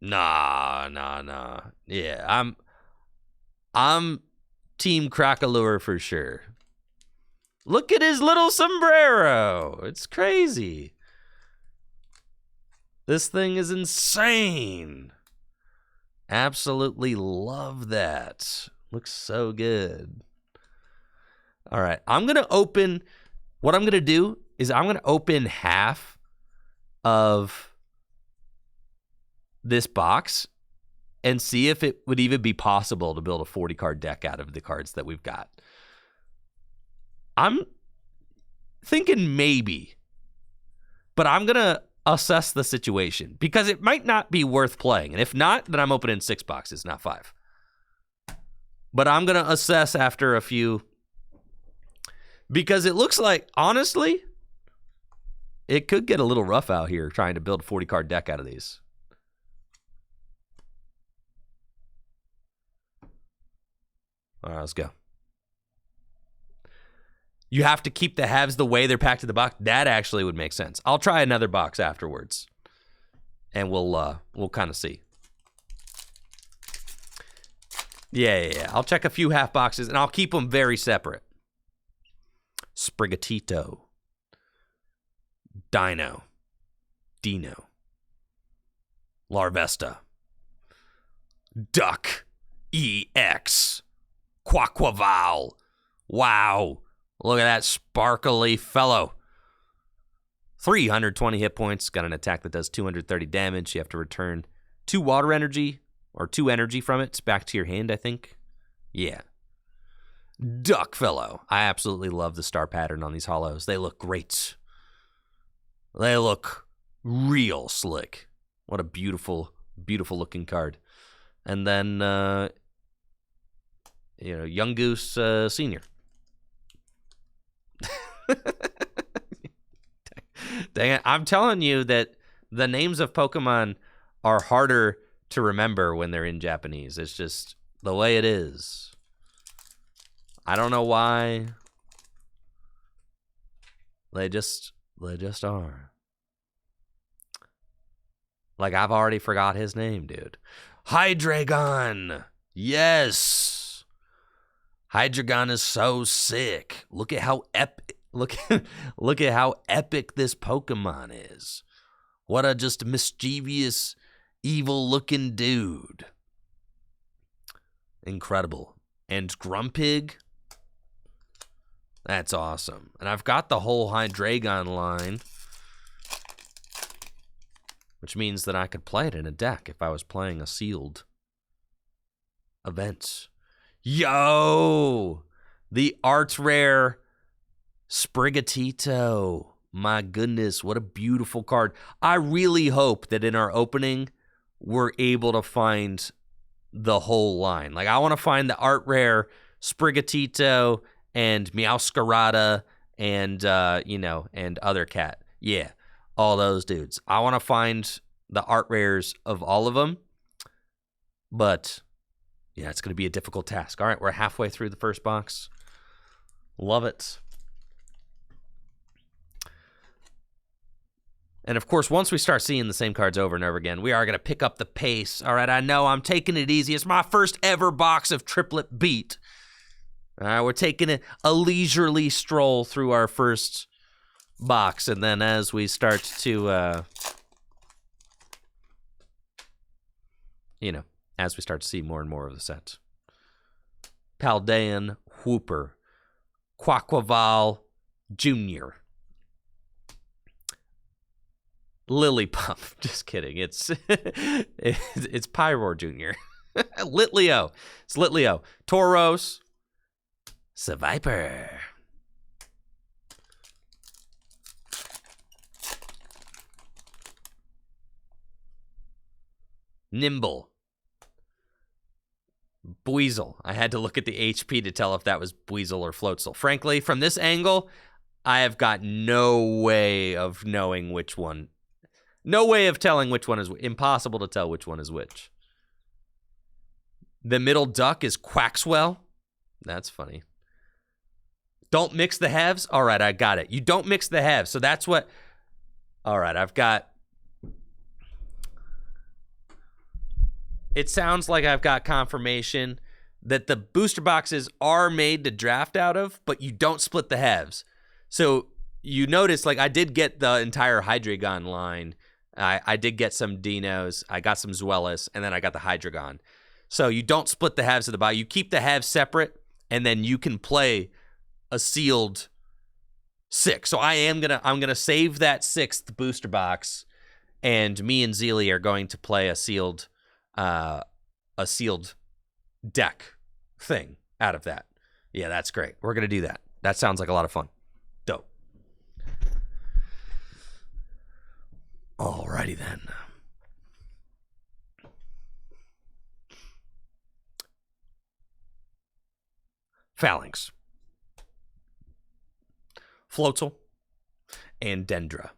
Nah. Yeah, I'm Team Crocolore for sure. Look at his little sombrero. It's crazy. This thing is insane. Absolutely love that. Looks so good. All right, what I'm going to do is I'm going to open half of this box and see if it would even be possible to build a 40-card deck out of the cards that we've got. I'm thinking maybe, but I'm going to assess the situation because it might not be worth playing. And if not, then I'm opening 6 boxes, not 5. But I'm going to assess after a few because it looks like, honestly, it could get a little rough out here trying to build a 40-card deck out of these. All right, let's go. You have to keep the halves the way they're packed in the box. That actually would make sense. I'll try another box afterwards, and we'll kind of see. Yeah. I'll check a few half boxes, and I'll keep them very separate. Sprigatito. Dino. Larvesta. Duck. EX. Quaquaval. Wow. Look at that sparkly fellow. 320 hit points. Got an attack that does 230 damage. You have to return 2 water energy or 2 energy from it back to your hand, I think. Yeah. Duck fellow. I absolutely love the star pattern on these holos. They look great. They look real slick. What a beautiful, beautiful looking card. And then, Young Goose Senior. Dang it. I'm telling you that the names of Pokemon are harder to remember when they're in Japanese. It's just the way it is. I don't know why. They just are. Like, I've already forgot his name, dude. Hydreigon! Yes! Hydreigon is so sick. Look at how epic. Look at how epic this Pokemon is. What a just mischievous, evil-looking dude. Incredible. And Grumpig? That's awesome. And I've got the whole Hydreigon line, which means that I could play it in a deck if I was playing a sealed event. Yo! The art rare Sprigatito. My goodness, what a beautiful card. I really hope that in our opening, we're able to find the whole line. Like, I want to find the art rare Sprigatito and Meowscarada and, and other cat. Yeah, all those dudes. I want to find the art rares of all of them. But, yeah, it's going to be a difficult task. All right, we're halfway through the first box. Love it. And, of course, once we start seeing the same cards over and over again, we are going to pick up the pace. All right, I know I'm taking it easy. It's my first ever box of Triplet Beat. All right, we're taking a leisurely stroll through our first box. And then as we start to, as we start to see more and more of the set. Paldean Whooper. Quaquaval Jr. Lillipup. Just kidding. It's Pyroar Jr. Litleo. It's Litleo. Tauros. Seviper. Nimble. Buizel. I had to look at the HP to tell if that was Buizel or Floatzel. Frankly, from this angle, I have got no way of knowing which one. No way of telling which one is impossible to tell which one is which. The middle duck is Quaxwell. That's funny. Don't mix the halves? All right, I got it. You don't mix the halves. So that's what... All right, I've got... It sounds like I've got confirmation that the booster boxes are made to draft out of, but you don't split the halves. So you notice, like, I did get the entire Hydreigon line. I did get some Dinos. I got some Zweilous, and then I got the Hydreigon. So you don't split the halves of the box. You keep the halves separate, and then you can play a sealed 6. So I'm gonna save that 6th booster box, and me and Zeely are going to play a sealed deck thing out of that. Yeah, that's great. We're gonna do that. That sounds like a lot of fun. Dope. Alrighty then. Phalanx. Floatzel. And Dendra.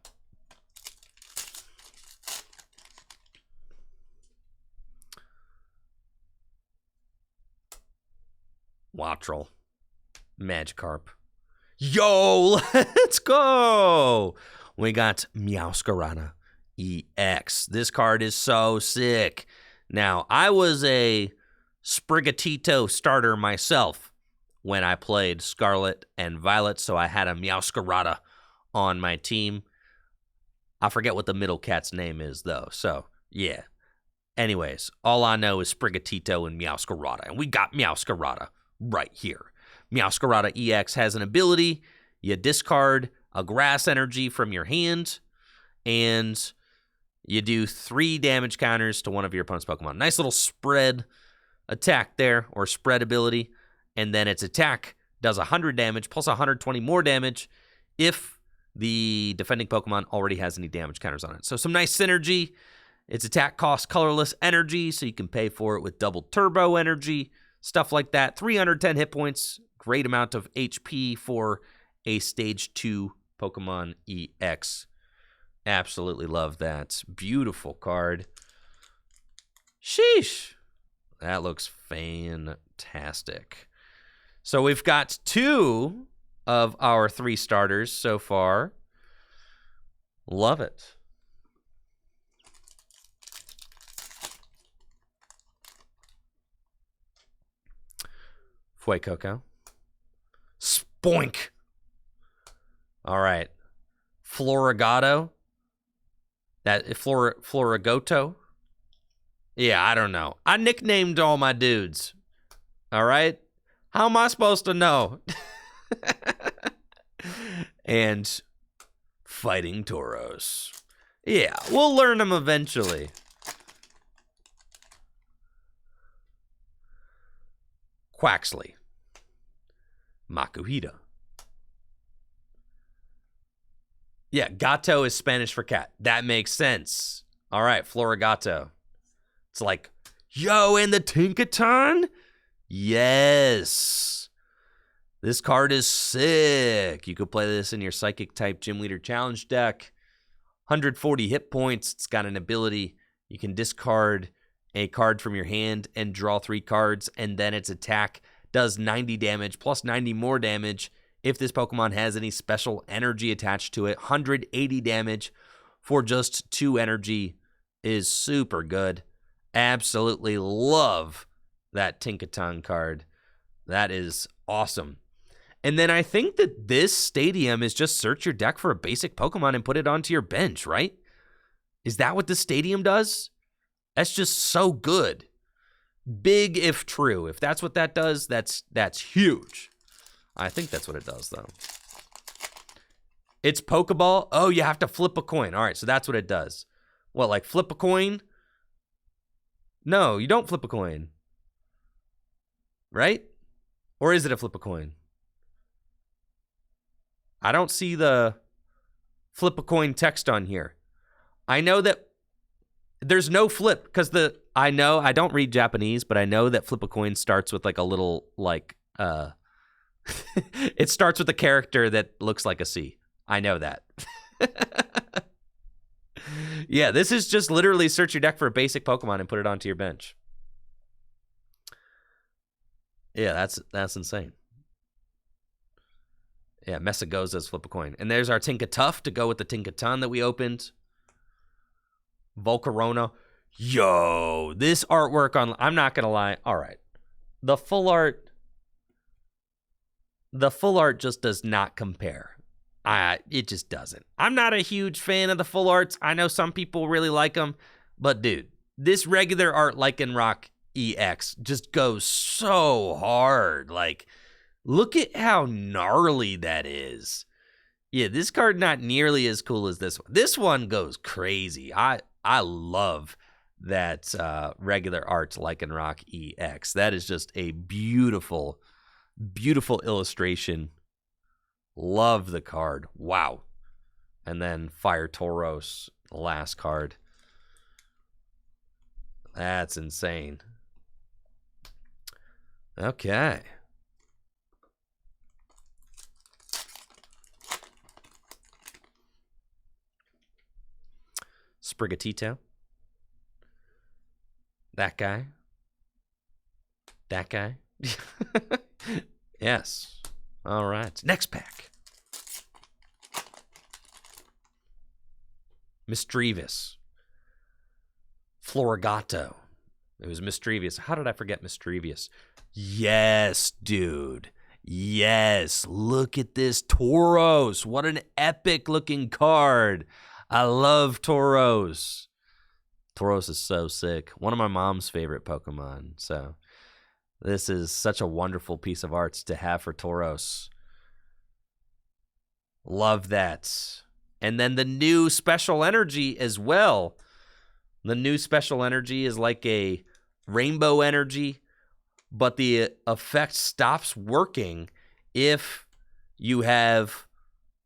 Wattrel. Magikarp. Yo, let's go! We got Meowscarada EX. This card is so sick. Now, I was a Sprigatito starter myself when I played Scarlet and Violet, so I had a Meowscarada on my team. I forget what the middle cat's name is, though, so, yeah. Anyways, all I know is Sprigatito and Meowscarada, and we got Meowscarada right here. Meowscarada EX has an ability. You discard a grass energy from your hand, and you do 3 damage counters to one of your opponent's Pokemon. Nice little spread attack there, or spread ability. And then its attack does 100 damage, plus 120 more damage if the defending Pokemon already has any damage counters on it. So some nice synergy. Its attack costs colorless energy, so you can pay for it with double turbo energy. stuff like that. 310 hit points, great amount of HP for a Stage 2 Pokemon EX. Absolutely love that. Beautiful card. Sheesh. That looks fantastic. So we've got 2 of our 3 starters so far. Love it. Fuecoco. Spoink. All right. Florigato. That Florigoto. Yeah, I don't know. I nicknamed all my dudes. All right? How am I supposed to know? And Fighting Tauros. Yeah, we'll learn them eventually. Quaxley. Makuhita. Yeah, gato is Spanish for cat. That makes sense. All right, Florigato. It's like, yo, and the Tinkaton? Yes. This card is sick. You could play this in your Psychic type Gym Leader Challenge deck. 140 hit points. It's got an ability. You can discard a card from your hand and draw 3 cards, and then its attack does 90 damage plus 90 more damage if this Pokemon has any special energy attached to it. 180 damage for just 2 energy is super good. Absolutely love that Tinkaton card. That is awesome. And then I think that this stadium is just search your deck for a basic Pokemon and put it onto your bench, right? Is that what the stadium does? That's just so good. Big if true. If that's what that does, that's huge. I think that's what it does, though. It's Pokeball. Oh, you have to flip a coin. All right, so that's what it does. What, like flip a coin? No, you don't flip a coin. Right? Or is it a flip a coin? I don't see the flip a coin text on here. I know that there's no flip because I don't read Japanese, but I know that flip a coin starts with like a little it starts with a character that looks like a C. I know that. Yeah, this is just literally search your deck for a basic Pokemon and put it onto your bench. Yeah, that's insane. Yeah, Mesagoza's flip a coin. And there's our Tinkatuff to go with the Tinkaton that we opened. Volcarona. Yo, this artwork on... I'm not going to lie. All right. The full art just does not compare. It just doesn't. I'm not a huge fan of the full arts. I know some people really like them. But, dude, this regular art Lycanroc EX just goes so hard. Like, look at how gnarly that is. Yeah, this card not nearly as cool as this one. This one goes crazy. I love that regular art Lycanroc EX. That is just a beautiful, beautiful illustration. Love the card. Wow. And then Fire Tauros, the last card. That's insane. Okay. Sprigatito. That guy. That guy. Yes. All right. Next pack. Misdreavus. Florigato. It was Misdreavus. How did I forget Misdreavus? Yes, dude. Yes. Look at this Tauros. What an epic looking card. I love Tauros. Tauros is so sick. One of my mom's favorite Pokemon. So this is such a wonderful piece of art to have for Tauros. Love that. And then the new special energy as well. The new special energy is like a rainbow energy, but the effect stops working if you have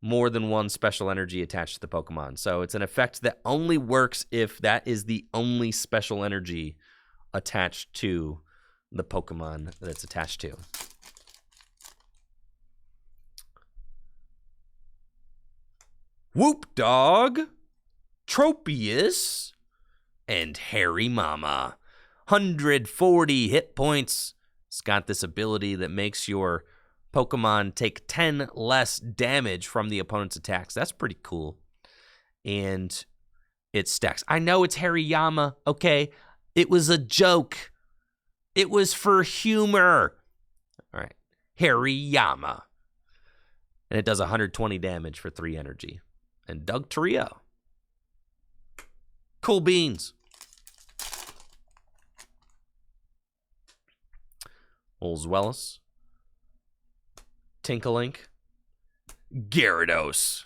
more than one special energy attached to the Pokemon. So it's an effect that only works if that is the only special energy attached to the Pokemon that it's attached to. Whoop Dog, Tropius, and Hairy Mama. 140 hit points. It's got this ability that makes your Pokemon take 10 less damage from the opponent's attacks. That's pretty cool. And it stacks. I know it's Hariyama, okay? It was a joke. It was for humor. All right. Hariyama. And it does 120 damage for 3 energy. And Doug Trio. Cool beans. Olzwellis. Tinkalink. Gyarados.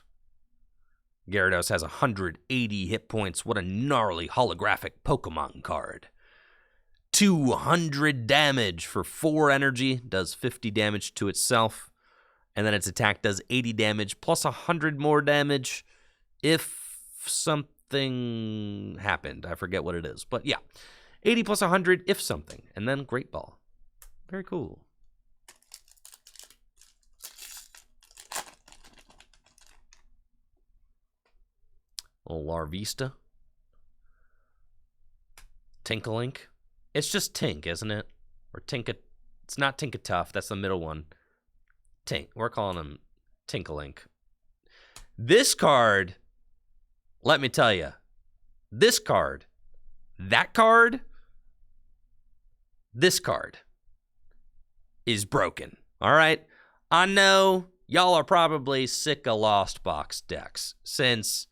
Gyarados has 180 hit points. What a gnarly holographic Pokemon card. 200 damage for 4 energy. Does 50 damage to itself. And then its attack does 80 damage plus 100 more damage if something happened. I forget what it is. But yeah, 80 plus 100 if something. And then Great Ball. Very cool. Little Larvista. Tinkalink. It's just Tink, isn't it? Or Tinka. It's not Tinkatuff. That's the middle one. Tink. We're calling him Tinkalink. This card, let me tell you, this card, that card, this card is broken. All right? I know y'all are probably sick of Lost Box decks since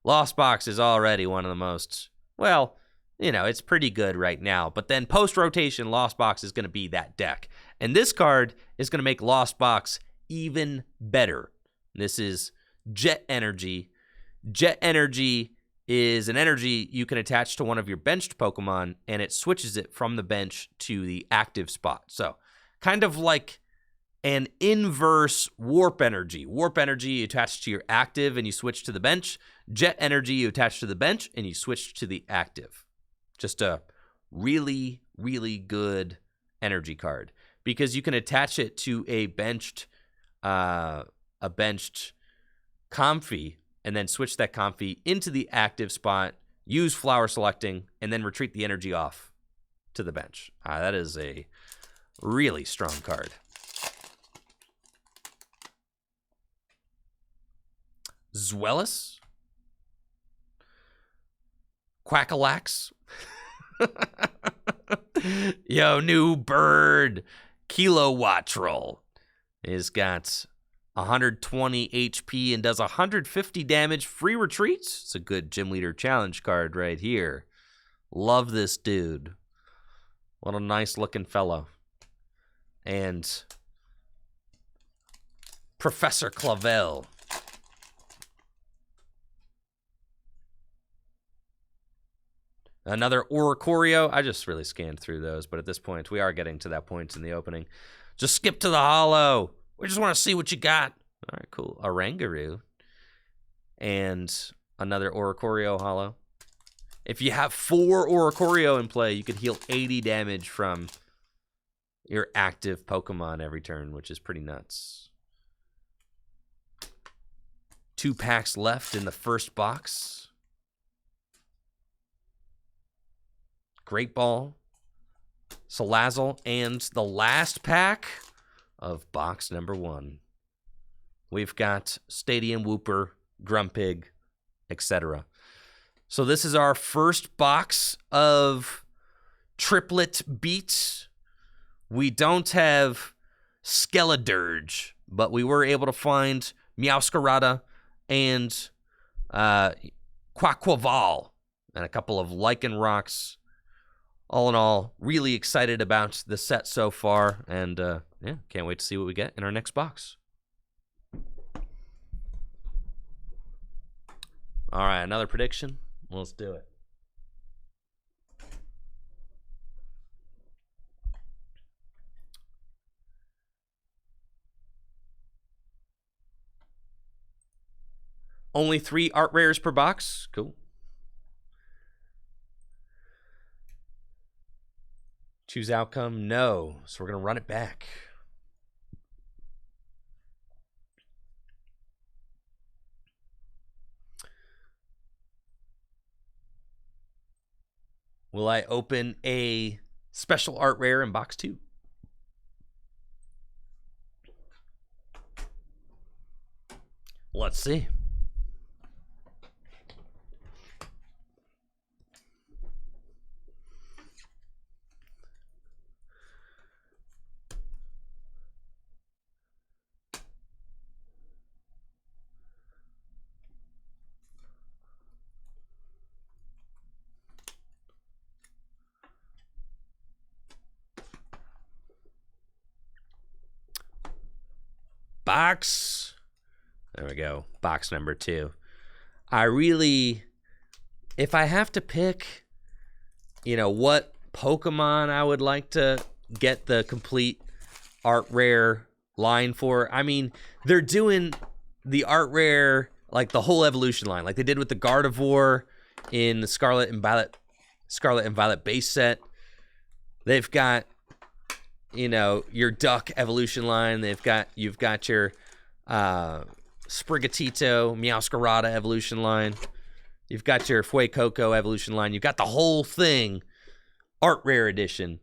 Lost Box is already one of the most, well, you know, it's pretty good right now. But then post-rotation, Lost Box is going to be that deck. And this card is going to make Lost Box even better. This is Jet Energy. Jet Energy is an energy you can attach to one of your benched Pokemon, and it switches it from the bench to the active spot. So, kind of like an inverse Warp Energy. Warp Energy you attach to your active and you switch to the bench. Jet Energy you attach to the bench and you switch to the active. Just a really, really good energy card because you can attach it to a benched Comfy and then switch that Comfy into the active spot, use Flower Selecting, and then retreat the energy off to the bench. That is a really strong card. Zweilous. Quackalax. Yo, new bird. Kilowattrel. It's got 120 HP and does 150 damage. Free retreats. It's a good Gym Leader Challenge card right here. Love this dude. What a nice looking fellow. And Professor Clavel. Another Oricorio. I just really scanned through those, but at this point, we are getting to that point in the opening. Just skip to the holo. We just want to see what you got. All right, cool. Oranguru. And another Oricorio holo. If you have 4 Oricorio in play, you could heal 80 damage from your active Pokemon every turn, which is pretty nuts. 2 packs left in the first box. Great Ball, Salazzle, and the last pack of box number 1. We've got Stadium Wooper, Grumpig, etc. So this is our first box of Triplet Beat. We don't have Skeledirge, but we were able to find Meowscarada and Quaquaval and a couple of Lycanrocs. All in all, really excited about the set so far, and yeah, can't wait to see what we get in our next box. All right, another prediction. Let's do it. Only 3 art rares per box. Cool. Choose outcome, no. So we're going to run it back. Will I open a special art rare in box 2? Let's see. Box. There we go. Box number 2. I really, if I have to pick, what Pokemon I would like to get the complete art rare line for. I mean, they're doing the art rare, like the whole evolution line, like they did with the Gardevoir in the Scarlet and Violet base set. They've got, your Duck evolution line. You've got your Sprigatito, Meowscarada evolution line. You've got your Fuecoco evolution line. You've got the whole thing, art rare edition.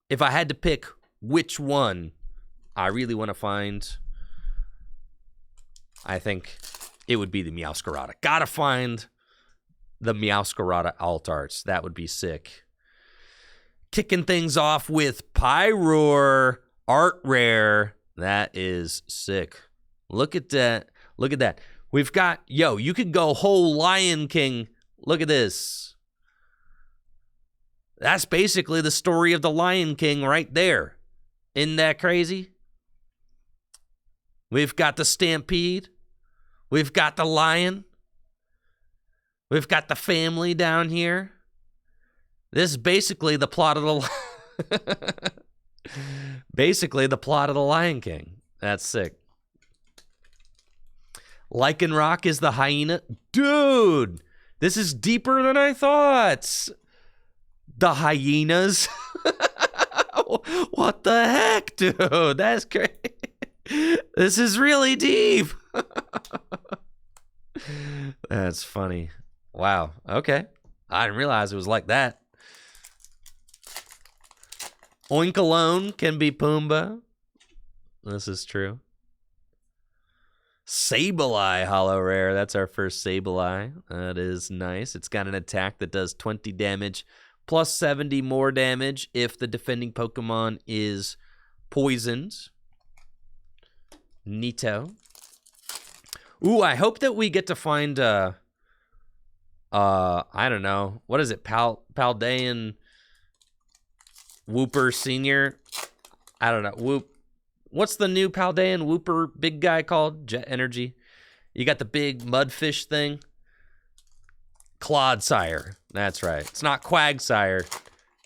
If I had to pick which one I really want to find, I think it would be the Meowscarada. Gotta find the Meowscarada alt arts. That would be sick. Kicking things off with Pyroar art rare. That is sick. Look at that. Look at that. We've got, you could go whole Lion King. Look at this. That's basically the story of the Lion King right there. Isn't that crazy? We've got the Stampede. We've got the lion. We've got the family down here. This is basically the plot of the Lion King. That's sick. Lycanroc is the hyena. Dude, this is deeper than I thought. The hyenas. What the heck, dude? That's great. This is really deep. That's funny. Wow. Okay. I didn't realize it was like that. Oinkalone can be Pumbaa. This is true. Sableye holo rare. That's our first Sableye. That is nice. It's got an attack that does 20 damage plus 70 more damage if the defending Pokemon is poisoned. Neato. Ooh, I hope that we get to find I don't know. What is it? Paldean Wooper Senior? I don't know. What's the new Paldean Wooper big guy called? Jet Energy. You got the big mudfish thing. Clodsire. That's right. It's not Quagsire.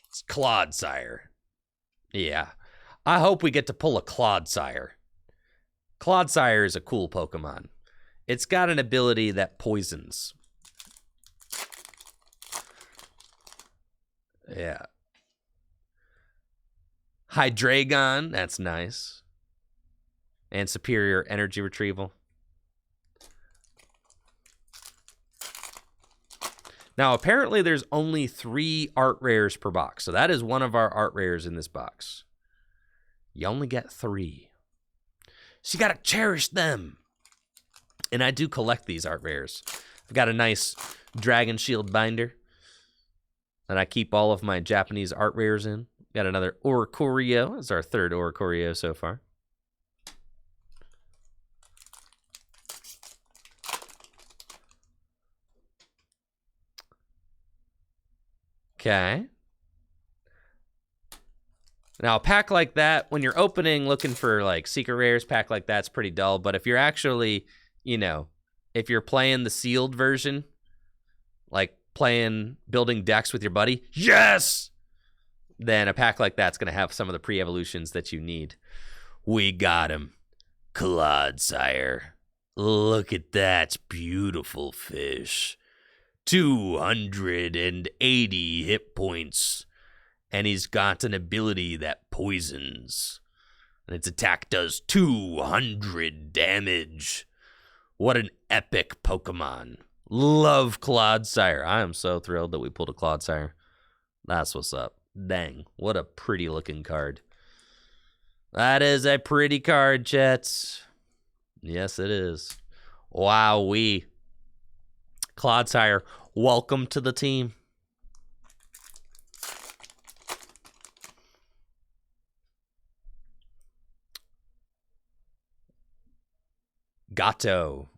It's Clodsire. Yeah. I hope we get to pull a Clodsire. Clodsire is a cool Pokemon. It's got an ability that poisons. Yeah. Hydreigon, that's nice. And superior energy retrieval. Now, apparently there's only 3 art rares per box. So that is one of our art rares in this box. You only get 3. So you got to cherish them. And I do collect these art rares. I've got a nice Dragon Shield binder that I keep all of my Japanese art rares in. Got another Oricorio. It's our 3rd Oricorio so far. Okay. Now, a pack like that, when you're opening, looking for like secret rares, pack like that's pretty dull. But if you're actually, if you're playing the sealed version, like building decks with your buddy, yes! Then a pack like that's going to have some of the pre-evolutions that you need. We got him. Clodsire. Look at that beautiful fish. 280 hit points. And he's got an ability that poisons. And its attack does 200 damage. What an epic Pokemon. Love Clodsire. I am so thrilled that we pulled a Clodsire. That's what's up. Dang, what a pretty looking card. That is a pretty card, Jets. Yes, it is. Wowee. Clodsire, welcome to the team. Gato.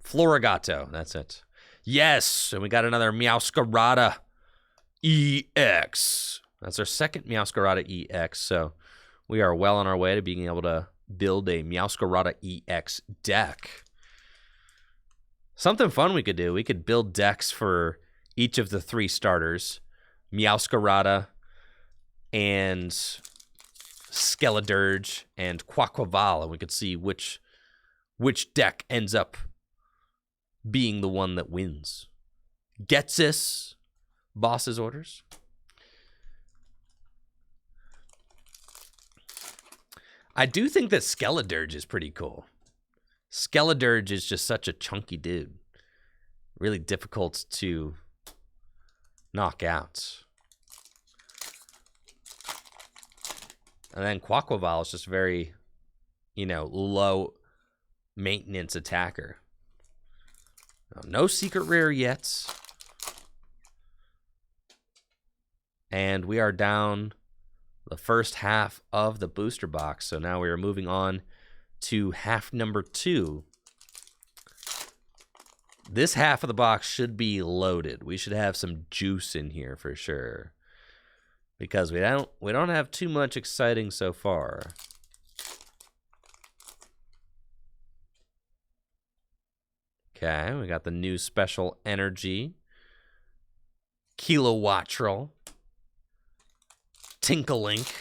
Florigato, that's it. Yes, and we got another Meowscarada EX. That's our second Meowscarada EX, so we are well on our way to being able to build a Meowscarada EX deck. Something fun we could do. We could build decks for each of the 3 starters. Meowscarada and Skeledirge and Quaquaval, and we could see which deck ends up being the one that wins. Getsis, boss's orders. I do think that Skeledirge is pretty cool. Skeledirge is just such a chunky dude. Really difficult to knock out. And then Quaquaval is just very, low maintenance attacker. No secret rare yet. And we are down the first half of the booster box. So now we are moving on to half number 2. This half of the box should be loaded. We should have some juice in here for sure. Because we don't have too much exciting so far. Okay, we got the new special energy. Kilowattrel. Tinkalink.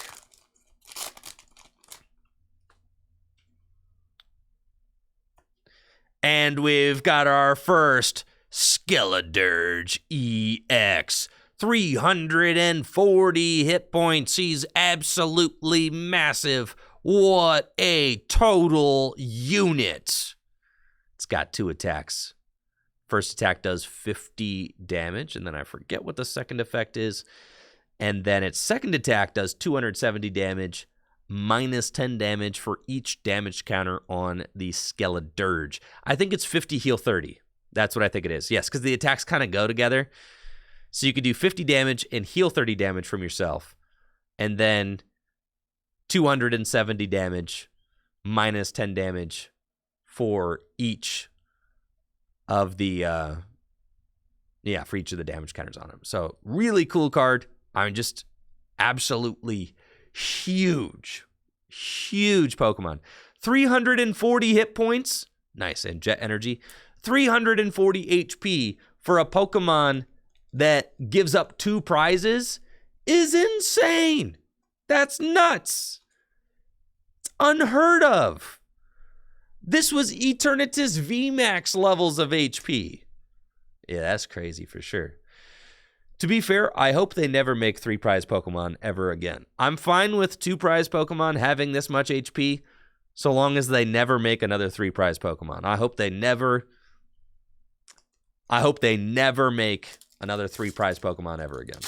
And we've got our first Skeledirge EX. 340 hit points. He's absolutely massive. What a total unit. It's got 2 attacks. First attack does 50 damage, and then I forget what the second effect is. And then its second attack does 270 damage, minus 10 damage for each damage counter on the Skeledirge. I think it's 50, heal 30. That's what I think it is. Yes, because the attacks kind of go together. So you could do 50 damage and heal 30 damage from yourself. And then 270 damage, minus 10 damage for each of the, for each of the damage counters on him. So really cool card. I mean, just absolutely huge Pokemon. 340 hit points. Nice. And jet energy. 340 HP for a Pokemon that gives up 2 prizes is insane. That's nuts. It's unheard of. This was Eternatus VMAX levels of HP. Yeah, that's crazy for sure. To be fair, I hope they never make 3 prize Pokemon ever again. I'm fine with 2 prize Pokemon having this much HP so long as they never make another 3 prize Pokemon. I hope they never make another 3 prize Pokemon ever again.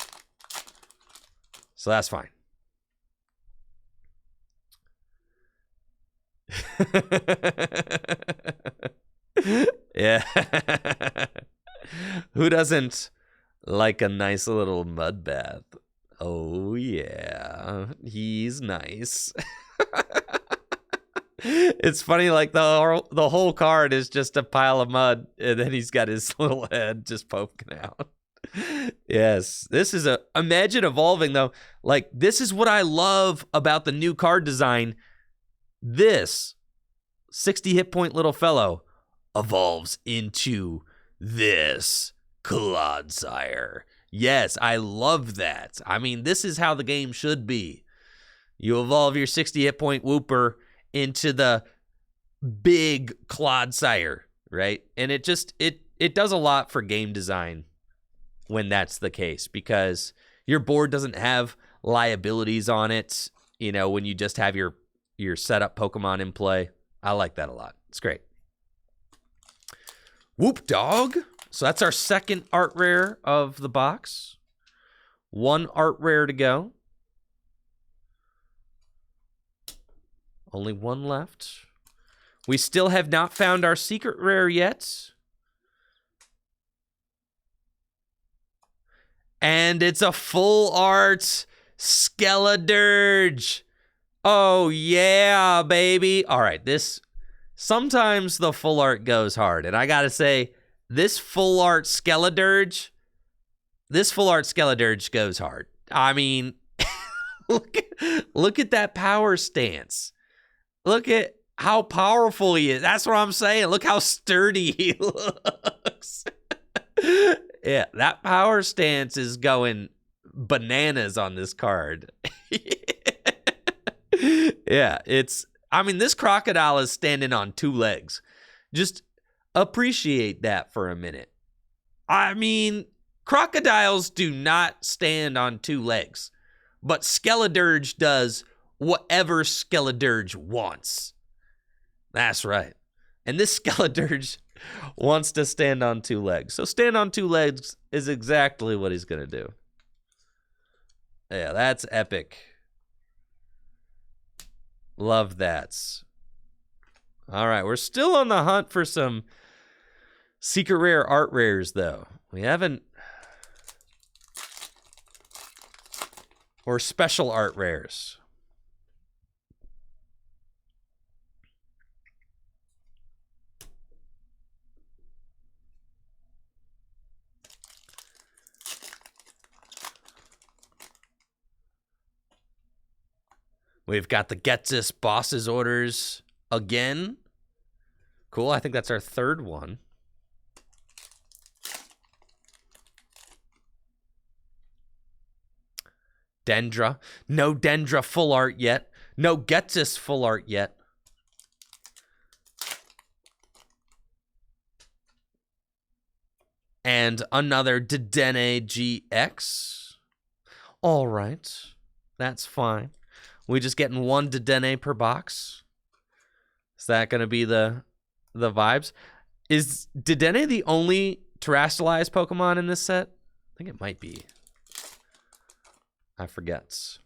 So that's fine. Yeah. Who doesn't like a nice little mud bath? Oh, yeah. He's nice. It's funny, like the whole card is just a pile of mud, and then he's got his little head just poking out. Yes, this is imagine evolving though. Like, this is what I love about the new card design. This 60 hit point little fellow evolves into this Clodsire. Yes, I love that. I mean, this is how the game should be. You evolve your 60 hit point Wooper into the big Clodsire, right? And it does a lot for game design when that's the case, because your board doesn't have liabilities on it, you know, when you just have your setup Pokemon in play. I like that a lot. It's great. Whoop Dog. So that's our second art rare of the box. One art rare to go. Only one left. We still have not found our secret rare yet. And it's a full art Skeledirge. Oh, yeah, baby. All right, sometimes the full art goes hard. And I got to say, this full art Skeledirge goes hard. I mean, look at that power stance. Look at how powerful he is. That's what I'm saying. Look how sturdy he looks. Yeah, that power stance is going bananas on this card. Yeah, this crocodile is standing on two legs. Just appreciate that for a minute. I mean, crocodiles do not stand on two legs, but Skeledirge does whatever Skeledirge wants. That's right. And this Skeledirge wants to stand on two legs. So stand on two legs is exactly what he's going to do. Yeah, that's epic. Love that. All right, we're still on the hunt for some secret rare art rares, though. We haven't... Or special art rares. We've got the Get This Boss's Orders again. Cool, I think that's our third one. Dendra. No Dendra full art yet. No Get This full art yet. And another Dedenne GX. All right, that's fine. We just getting one Dedenne per box. Is that going to be the vibes? Is Dedenne the only terrestrialized Pokemon in this set? I think it might be. I forget.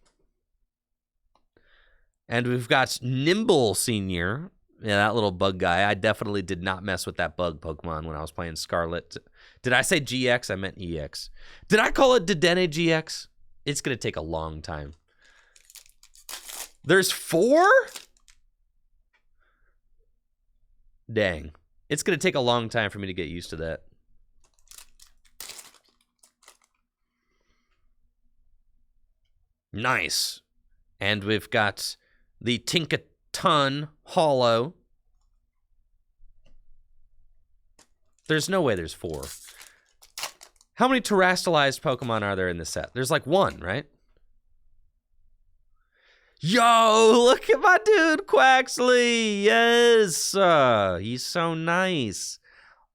And we've got Nimble Senior. Yeah, that little bug guy. I definitely did not mess with that bug Pokemon when I was playing Scarlet. Did I say GX? I meant EX. Did I call it Dedenne GX? It's going to take a long time. There's 4? Dang. It's going to take a long time for me to get used to that. Nice. And we've got the Tinkaton Hollow. There's no way there's 4. How many terrestrialized Pokemon are there in this set? There's like 1, right? Yo, look at my dude, Quaxley. Yes. He's so nice.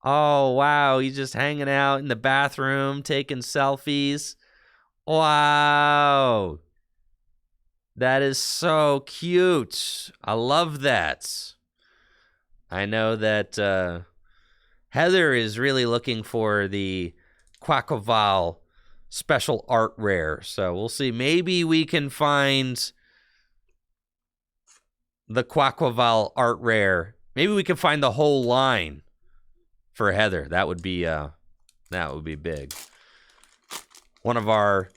Oh, wow. He's just hanging out in the bathroom, taking selfies. Wow. That is so cute. I love that. I know that Heather is really looking for the Quaquaval special art rare. So we'll see. Maybe we can find the Quaquaval art rare. Maybe we can find the whole line for Heather. That would be big. One of our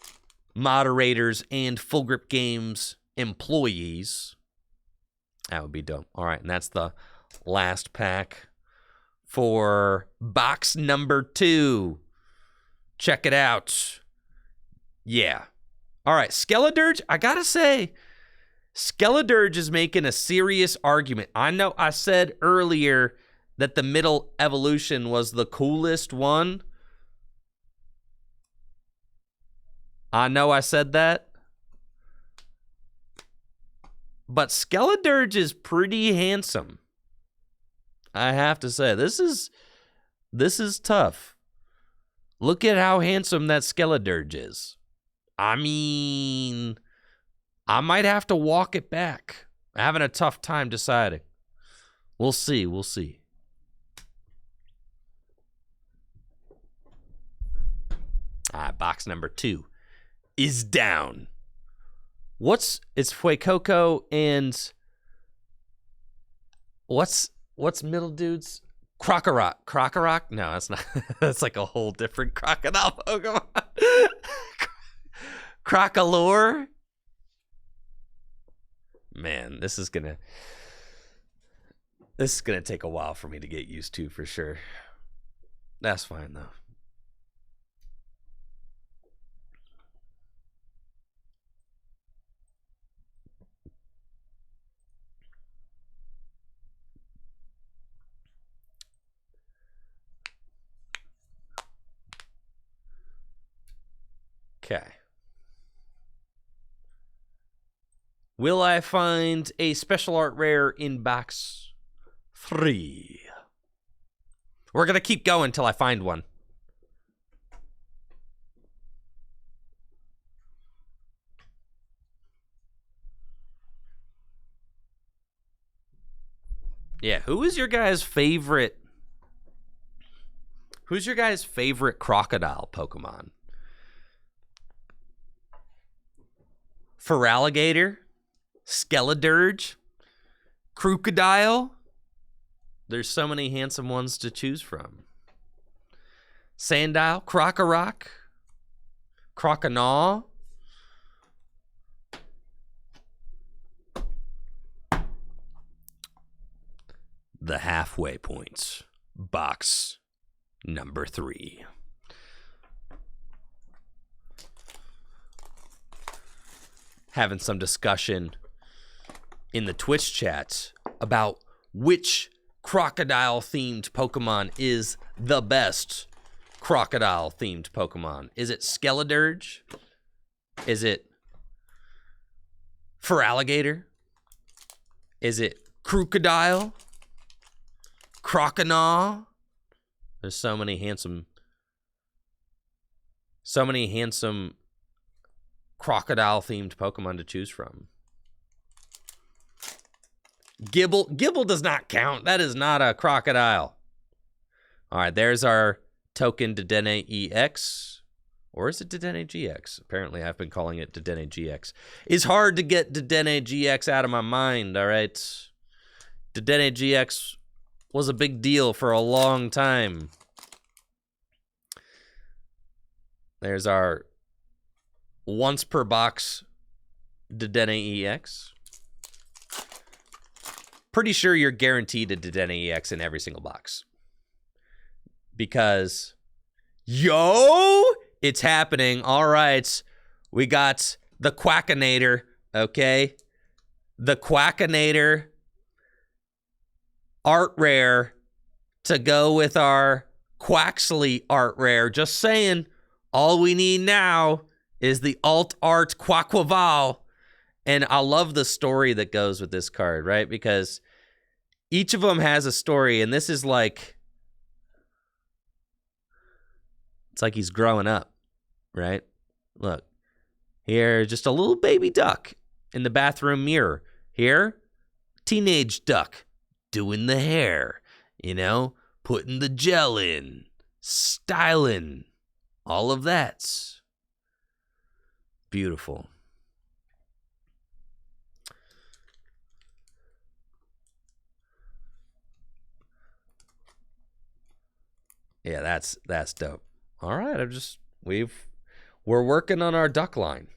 moderators and Full Grip Games employees. That would be dope. All right, and that's the last pack for box number 2. Check it out. Yeah. All right, Skeledirge, I gotta say, Skeledirge is making a serious argument. I know I said earlier that the middle evolution was the coolest one. I know I said that. But Skeledirge is pretty handsome. I have to say, this is tough. Look at how handsome that Skeledirge is. I mean, I might have to walk it back. I'm having a tough time deciding. We'll see. We'll see. All right, box number 2 is down. It's Fuecoco and what's middle dude's? Crocorock. Crocorock? No, that's not. That's like a whole different crocodile Pokemon. Crocolore? Man, this is gonna take a while for me to get used to for sure. That's fine though. Okay. Will I find a special art rare in box 3? We're going to keep going until I find one. Yeah, who's your guys' favorite crocodile Pokemon? Feraligatr? Skeledirge? Crocodile? There's so many handsome ones to choose from. Sandile? Crocorock? Croconaw? The halfway points. Box number 3. Having some discussion in the Twitch chats about which crocodile-themed Pokemon is the best crocodile-themed Pokemon. Is it Skeledirge? Is it Feraligatr? Is it Crocodile? Croconaw? There's so many handsome crocodile-themed Pokemon to choose from. Gibble does not count. That is not a crocodile. All right, there's our token Dedenne EX. Or is it Dedenne GX? Apparently, I've been calling it Dedenne GX. It's hard to get Dedenne GX out of my mind, all right? Dedenne GX was a big deal for a long time. There's our once per box Dedenne EX. Pretty sure you're guaranteed a Dedenne EX in every single box. Because, it's happening. All right. We got the Quackinator, okay? The Quackinator art rare to go with our Quaxley art rare. Just saying, all we need now is the alt art Quaquaval. And I love the story that goes with this card, right? Because each of them has a story, and this is like, it's like he's growing up, right? Look, here, just a little baby duck in the bathroom mirror. Here, teenage duck doing the hair, putting the gel in, styling, all of that's beautiful. Yeah, that's dope. All right, we're working on our duck line.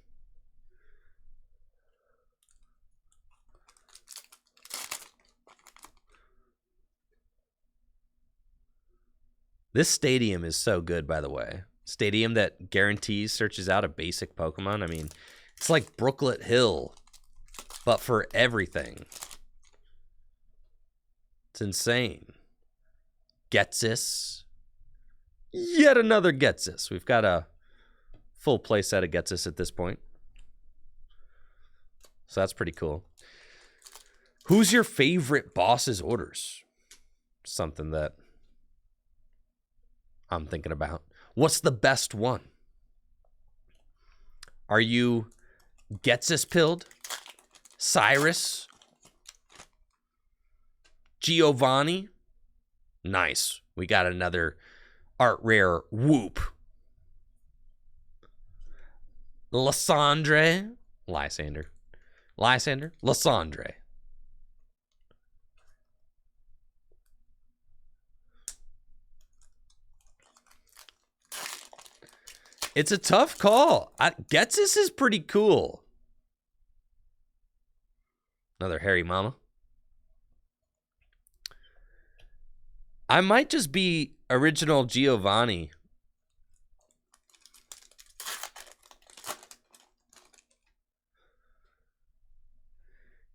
This stadium is so good, by the way. Stadium that guarantees searches out a basic Pokemon. I mean, it's like Brooklet Hill, but for everything. It's insane. Getsis. Yet another Getsis. We've got a full play set of Getsis at this point. So that's pretty cool. Who's your favorite boss's orders? Something that I'm thinking about. What's the best one? Are you Getsis-pilled? Cyrus? Giovanni? Nice. We got another art rare whoop. Lysandre? Lysander. Lysandre. It's a tough call. Getsis is pretty cool. Another hairy mama. I might just be original Giovanni.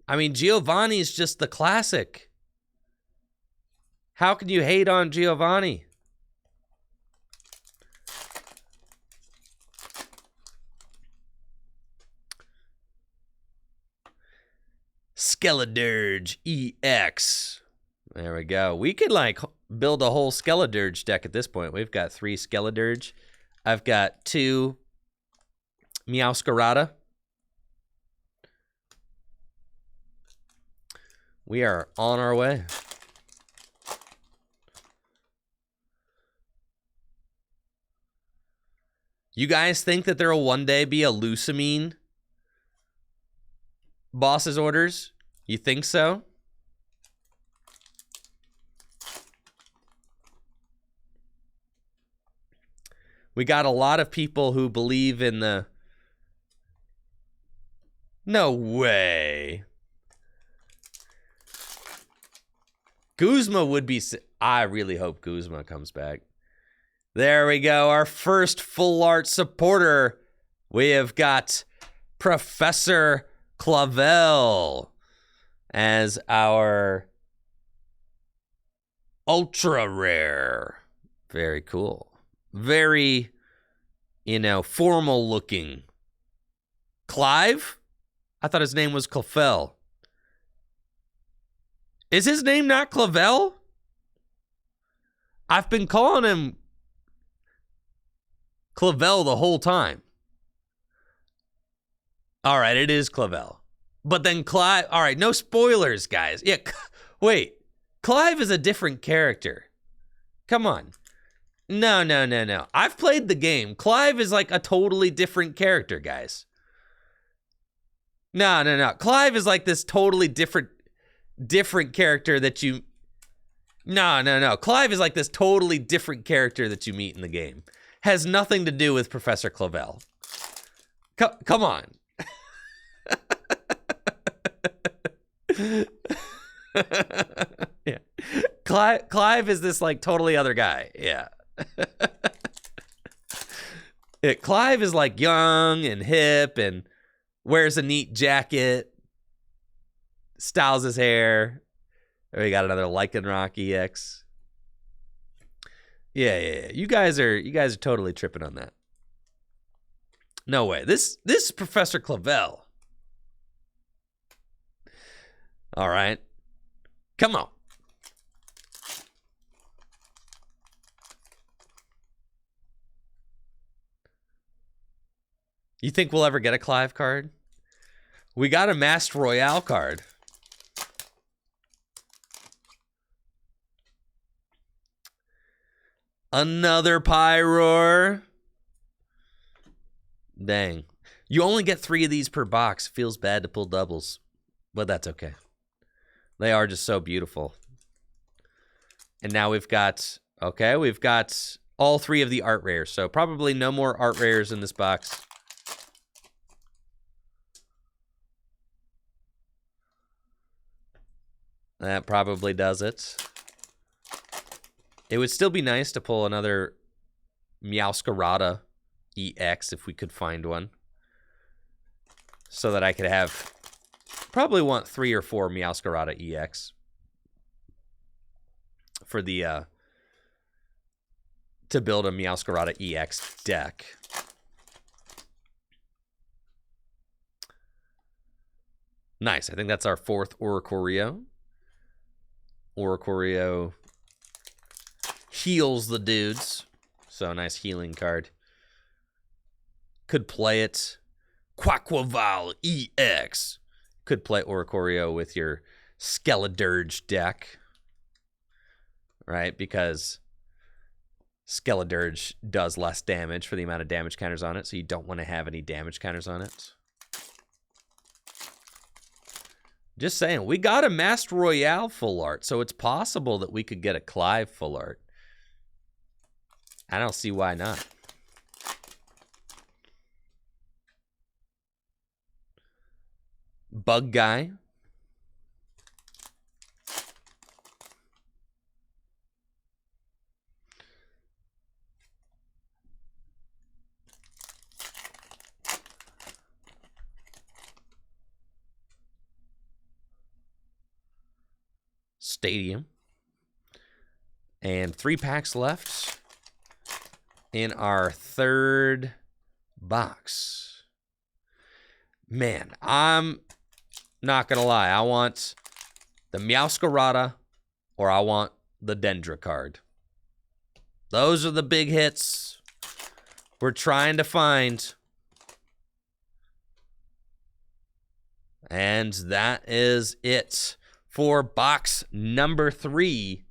I mean, Giovanni is just the classic. How can you hate on Giovanni? Skeledirge EX. There we go. We could like build a whole Skeledirge deck at this point. We've got 3 Skeledirge. I've got 2 Meowscarada. We are on our way. You guys think that there will one day be a Lucamine boss's orders? You think so? We got a lot of people who believe in the... No way. Guzma would be... I really hope Guzma comes back. There we go. Our first full art supporter. We have got Professor Clavel as our ultra rare. Very cool. Very, formal looking. Clive? I thought his name was Clavel. Is his name not Clavel? I've been calling him Clavel the whole time. All right, it is Clavel. But then Clive... All right, no spoilers, guys. Yeah, wait. Clive is a different character. Come on. No. I've played the game. Clive is like a totally different character, guys. No. Clive is like this totally different character that you... No. Clive is like this totally different character that you meet in the game. Has nothing to do with Professor Clavel. Come on. Yeah. Clive is this like totally other guy. Yeah. Clive is like young and hip and wears a neat jacket, styles his hair. We got another Lycanroc EX. Yeah. You guys are totally tripping on that. No way. This is Professor Clavel. All right. Come on. You think we'll ever get a Clive card? We got a Masked Royale card. Another Pyroar. Dang. You only get 3 of these per box. Feels bad to pull doubles. But that's okay. They are just so beautiful. And now we've got all 3 of the art rares. So probably no more art rares in this box. That probably does it. It would still be nice to pull another Meowscarada EX if we could find one. So that I could have... Probably want 3 or 4 Meowscarada EX. For the... to build a Meowscarada EX deck. Nice. I think that's our 4th Oricorio. Oricorio heals the dudes. So nice healing card. Could play it. Quaquaval EX. Could play Oricorio with your Skeledirge deck, right? Because Skeledirge does less damage for the amount of damage counters on it, so you don't want to have any damage counters on it. Just saying, we got a Master Royale full art, so it's possible that we could get a Clive full art. I don't see why not. Bug Guy. Stadium. And 3 packs left in our third box. Man, I'm not going to lie. I want the Meowscarada or I want the Dendra card. Those are the big hits we're trying to find. And that is it for box number 3.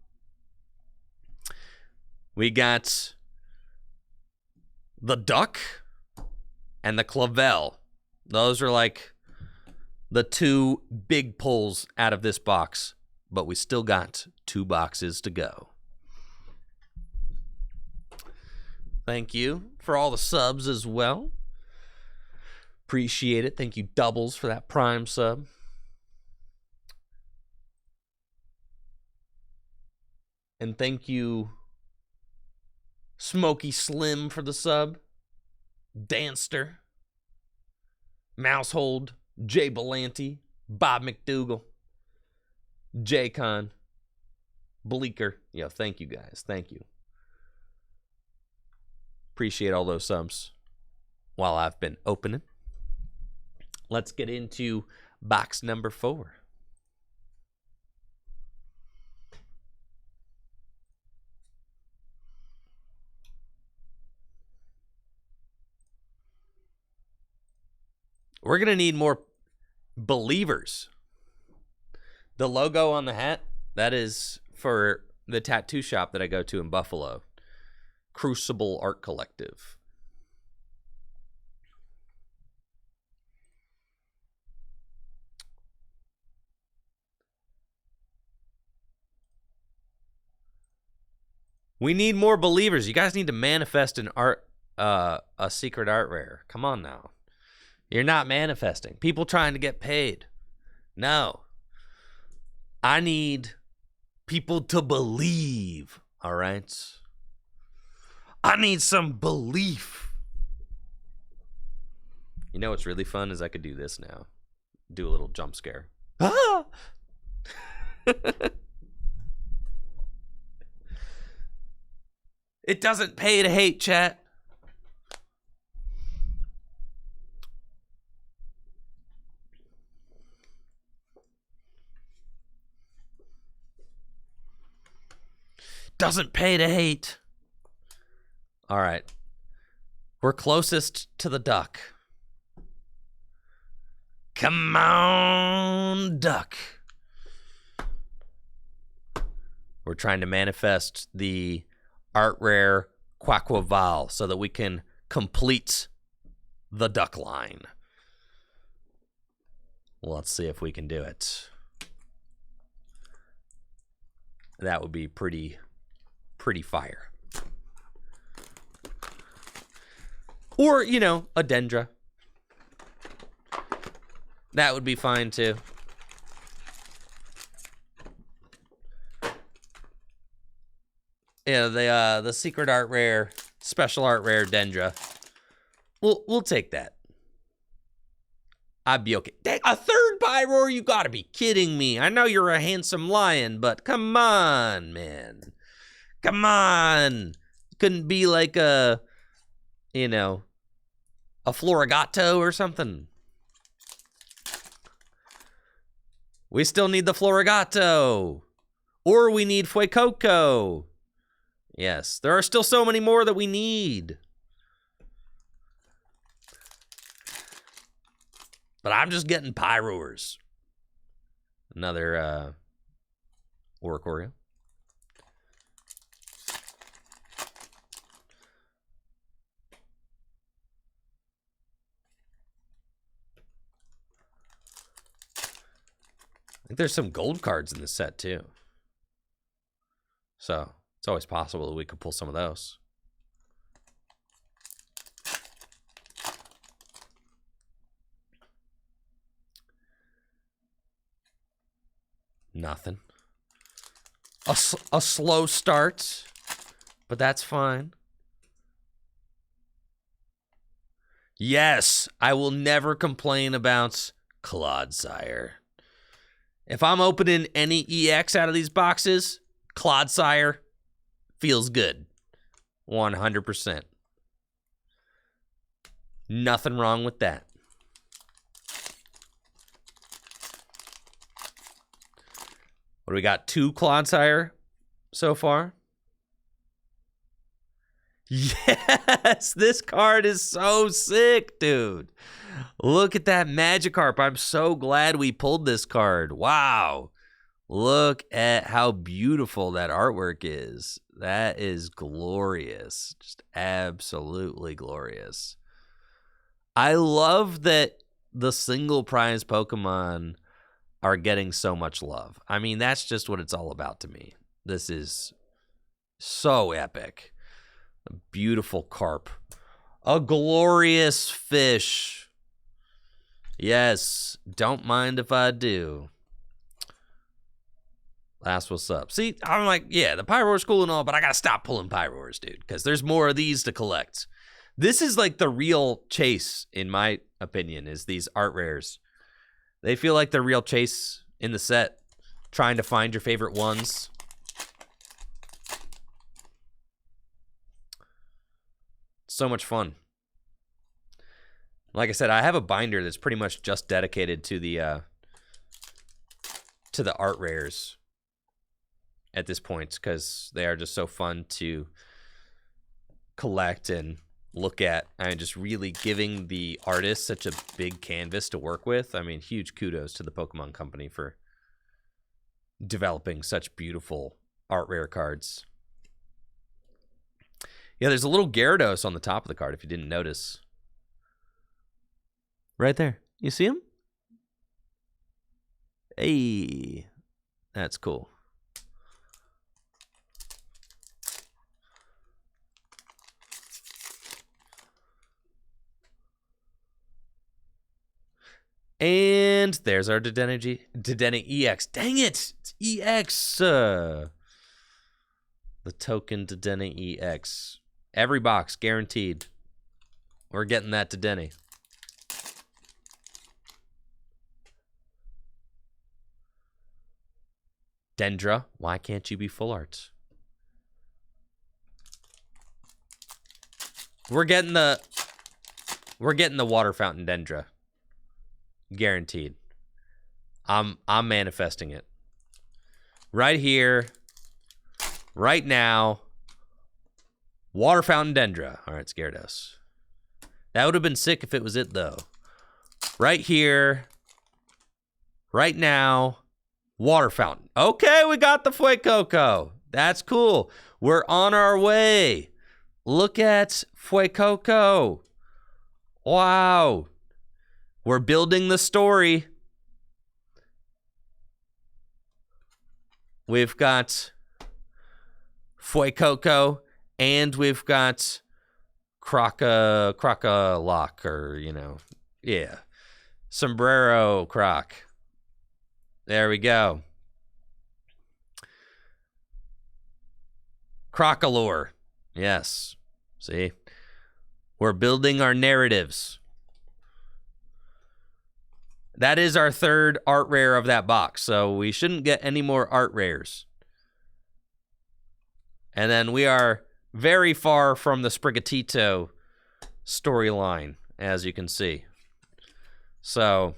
We got the Duck and the Clavel. Those are like the 2 big pulls out of this box, but we still got 2 boxes to go. Thank you for all the subs as well. Appreciate it. Thank you, Doubles, for that Prime sub. And thank you, Smoky Slim, for the sub. Danster. Mousehold. Jay Belanti. Bob McDougal. J-Con. Bleeker. Yo, thank you guys. Thank you. Appreciate all those subs while I've been opening. Let's get into box number 4. We're going to need more believers. The logo on the hat, that is for the tattoo shop that I go to in Buffalo. Crucible Art Collective. We need more believers. You guys need to manifest an a secret art rare. Come on now. You're not manifesting. People trying to get paid. No. I need people to believe. All right? I need some belief. You know what's really fun is I could do this now. Do a little jump scare. Ah! It doesn't pay to hate, chat. Doesn't pay to hate. All right. We're closest to the Duck. Come on, Duck. We're trying to manifest the art rare Quaquaval so that we can complete the Duck line. Let's see if we can do it. That would be pretty fire. Or, you know, a Dendra. That would be fine too. Yeah, the secret art rare, special art rare Dendra. We'll take that. I'd be okay. Dang, a third Pyroar? You gotta be kidding me. I know you're a handsome lion, but come on, man. Come on. Couldn't be like a, you know, a Florigato or something. We still need the Florigato. Or we need Fuecoco. Yes, there are still so many more that we need. But I'm just getting Pyroars. Another Oricorio. I think there's some gold cards in this set too. So it's always possible that we could pull some of those. Nothing. A slow start, but that's fine. Yes, I will never complain about Clodsire. If I'm opening any EX out of these boxes, Clodsire feels good. 100%. Nothing wrong with that. What do we got? 2 Clodsire so far? Yes, this card is so sick, dude. Look at that Magikarp. I'm so glad we pulled this card. Wow. Look at how beautiful that artwork is. That is glorious. Just absolutely glorious. I love that the single prize Pokemon are getting so much love. I mean, that's just what it's all about to me. This is so epic. A beautiful carp. A glorious fish. Yes, don't mind if I do. That's what's up. See, I'm like, yeah, the Pyroar's cool and all, but I gotta stop pulling Pyroars, dude, because there's more of these to collect. This is like the real chase, in my opinion, is these art rares. They feel like the real chase in the set, trying to find your favorite ones. So much fun. Like I said, I have a binder that's pretty much just dedicated to the art rares at this point, because they are just so fun to collect and look at, and just really giving the artist such a big canvas to work with. I mean, huge kudos to the Pokemon Company for developing such beautiful art rare cards. Yeah, there's a little Gyarados on the top of the card if you didn't notice. Right there. You see him? Hey, that's cool. And there's our Dedenne EX. Dang it! It's EX! The token Dedenne EX. Every box, guaranteed. We're getting that Dedenne. Dendra, why can't you be full art? We're getting the water fountain Dendra. Guaranteed. I'm manifesting it. Right here. Right now. Water fountain Dendra. All right, scared us. That would have been sick if it was it, though. Right here. Right now. Water fountain. Okay, we got the Fuecoco. That's cool. We're on our way. Look at Fuecoco. Wow. We're building the story. We've got Fuecoco, and we've got Croc-a-Lock, or, you know, yeah. Sombrero Croc. There we go. Crocalore. Yes. See? We're building our narratives. That is our third art rare of that box, so we shouldn't get any more art rares. And then we are very far from the Sprigatito storyline, as you can see. So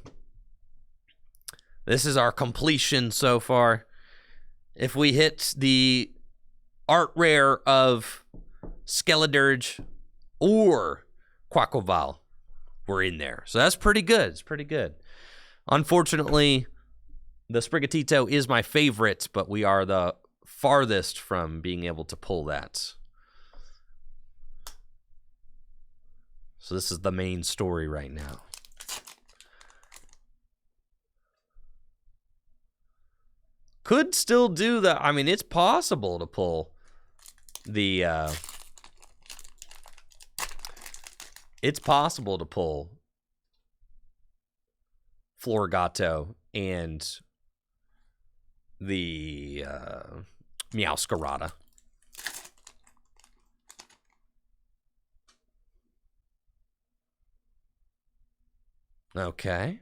this is our completion so far. If we hit the art rare of Skeledirge or Quaquaval, we're in there. So that's pretty good. It's pretty good. Unfortunately, the Sprigatito is my favorite, but we are the farthest from being able to pull that. So this is the main story right now. Could still do the, I mean, it's possible to pull the, it's possible to pull Florigato and the Meowscarada. Okay.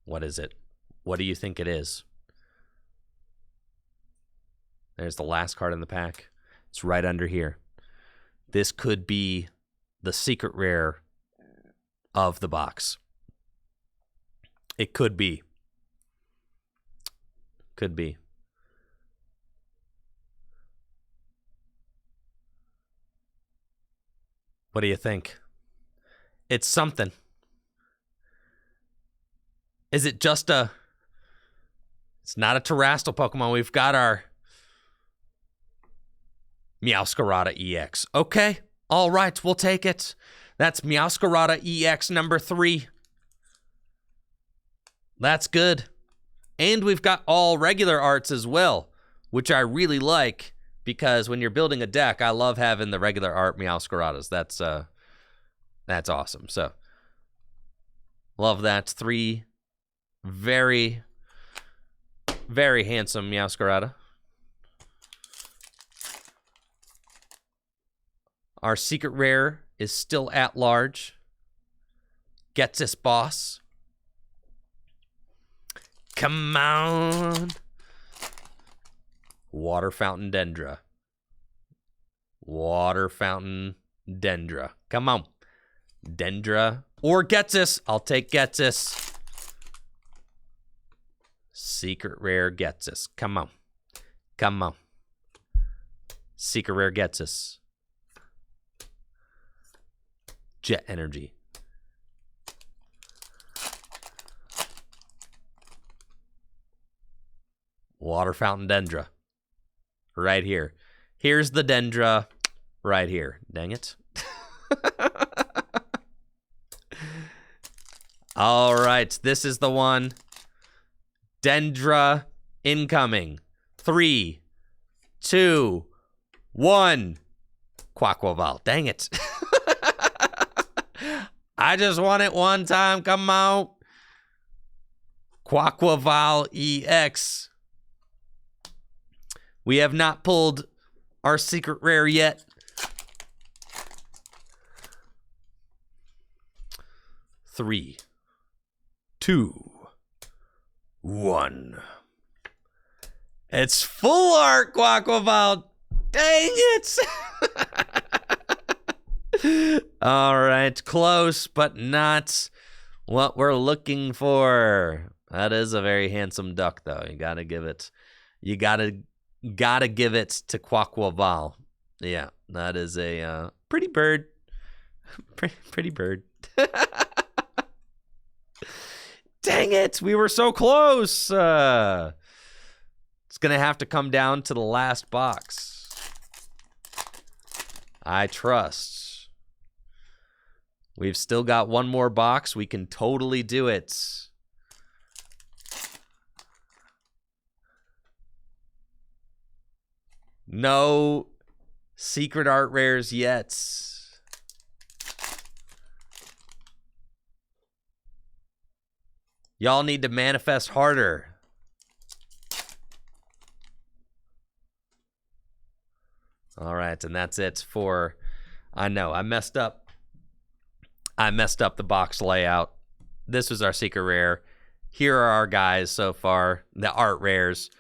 What is it? What do you think it is? There's the last card in the pack. It's right under here. This could be the secret rare of the box. It could be. Could be. What do you think? It's something. Is it just a... It's not a terrestrial Pokemon. We've got our Meowscarada EX. Okay. All right. We'll take it. That's Meowscarada EX number 3. That's good. And we've got all regular arts as well, which I really like because when you're building a deck, I love having the regular art Meowscaradas. That's awesome. So, love that. 3 very, very handsome Meowscarada. Our secret rare is still at large. Gets this boss. Come on. Water Fountain Dendra. Water Fountain Dendra. Come on. Dendra. Or Getsis. I'll take Getsis. Secret rare Getsis. Come on. Come on. Secret rare Getsis. Jet Energy. Water Fountain Dendra. Right here. Here's the Dendra right here. Dang it. All right. This is the one. Dendra incoming. 3, 2, 1. Quaquaval. Dang it. I just won it one time. Come on. Quaquaval EX. We have not pulled our secret rare yet. Three, 2, 1. It's full art Quaquaval. Dang it. All right, close, but not what we're looking for. That is a very handsome duck, though. You gotta give it. You gotta give it to Quaquaval. Yeah, that is a pretty bird. Pretty bird. Dang it, we were so close. It's gonna have to come down to the last box. I trust. We've still got one more box. We can totally do it. No secret art rares yet. Y'all need to manifest harder. All right, and that's it for... I know, I messed up the box layout. This was our secret rare. Here are our guys so far, the art rares.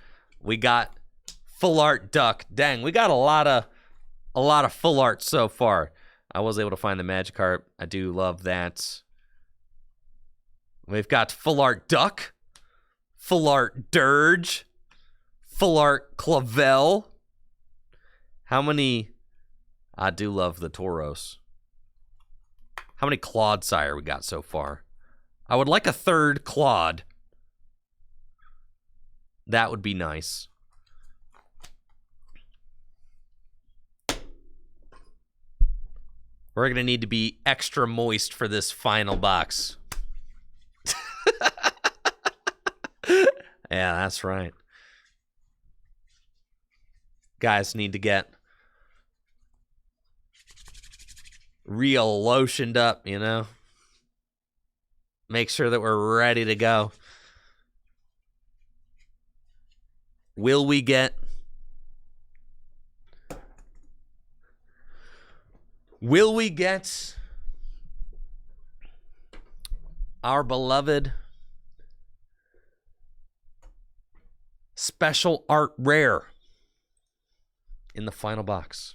We got full art duck. Dang, we got a lot of full art so far. I was able to find the Magikarp. I do love that. We've got full art duck, full art dirge, full art Clavel, How many... I do love the Tauros. How many Clodsire we got so far? I would like a third Claude. That would be nice. We're going to need to be extra moist for this final box. Yeah, that's right. Guys need to get real lotioned up, you know? Make sure that we're ready to go. Will we get our beloved special art rare in the final box?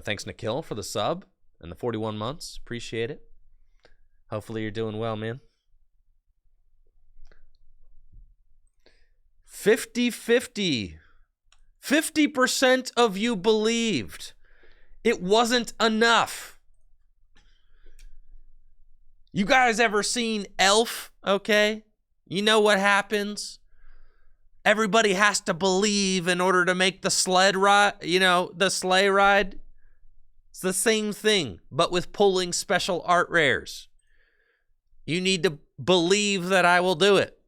Thanks, Nikhil, for the sub and the 41 months. Appreciate it. Hopefully you're doing well, man. 50-50. 50% of you believed it wasn't enough. You guys ever seen Elf? Okay. You know what happens? Everybody has to believe in order to make the sled ride, the sleigh ride. It's the same thing, but with pulling special art rares. You need to believe that I will do it.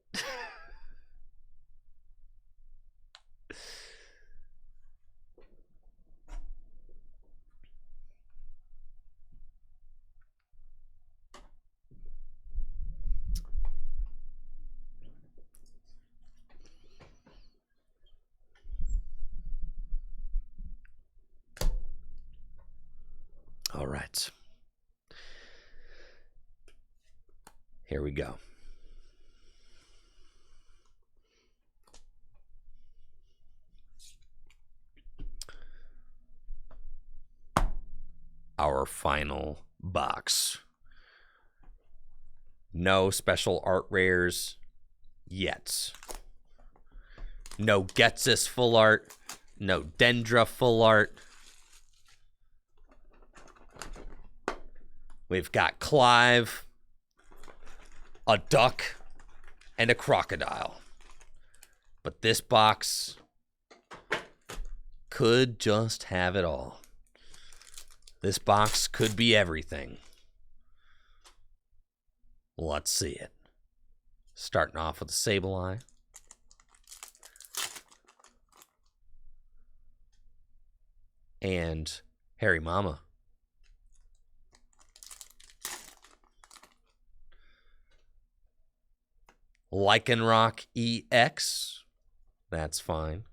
All right. Here we go. Our final box. No special art rares yet. No Getsis full art. No Dendra full art. We've got Clive, a duck, and a crocodile. But this box could just have it all. This box could be everything. Let's see it. Starting off with the Sableye. And Harry Mama. Lycanroc EX. That's fine.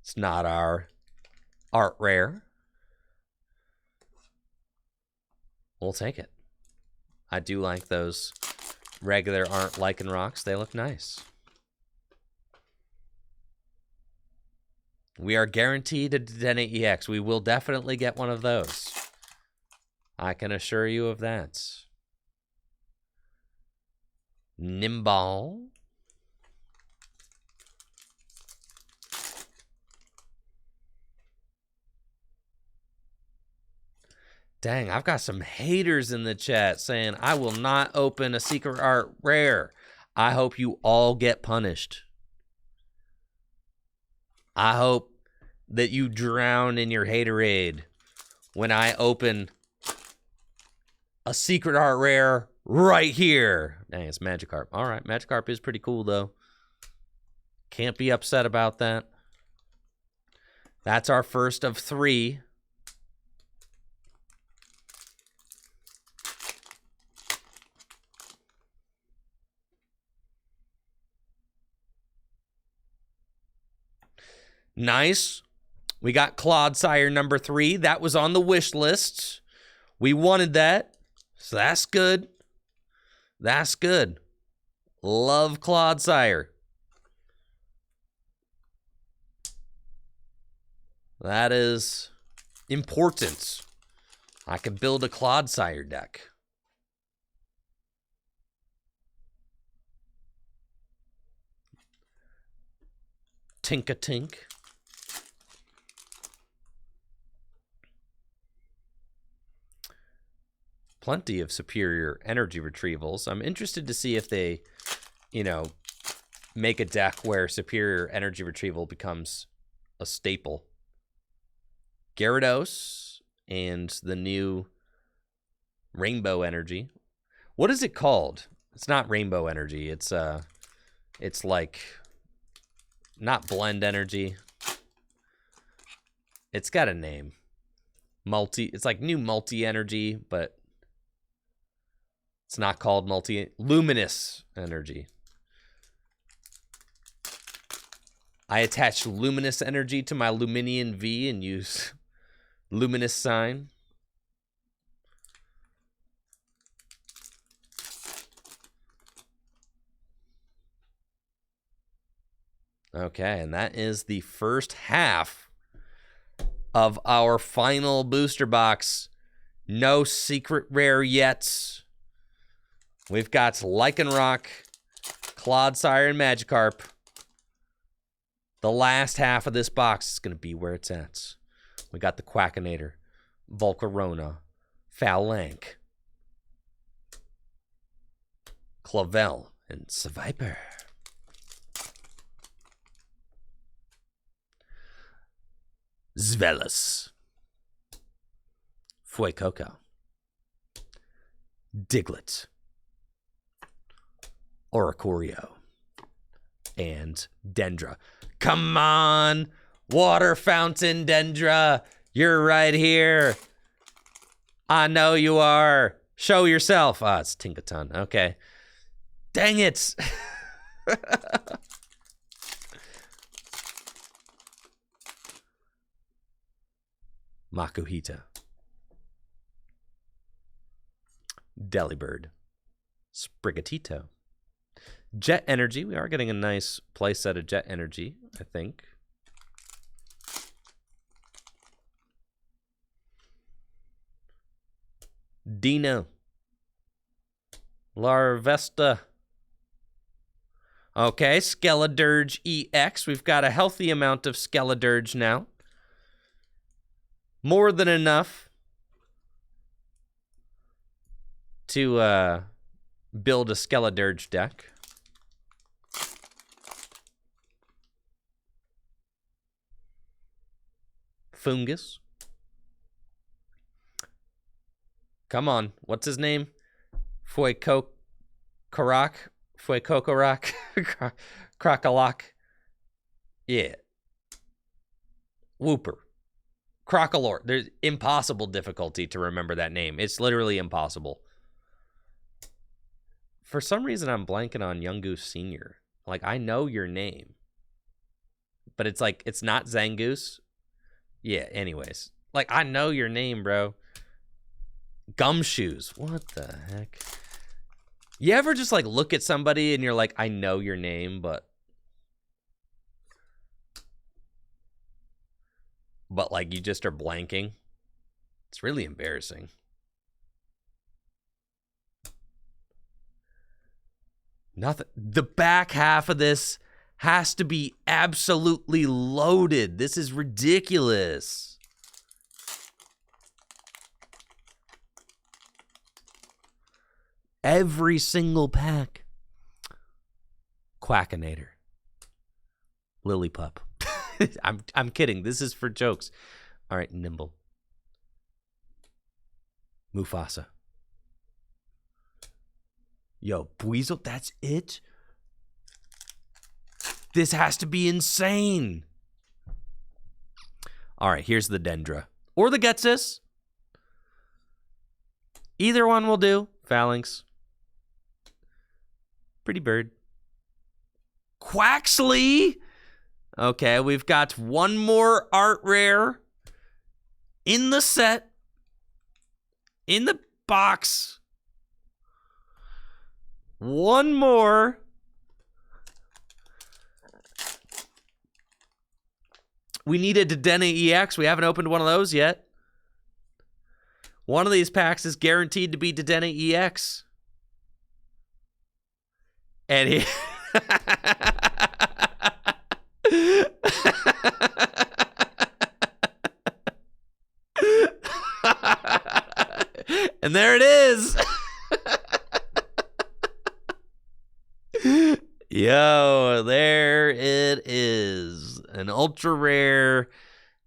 It's not our art rare. We'll take it. I do like those regular art Lycanrocs. They look nice. We are guaranteed a Dedenne EX. We will definitely get one of those. I can assure you of that. Nimball. Dang, I've got some haters in the chat saying I will not open a secret art rare. I hope you all get punished. I hope that you drown in your haterade when I open a secret art rare right here. Dang, it's Magikarp. All right, Magikarp is pretty cool, though. Can't be upset about that. That's our first of 3. Nice. We got Clodsire number 3. That was on the wish list. We wanted that. So that's good. That's good. Love Clodsire. That is important. I can build a Clodsire deck. Tink-a-Tink. Plenty of superior energy retrievals. I'm interested to see if they, you know, make a deck where superior energy retrieval becomes a staple. Gyarados and the new Rainbow Energy. What is it called? It's not Rainbow Energy. It's like not Blend Energy. It's got a name. It's like new Multi Energy, but it's not called Luminous Energy. I attach Luminous Energy to my Luminian V and use Luminous sign. Okay, and that is the first half of our final booster box. No secret rare yet. We've got Lycanroc, Clodsire, and Magikarp. The last half of this box is going to be where it's at. We got the Quackinator, Volcarona, Phalanx, Clavel, and Seviper. Zweilous, Fuecoco, Diglett, Oricorio, and Dendra. Come on, Water Fountain Dendra, you're right here. I know you are. Show yourself. Ah, it's Tinkaton. Okay. Dang it. Makuhita, Delibird, Sprigatito, Jet Energy. We are getting a nice playset of Jet Energy, I think. Dino, Larvesta. Okay, Skeledirge EX. We've got a healthy amount of Skeledirge now. More than enough to build a Skeledirge deck. Fungus. Come on. What's his name? Fuecocorac? Fuecocorac? Crocolock. Yeah. Wooper. Crocolore. There's impossible difficulty to remember that name. It's literally impossible. For some reason, I'm blanking on Young Goose Sr. Like, I know your name. But it's like, it's not Zangoose. Yeah, anyways. Like, I know your name, bro. Gumshoes. What the heck? You ever just, like, look at somebody and you're like, I know your name, but like, you just are blanking? It's really embarrassing. Nothing. The back half of this has to be absolutely loaded. This is ridiculous. Every single pack. Quackinator. Lillipup. I'm kidding. This is for jokes. All right, Nimble. Mufasa. Yo, Buizel, that's it? This has to be insane. All right, here's the Dendra. Or the Getsis. Either one will do. Phalanx. Pretty bird. Quaxley. Okay, we've got one more art rare in the set, in the box. One more. We needed Dedenne EX. We haven't opened one of those yet. One of these packs is guaranteed to be Dedenne EX. And he... And there it is. Yo, there it is. An ultra rare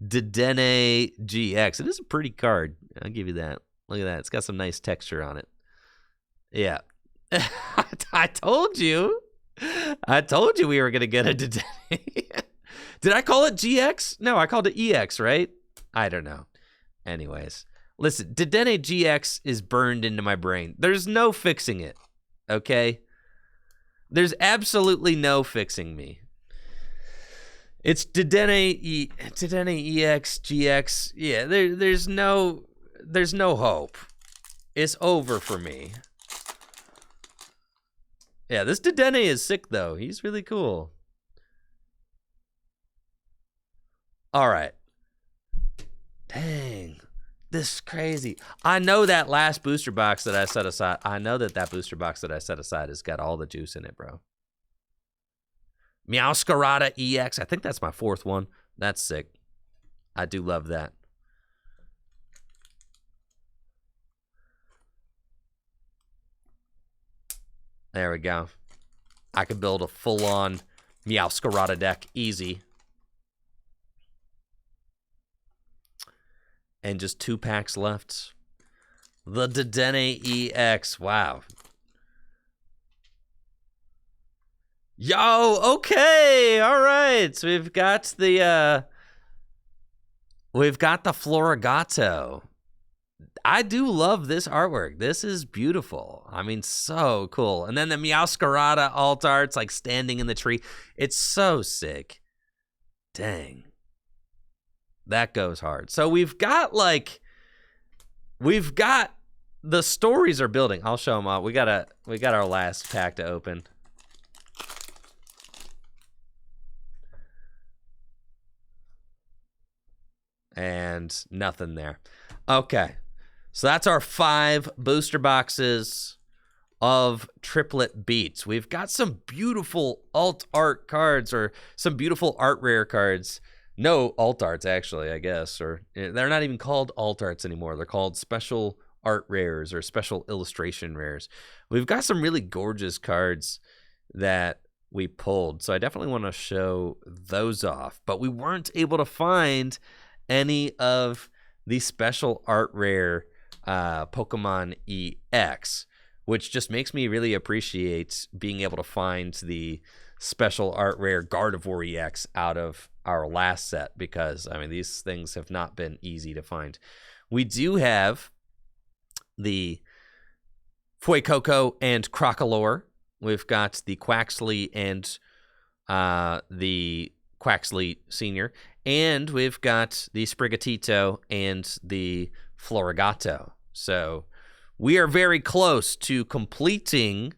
Dedenne GX. It is a pretty card. I'll give you that. Look at that. It's got some nice texture on it. Yeah. I told you. I told you we were going to get a Dedenne. Did I call it GX? No, I called it EX, right? I don't know. Anyways, listen, Dedenne GX is burned into my brain. There's no fixing it, okay? There's absolutely no fixing me. It's Dedenne EX GX. Yeah, there's no hope. It's over for me. Yeah, this Dedenne is sick though. He's really cool. All right. Dang. This is crazy. I know that last booster box that I set aside. I know that booster box that I set aside has got all the juice in it, bro. Meowscarada EX. I think that's my 4th one. That's sick. I do love that. There we go. I could build a full-on Meowscarada deck easy. And just 2 packs left. The Dedenne EX. Wow. Yo, okay. All right. So we've got the Florigato. I do love this artwork. This is beautiful. I mean, so cool. And then the Meowscarada alt art's like standing in the tree. It's so sick. Dang. That goes hard. So we've got the stories are building. I'll show them all. We got our last pack to open. And nothing there. Okay. So that's our 5 booster boxes of Triplet Beats. We've got some beautiful alt art cards, or some beautiful art rare cards. No alt arts, actually, I guess. Or they're not even called alt arts anymore. They're called special art rares or special illustration rares. We've got some really gorgeous cards that we pulled. So I definitely want to show those off. But we weren't able to find any of the special art rare Pokemon EX, which just makes me really appreciate being able to find the special art rare Gardevoir EX out of our last set, because I mean, these things have not been easy to find. We do have the Fuecoco and Crocolore. We've got the Quaxley and the Quaxley Senior, and we've got the Sprigatito and the Florigato. So we are very close to completing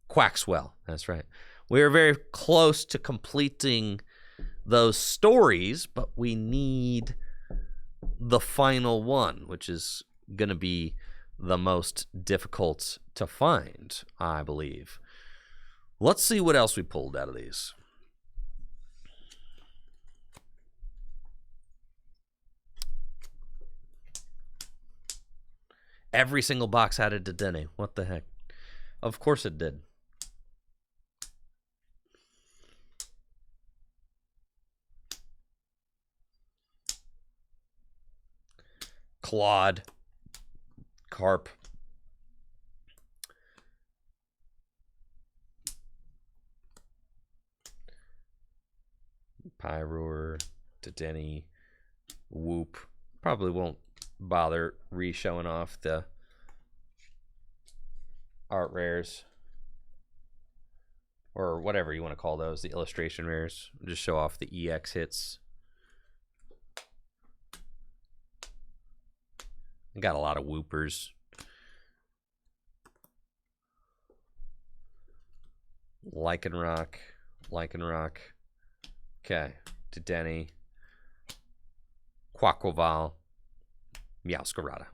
Quaxwell. That's right. We are very close to completing those stories, but we need the final one, which is going to be the most difficult to find, I believe. Let's see what else we pulled out of these. Every single box had a Dedenne. What the heck? Of course it did. Claude. Carp. Pyroar. Dedenne. Whoop. Probably won't bother re-showing off the art rares, or whatever you want to call those, the illustration rares. Just show off the EX hits. Got a lot of Whoopers. Lycanroc. Okay. Dedenne. Quaquaval. Meowscarada.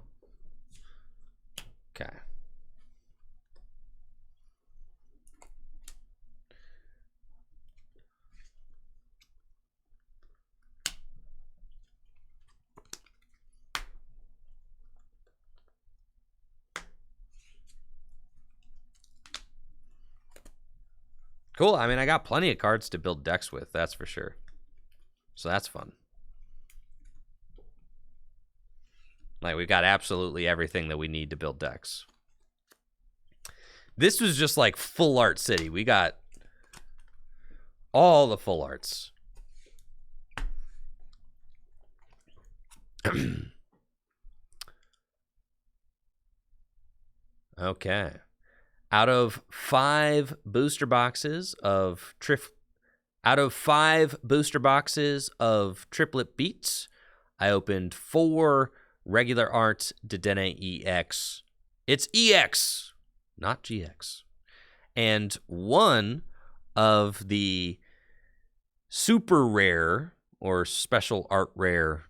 Okay. Cool. I mean, I got plenty of cards to build decks with, that's for sure. So that's fun. Like, we've got absolutely everything that we need to build decks. This was just like full art city. We got all the full arts. Okay. Out of 5 booster boxes of Triplet Beats, I opened 4 regular arts Dedenne EX. It's EX, not GX. And 1 of the super rare or special art rare,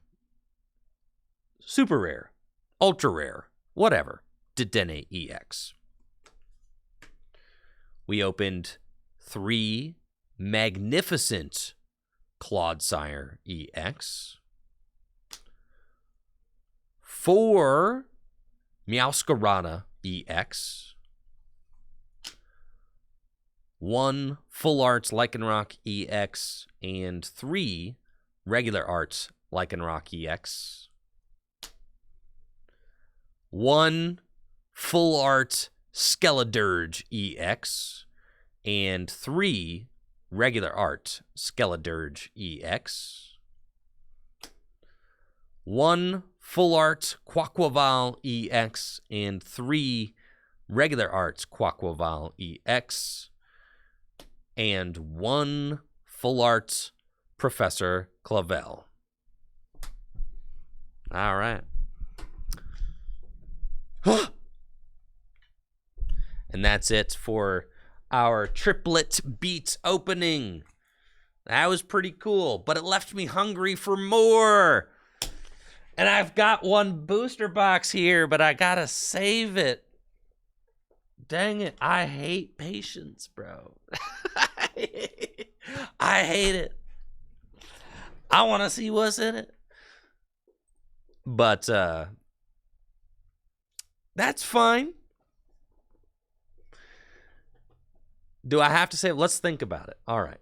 super rare, ultra rare, whatever, Dedenne EX. We opened 3 magnificent Clodsire EX, 4 Meowscarada EX, 1 Full Arts Lycanroc EX, and 3 regular arts Lycanroc EX, 1 Full Art Skeledirge EX, and 3 regular art Skeledirge EX, 1 Full Art Quaquaval EX, and 3 regular arts Quaquaval EX, and 1 Full Art Professor Clavel. All right. And that's it for our Triplet Beat opening. That was pretty cool, but it left me hungry for more. And I've got 1 booster box here, but I gotta save it. Dang it. I hate patience, bro. I hate it. I want to see what's in it. But that's fine. Do I have to say it? Let's think about it. All right.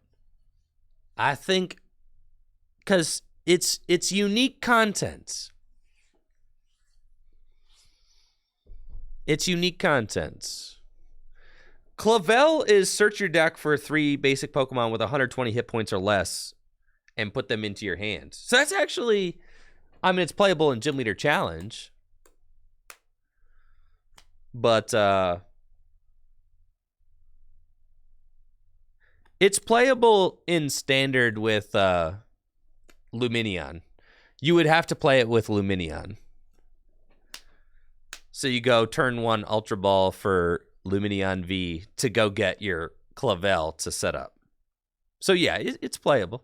I think because it's unique content. It's unique content. Clavel is search your deck for 3 basic Pokemon with 120 hit points or less and put them into your hand. So that's actually, I mean, it's playable in Gym Leader Challenge. But it's playable in Standard with Lumineon. You would have to play it with Lumineon. So you go turn 1 Ultra Ball for Lumineon V to go get your Clavel to set up. So yeah, it's playable.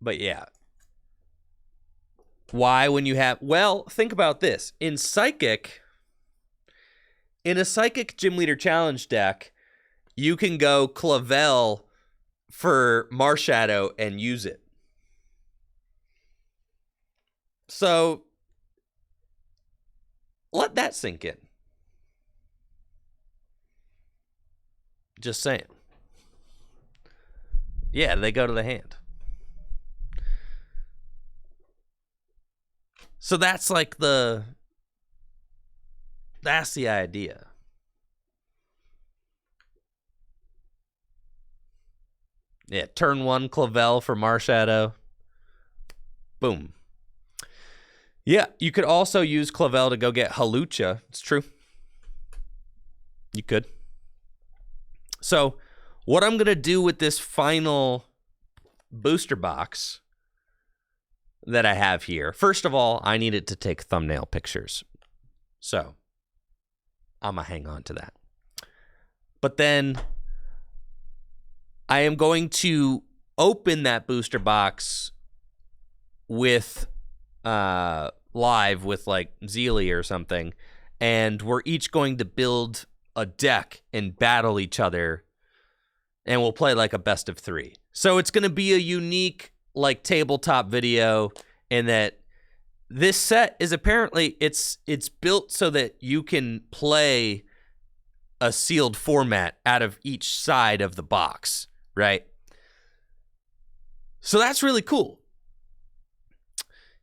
But yeah. Why when you have... Well, think about this. In a Psychic Gym Leader Challenge deck, you can go Clavel for Marshadow and use it. So, let that sink in. Just saying. Yeah, they go to the hand. So that's like that's the idea. Yeah, turn 1 Clavel for Marshadow. Boom. Yeah, you could also use Clavel to go get Halucha. It's true. You could. So, what I'm going to do with this final booster box that I have here, first of all, I needed to take thumbnail pictures. So, I'm going to hang on to that. But then I am going to open that booster box with live with like Zealy or something, and we're each going to build a deck and battle each other, and we'll play like a best of 3. So it's going to be a unique like tabletop video in that this set is apparently it's built so that you can play a sealed format out of each side of the box, right? So that's really cool.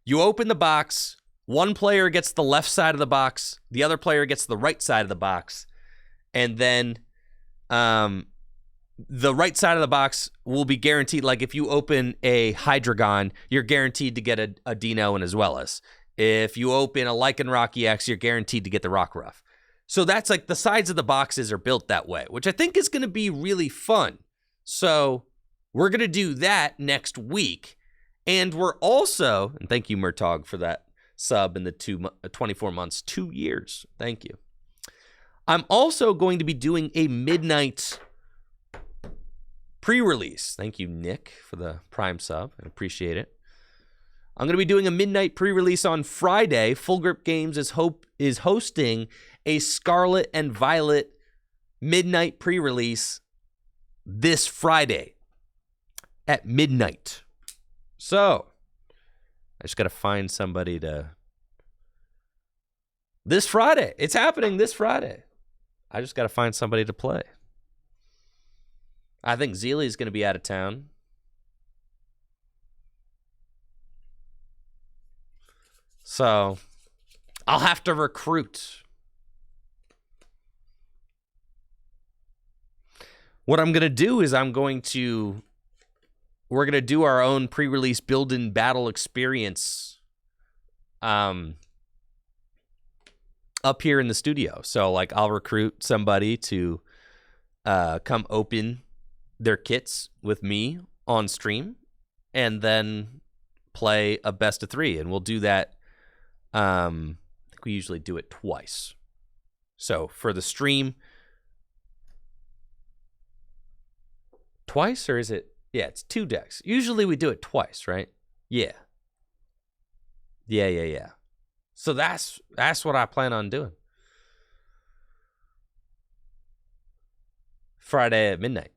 You open the box, one player gets the left side of the box, the other player gets the right side of the box, and then the right side of the box will be guaranteed. Like if you open a Hydreigon, you're guaranteed to get a Dino and as well as. If you open a Lycanroc EX, you're guaranteed to get the Rockruff. So that's like the sides of the boxes are built that way, which I think is going to be really fun. So we're going to do that next week. And we're also, and thank you, Murtog, for that sub in the 24 months, 2 years. Thank you. I'm also going to be doing a midnight pre-release. Thank you, Nick, for the Prime sub. I appreciate it. I'm going to be doing a midnight pre-release on Friday. Full Grip Games is hosting a Scarlet and Violet midnight pre-release this Friday at midnight. So, I just got to find somebody to... This Friday. It's happening this Friday. I just got to find somebody to play. I think Zeely's going to be out of town. So, I'll have to recruit. What I'm going to do is we're going to do our own pre-release build-in battle experience up here in the studio. So, like, I'll recruit somebody to come open their kits with me on stream and then play a best of 3. And we'll do that. I think we usually do it twice. So for the stream, twice, or is it? Yeah, it's 2 decks. Usually we do it twice, right? Yeah. So that's what I plan on doing. Friday at midnight.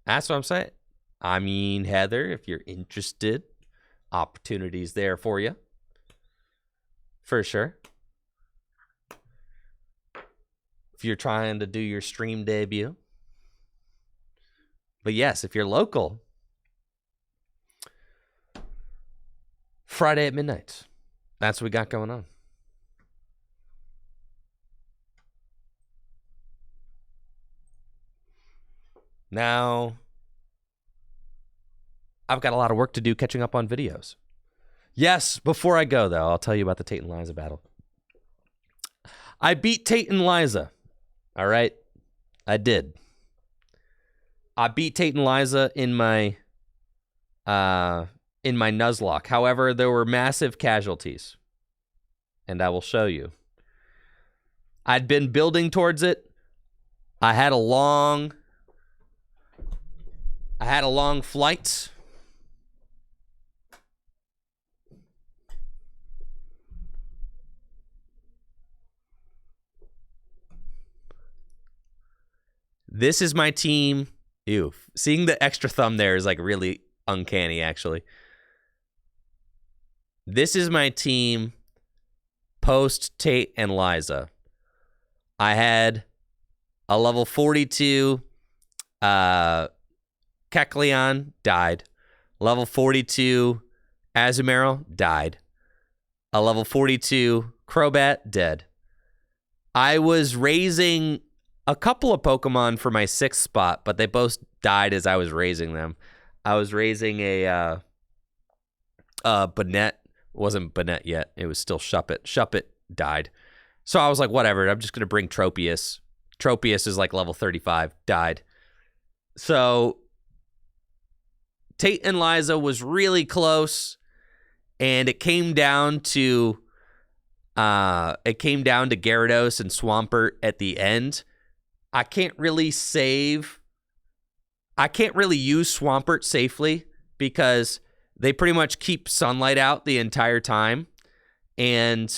That's what I'm saying. I mean, Heather, if you're interested, opportunities there for you. For sure. If you're trying to do your stream debut. But yes, if you're local, Friday at midnight. That's what we got going on. Now, I've got a lot of work to do catching up on videos. Yes, before I go, though, I'll tell you about the Tate and Liza battle. I beat Tate and Liza. All right? I did. I beat Tate and Liza in my Nuzlocke. However, there were massive casualties. And I will show you. I'd been building towards it. I had a long flight. This is my team. Ew. Seeing the extra thumb there is like really uncanny, actually. This is my team post Tate and Liza. I had a level 42 Kecleon, died. Level 42 Azumarill, died. A level 42 Crobat, dead. I was raising a couple of Pokemon for my 6th spot, but they both died as I was raising them. I was raising a Banette. It wasn't Banette yet. It was still Shuppet. Shuppet died. So I was like, whatever. I'm just going to bring Tropius. Tropius is like level 35. Died. So Tate and Liza was really close, and it came down to Gyarados and Swampert at the end. I can't really use Swampert safely because they pretty much keep sunlight out the entire time. And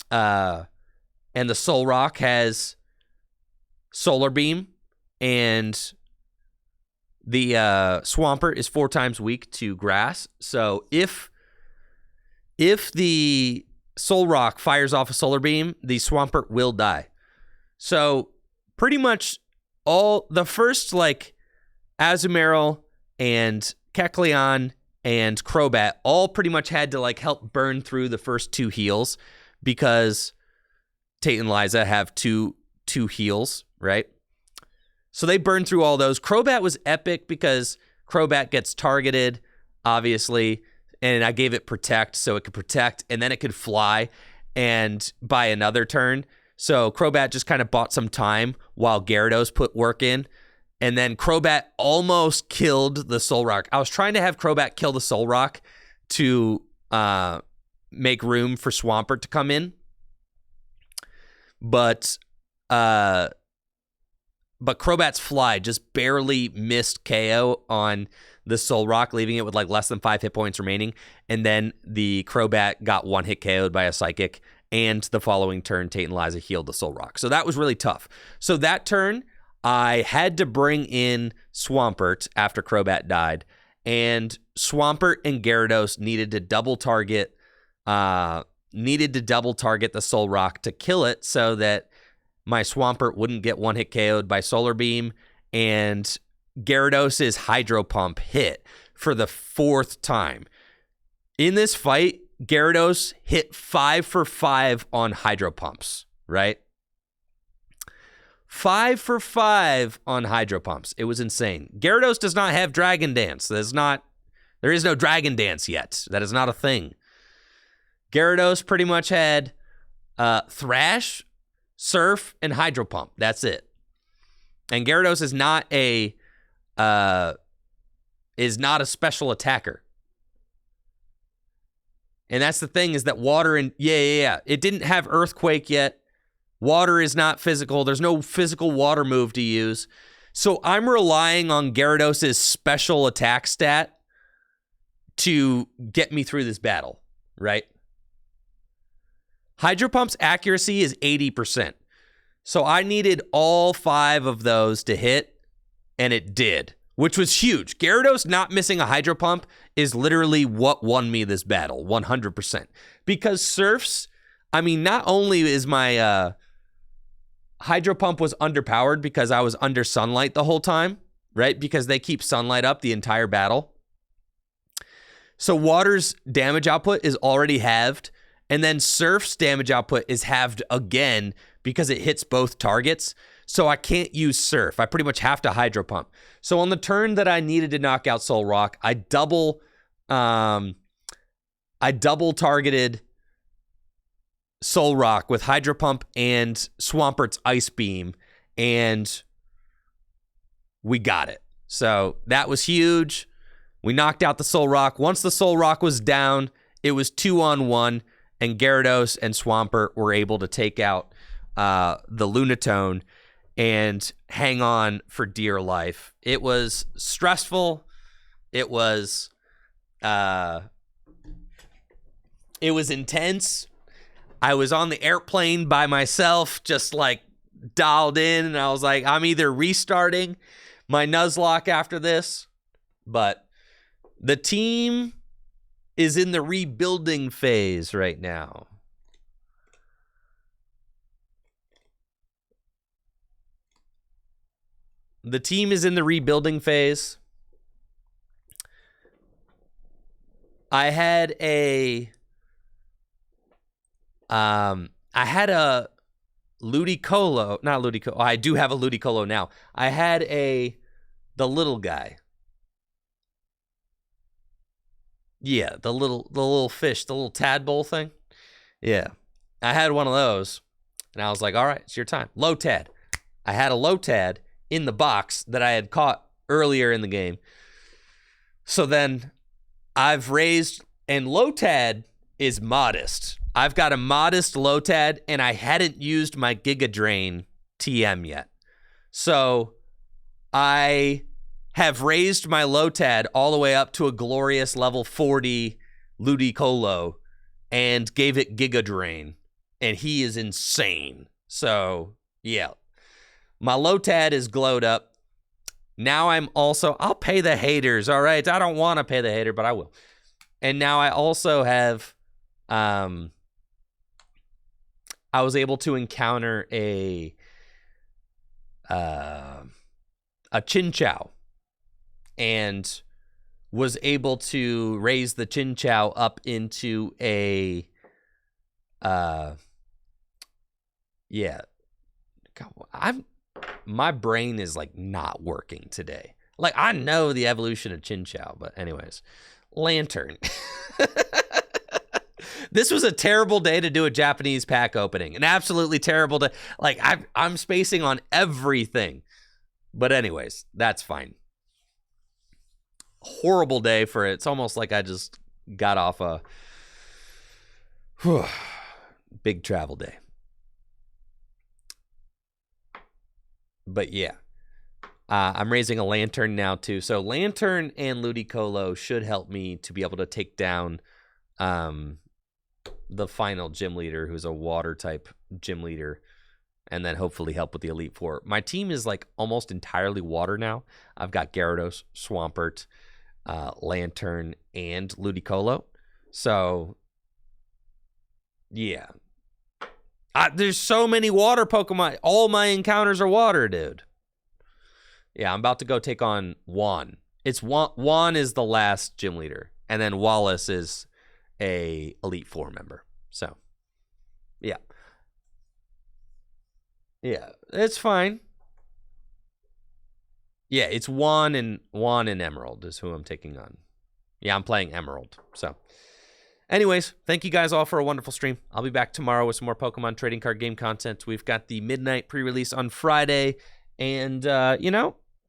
the Solrock has Solar Beam, and the Swampert is 4 times weak to grass. So if if the Soul Rock fires off a solar beam, the Swampert will die. So pretty much all the first, like, Azumarill and Kecleon and Crobat all pretty much had to, like, help burn through the first 2 heals because Tate and Liza have two heals, right? So they burned through all those. Crobat was epic because Crobat gets targeted, obviously, and I gave it Protect so it could protect, and then it could fly and buy another turn. So Crobat just kind of bought some time while Gyarados put work in, and then Crobat almost killed the Soul Rock. I was trying to have Crobat kill the Soul Rock to make room for Swampert to come in, but Crobat's Fly just barely missed KO on the Soul Rock, leaving it with like less than 5 hit points remaining. And then the Crobat got 1 hit KO'd by a Psychic, and the following turn, Tate and Liza healed the Soul Rock. So that was really tough. So that turn, I had to bring in Swampert after Crobat died, and Swampert and Gyarados needed to double target the Soul Rock to kill it so that my Swampert wouldn't get 1 hit KO'd by Solar Beam, and Gyarados' Hydro Pump hit for the 4th time. In this fight, Gyarados hit 5 for 5 on Hydro Pumps, right? 5 for 5 on Hydro Pumps. It was insane. Gyarados does not have Dragon Dance. There is no Dragon Dance yet. That is not a thing. Gyarados pretty much had Thrash, Surf, and Hydro Pump. That's it. And Gyarados is not a special attacker. And that's the thing, is that water and it didn't have Earthquake yet. Water is not physical. There's no physical water move to use. So I'm relying on Gyarados' special attack stat to get me through this battle, right? Hydro Pump's accuracy is 80%. So I needed all 5 of those to hit, and it did, which was huge. Gyarados not missing a Hydro Pump is literally what won me this battle, 100%. Because Surfs, I mean, not only is my Hydro Pump was underpowered because I was under Sunlight the whole time, right? Because they keep Sunlight up the entire battle. So Water's damage output is already halved, and then Surf's damage output is halved again because it hits both targets. So I can't use Surf. I pretty much have to Hydro Pump. So on the turn that I needed to knock out Soul Rock, I double targeted Soul Rock with Hydro Pump and Swampert's Ice Beam, and we got it. So that was huge. We knocked out the Soul Rock. Once the Soul Rock was down, it was 2-on-1, and Gyarados and Swampert were able to take out the Lunatone and hang on for dear life. It was stressful. It was intense. I was on the airplane by myself, just like dialed in, and I was like, I'm either restarting my Nuzlocke after this, but the team is in the rebuilding phase right now. The team is in the rebuilding phase. I had a Ludicolo, not Ludicolo. I do have a Ludicolo now. I had the little guy. Yeah, the little fish, the little tadpole thing. Yeah, I had one of those, and I was like, all right, it's your time. Lotad. I had a Lotad in the box that I had caught earlier in the game. So then I've raised, and Lotad is modest. I've got a modest Lotad, and I hadn't used my Giga Drain TM yet. So I have raised my Lotad all the way up to a glorious level 40 Ludicolo and gave it Giga Drain, and he is insane. So, yeah. My Lotad is glowed up. Now I'll pay the haters, all right? I don't want to pay the hater, but I will. And now I also have I was able to encounter a chinchow and was able to raise the chinchow up into a yeah. God, my brain is like not working today. Like, I know the evolution of chinchow, but anyways, lantern. This was a terrible day to do a Japanese pack opening. An absolutely terrible day. Like, I'm spacing on everything. But anyways, that's fine. Horrible day for it. It's almost like I just got off a big travel day. But yeah, I'm raising a lantern now too. So lantern and Ludicolo should help me to be able to take down the final gym leader, who's a water type gym leader, and then hopefully help with the Elite Four. My team is like almost entirely water now. I've got Gyarados, Swampert, Lantern, and Ludicolo. So yeah. There's so many water Pokemon. All my encounters are water, dude. Yeah, I'm about to go take on Juan. Juan is the last gym leader, and then Wallace is a Elite Four member. So, yeah, it's fine. Yeah, it's Juan and Emerald is who I'm taking on. Yeah, I'm playing Emerald. So, anyways, thank you guys all for a wonderful stream. I'll be back tomorrow with some more Pokemon trading card game content. We've got the midnight pre-release on Friday, and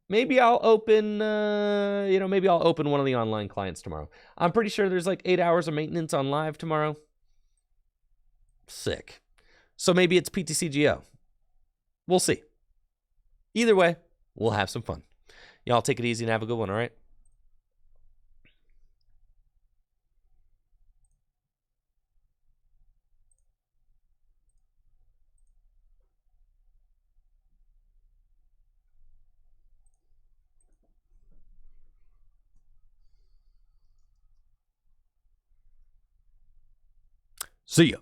maybe I'll open one of the online clients tomorrow. I'm pretty sure there's like 8 hours of maintenance on live tomorrow. Sick. So maybe it's PTCGO. We'll see. Either way, we'll have some fun. Y'all take it easy and have a good one, all right? See ya.